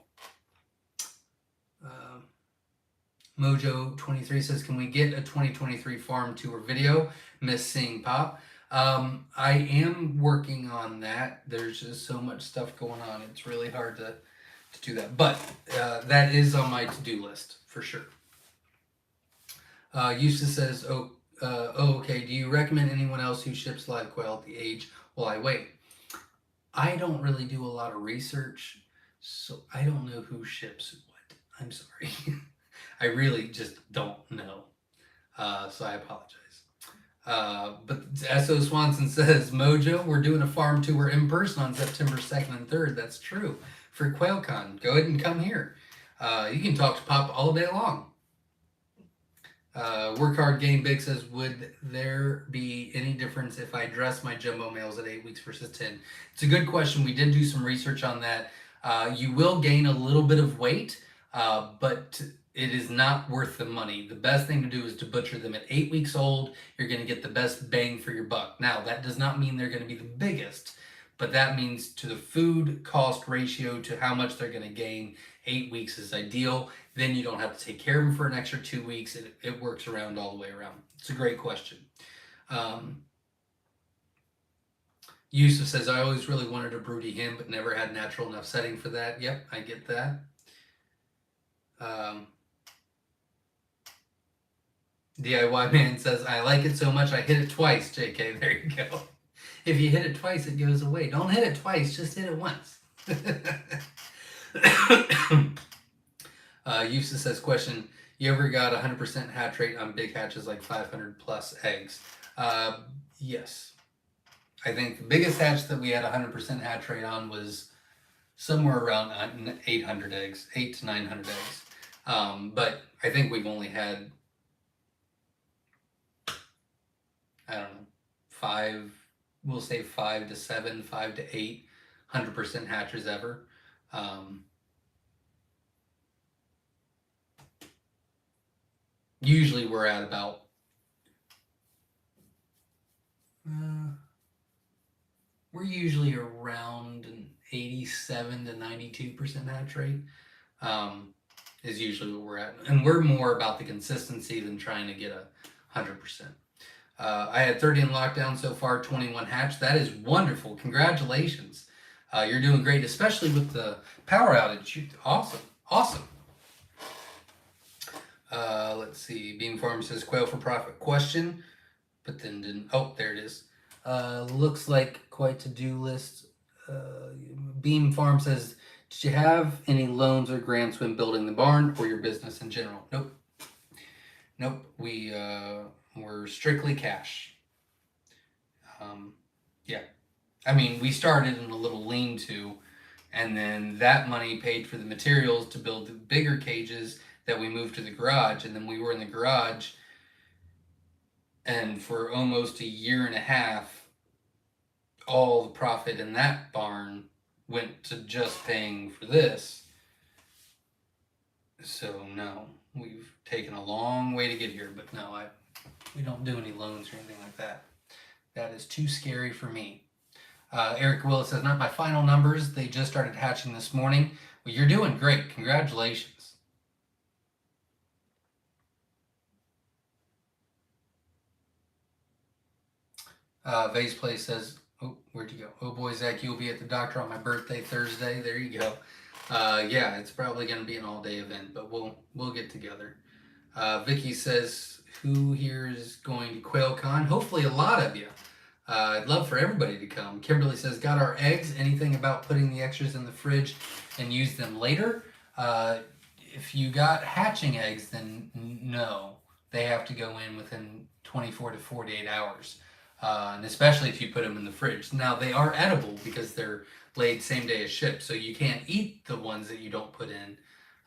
Mojo23 says, can we get a 2023 farm tour video? Miss seeing Pop. I am working on that. There's just so much stuff going on. It's really hard to do that. But that is on my to-do list for sure. Eustace says, okay, do you recommend anyone else who ships live quail at the age while I wait? I don't really do a lot of research, so I don't know who ships what. I'm sorry. I really just don't know. So I apologize. But S.O. Swanson says, Mojo, we're doing a farm tour in person on September 2nd and 3rd. That's true. For QuailCon. Go ahead and come here. You can talk to Pop all day long. Work Hard Game Big says, would there be any difference if I dress my jumbo males at 8 weeks versus 10? It's a good question. We did do some research on that. You will gain a little bit of weight, but it is not worth the money. The best thing to do is to butcher them at 8 weeks old. You're going to get the best bang for your buck. Now, that does not mean they're going to be the biggest, but that means to the food cost ratio to how much they're going to gain, 8 weeks is ideal. Then you don't have to take care of them for an extra 2 weeks. It works around all the way around. It's a great question. Yusuf says, I always really wanted a broody hen, but never had natural enough setting for that. Yep, I get that. DIY Man says, I like it so much I hit it twice, JK. There you go. If you hit it twice, it goes away. Don't hit it twice, just hit it once. Eustace says, question, you ever got 100% hatch rate on big hatches like 500 plus eggs? Yes. I think the biggest hatch that we had 100% hatch rate on was somewhere around 800 eggs, 800 to 900 eggs. But I think we've only had, I don't know, we'll say 5 to 7, 5 to 8, 100% hatches ever. Usually we're at about, we're usually around an 87 to 92% hatch rate, is usually what we're at. And we're more about the consistency than trying to get 100%. I had 30 in lockdown so far, 21 hatch. That is wonderful. Congratulations. You're doing great, especially with the power outage. Awesome. Awesome. Let's see. Beam Farm says, quail for profit question, but then didn't. Oh, there it is. Looks like quite to-do list. Beam Farm says, did you have any loans or grants when building the barn or your business in general? Nope. Nope. We're strictly cash. Yeah. I mean, we started in a little lean-to, and then that money paid for the materials to build the bigger cages that we moved to the garage, and then we were in the garage, and for almost a year and a half, all the profit in that barn went to just paying for this. So no, we've taken a long way to get here, but no, we don't do any loans or anything like that. That is too scary for me. Eric Willis says, not my final numbers. They just started hatching this morning. Well, you're doing great. Congratulations. Vase Play says, oh, where'd you go? Oh boy, Zach, you'll be at the doctor on my birthday Thursday. There you go. Yeah, it's probably going to be an all-day event, but we'll get together. Vicky says, who here is going to QuailCon? Hopefully a lot of you. I'd love for everybody to come. Kimberly says, got our eggs? Anything about putting the extras in the fridge and use them later? If you got hatching eggs, then no. They have to go in within 24 to 48 hours. And especially if you put them in the fridge. Now, they are edible because they're laid same day as shipped, so you can't eat the ones that you don't put in.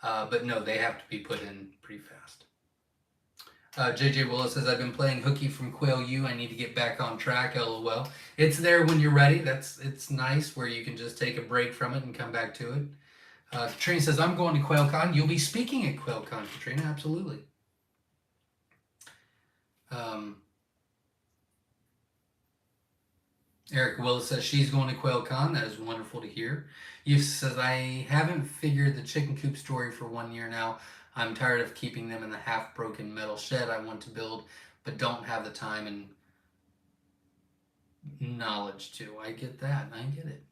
But no, they have to be put in pretty fast. JJ Willis says, I've been playing hooky from Quail U. I need to get back on track, LOL. It's there when you're ready. It's nice where you can just take a break from it and come back to it. Katrina says, I'm going to QuailCon. You'll be speaking at QuailCon, Katrina, absolutely. Eric Willis says she's going to QuailCon. That is wonderful to hear. Yusuf says, I haven't figured the chicken coop story for 1 year now. I'm tired of keeping them in the half-broken metal shed I want to build, but don't have the time and knowledge to. I get that. I get it.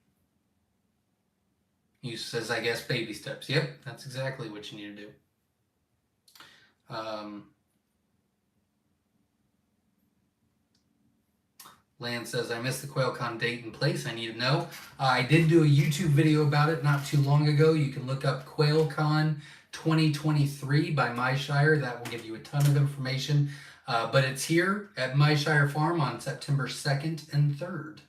Yusuf says, I guess baby steps. Yep, that's exactly what you need to do. Land says, I missed the QuailCon date and place. I need to know. I did do a YouTube video about it not too long ago. You can look up QuailCon 2023 by Myshire. That will give you a ton of information. But it's here at Myshire Farm on September 2nd and 3rd.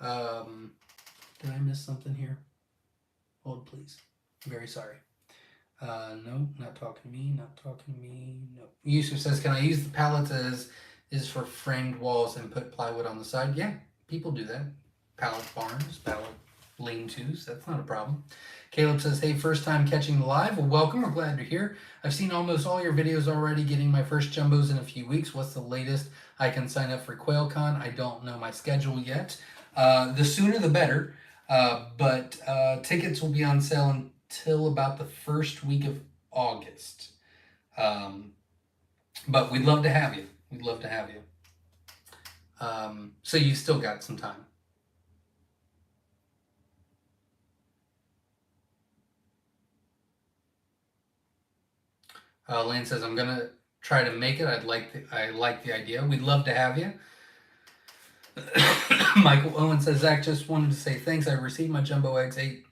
Did I miss something here? Hold, please. I'm very sorry. No, not talking to me, not talking to me, no. Yusuf says, can I use the pallets as is for framed walls and put plywood on the side? Yeah, people do that. Pallet barns, pallet lean-tos, that's not a problem. Caleb says, hey, first time catching the live. Well, welcome, we're glad you're here. I've seen almost all your videos already, getting my first jumbos in a few weeks. What's the latest I can sign up for QuailCon? I don't know my schedule yet. The sooner the better, but tickets will be on sale until about the first week of August. But we'd love to have you. We'd love to have you. So you still got some time. Lane says, I'm gonna try to make it. I like the idea. We'd love to have you. Michael Owen says, Zach, just wanted to say thanks. I received my jumbo eggs 8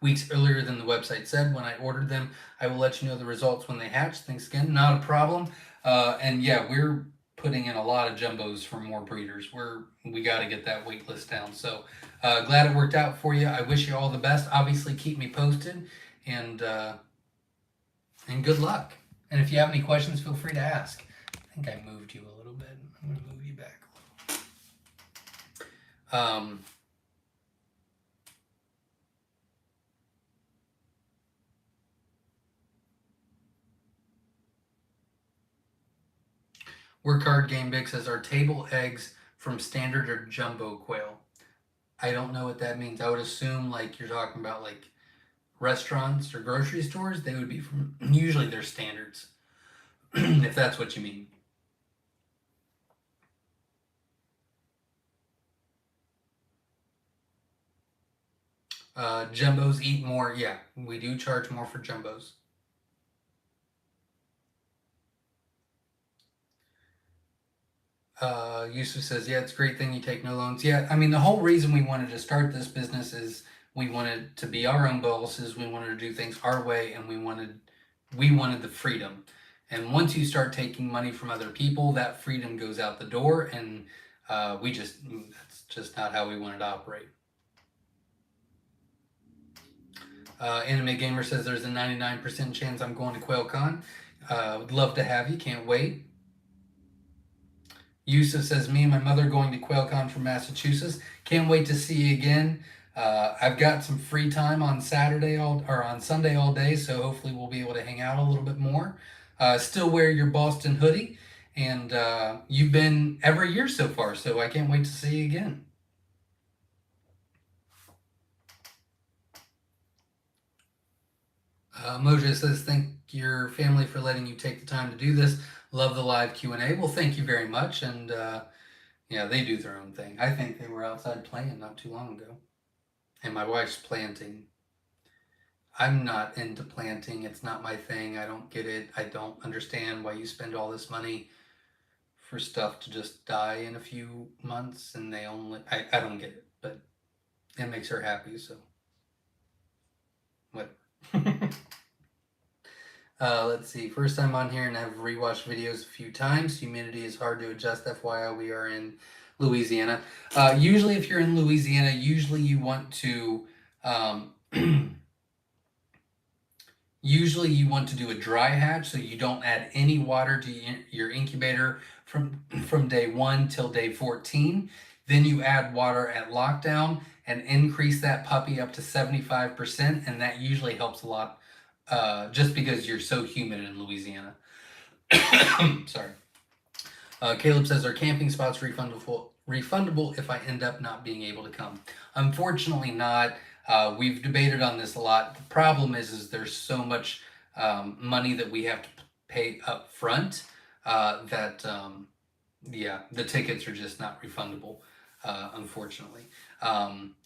weeks earlier than the website said. When I ordered them, I will let you know the results when they hatch. Thanks again. Not a problem. And yeah, we're putting in a lot of jumbos for more breeders. We got to get that wait list down. So glad it worked out for you. I wish you all the best. Obviously, keep me posted, and good luck. And if you have any questions, feel free to ask. I think I moved you a little bit. I'm going to move you back a little. Work Hard Game Big says, are table eggs from standard or jumbo quail? I don't know what that means. I would assume like you're talking about like restaurants or grocery stores. They would be from, usually they're standards, if that's what you mean. Jumbos eat more. Yeah, we do charge more for jumbos. Yusuf says, yeah, it's a great thing you take no loans. Yeah, I mean, the whole reason we wanted to start this business is we wanted to be our own bosses. We wanted to do things our way, and we wanted the freedom. And once you start taking money from other people, that freedom goes out the door, and that's just not how we wanted to operate. Anime Gamer says there's a 99% chance I'm going to QuailCon. Would love to have you. Can't wait. Yusuf says, me and my mother going to QuailCon from Massachusetts. Can't wait to see you again. I've got some free time on on Sunday all day, so hopefully we'll be able to hang out a little bit more. Still wear your Boston hoodie, and you've been every year so far, so I can't wait to see you again. Moja says, thank your family for letting you take the time to do this. Love the live Q&A. Well, thank you very much, and yeah, they do their own thing. I think they were outside playing not too long ago. And my wife's planting. I'm not into planting. It's not my thing. I don't get it. I don't understand why you spend all this money for stuff to just die in a few months and they only... I don't get it, but it makes her happy, so whatever. Let's see. First time on here and I've rewatched videos a few times. Humidity is hard to adjust. FYI, we are in Louisiana. Usually if you're in Louisiana, usually you want to usually you want to do a dry hatch, so you don't add any water to your incubator from day 1 till day 14. Then you add water at lockdown and increase that puppy up to 75%, and that usually helps a lot, just because you're so humid in Louisiana. Sorry. Caleb says, are camping spots refundable if I end up not being able to come? Unfortunately not. We've debated on this a lot. The problem is there's so much money that we have to pay up front that yeah, the tickets are just not refundable, unfortunately.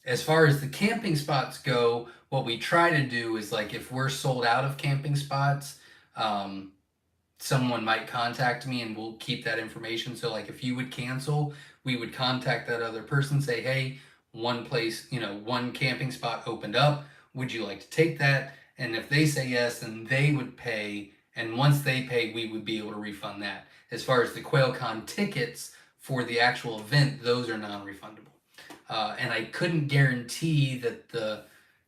As far as the camping spots go, what we try to do is, like, if we're sold out of camping spots, someone might contact me and we'll keep that information. So, like, if you would cancel, we would contact that other person, say, hey, one place, one camping spot opened up. Would you like to take that? And if they say yes, then they would pay. And once they pay, we would be able to refund that. As far as the QuailCon tickets for the actual event, those are non-refundable. And I couldn't guarantee that the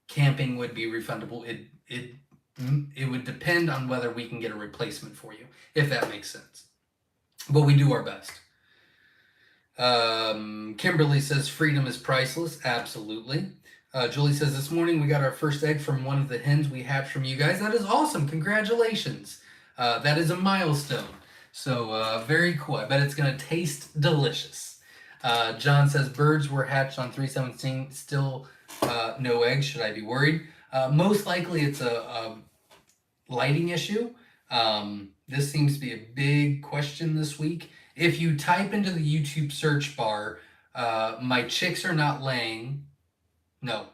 camping would be refundable. It would depend on whether we can get a replacement for you, if that makes sense. But we do our best. Kimberly says, freedom is priceless. Absolutely. Julie says, this morning we got our first egg from one of the hens we hatched from you guys. That is awesome. Congratulations. That is a milestone. So very cool. I bet it's going to taste delicious. John says, birds were hatched on 3/17. Still no eggs. Should I be worried? Most likely it's a lighting issue. This seems to be a big question this week. If you type into the YouTube search bar, my chicks are not laying. No.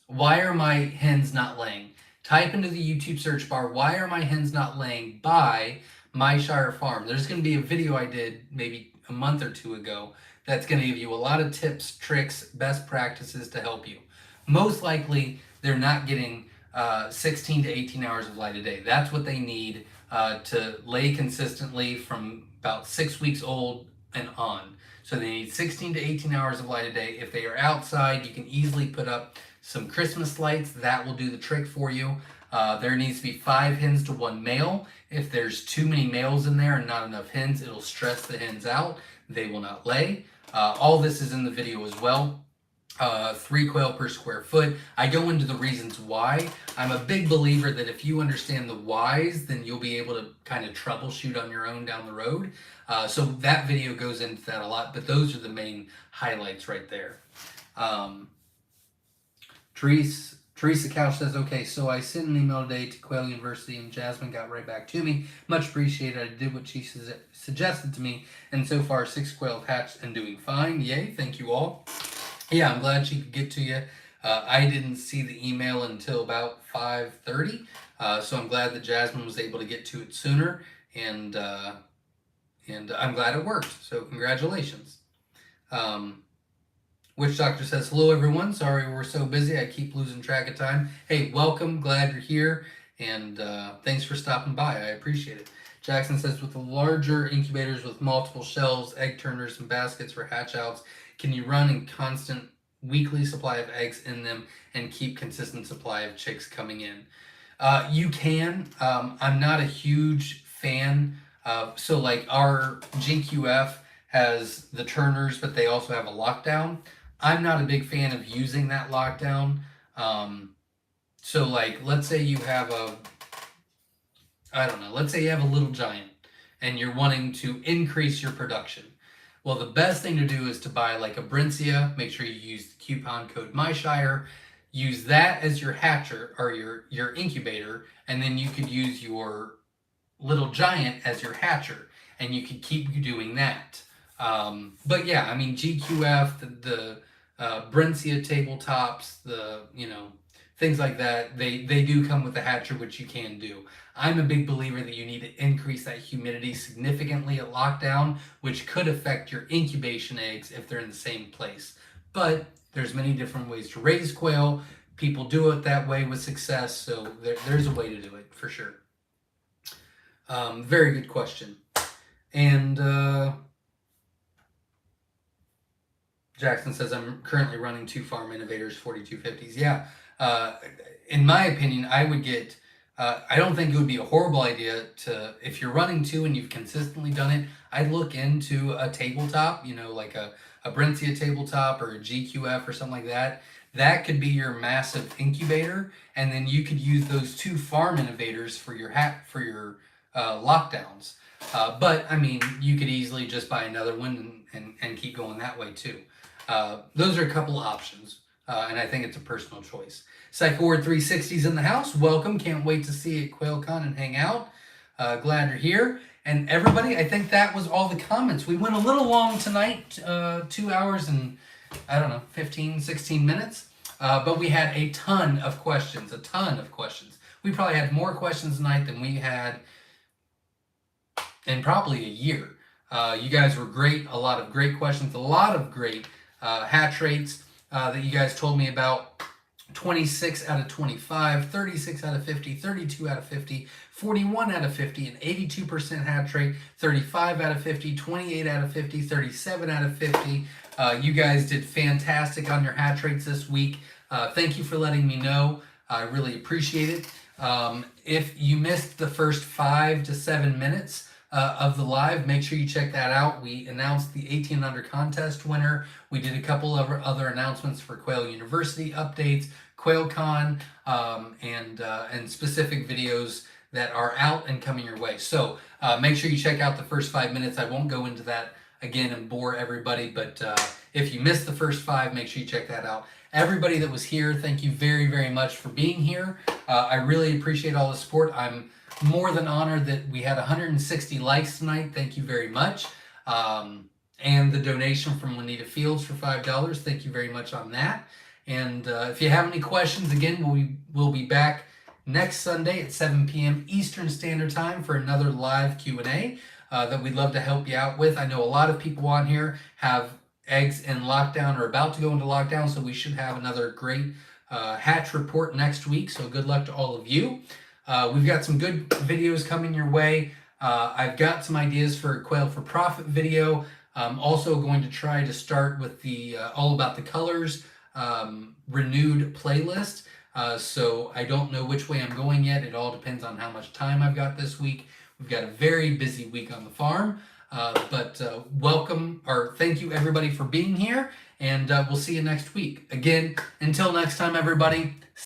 Why are my hens not laying? Type into the YouTube search bar, why are my hens not laying, by Myshire Farm. There's going to be a video I did maybe a month or two ago that's going to give you a lot of tips, tricks, best practices to help you. Most likely, they're not getting 16 to 18 hours of light a day. That's what they need to lay consistently from about 6 weeks old and on. So they need 16 to 18 hours of light a day. If they are outside, you can easily put up some Christmas lights. That will do the trick for you. There needs to be 5 hens to 1 male. If there's too many males in there and not enough hens, it'll stress the hens out. They will not lay. All this is in the video as well. 3 quail per square foot. I go into the reasons why. I'm a big believer that if you understand the whys, then you'll be able to kind of troubleshoot on your own down the road. So that video goes into that a lot, but those are the main highlights right there. Teresa Couch says, okay, so I sent an email today to Quail University and Jasmine got right back to me. Much appreciated. I did what she suggested to me, and so far 6 quail have hatched and doing fine. Yay, thank you all. Yeah, I'm glad she could get to you. I didn't see the email until about 5:30, so I'm glad that Jasmine was able to get to it sooner, and I'm glad it worked, so congratulations. Witch Doctor says, hello everyone, sorry we're so busy, I keep losing track of time. Hey, welcome, glad you're here, and thanks for stopping by, I appreciate it. Jackson says, with the larger incubators with multiple shelves, egg turners, and baskets for hatch outs, can you run a constant weekly supply of eggs in them and keep consistent supply of chicks coming in? You can. I'm not a huge fan of, so like our GQF has the turners, but they also have a lockdown. I'm not a big fan of using that lockdown. So like, let's say you have I don't know, let's say you have a little giant and you're wanting to increase your production. Well, the best thing to do is to buy like a Brincia. Make sure you use the coupon code Myshire. Use that as your hatcher or your incubator, and then you could use your little giant as your hatcher, and you could keep doing that. But yeah, I mean GQF, the Brincia tabletops, the things like that, they do come with a hatcher, which you can do. I'm a big believer that you need to increase that humidity significantly at lockdown, which could affect your incubation eggs if they're in the same place. But there's many different ways to raise quail. People do it that way with success, so there's a way to do it for sure. Very good question. And Jackson says, I'm currently running 2 Farm Innovators 4250s. Yeah, in my opinion, I would get, I don't think it would be a horrible idea to, if you're running 2 and you've consistently done it, I'd look into a tabletop, like a Brincia tabletop or a GQF or something like that. That could be your massive incubator, and then you could use those 2 Farm Innovators for your lockdowns. But I mean, you could easily just buy another one and keep going that way too. Those are a couple of options, and I think it's a personal choice. Psychoward 360's in the house. Welcome. Can't wait to see you at QuailCon and hang out. Glad you're here. And everybody, I think that was all the comments. We went a little long tonight, 2 hours and, I don't know, 15, 16 minutes. But we had a ton of questions, We probably had more questions tonight than we had in probably a year. You guys were great. A lot of great questions. A lot of great hatch rates that you guys told me about. 26 out of 25, 36 out of 50, 32 out of 50, 41 out of 50, an 82% hatch rate, 35 out of 50, 28 out of 50, 37 out of 50. You guys did fantastic on your hatch rates this week. Thank you for letting me know. I really appreciate it. If you missed the first 5 to 7 minutes of the live, make sure you check that out. We announced the 18 under contest winner. We did a couple of other announcements for Quail University updates, QuailCon, and specific videos that are out and coming your way. So make sure you check out the first 5 minutes. I won't go into that again and bore everybody, but if you missed the first 5, make sure you check that out. Everybody that was here, thank you very, very much for being here. I really appreciate all the support. I'm more than honored that we had 160 likes tonight. Thank you very much. And the donation from Juanita Fields for $5. Thank you very much on that. And if you have any questions, again, we'll be back next Sunday at 7 p.m. Eastern Standard Time for another live Q&A that we'd love to help you out with. I know a lot of people on here have eggs in lockdown or about to go into lockdown, so we should have another great hatch report next week. So good luck to all of you. We've got some good videos coming your way. I've got some ideas for a Quail for Profit video. I'm also going to try to start with the All About the Colors renewed playlist. So I don't know which way I'm going yet. It all depends on how much time I've got this week. We've got a very busy week on the farm. But thank you everybody for being here, and we'll see you next week. Again, until next time, everybody,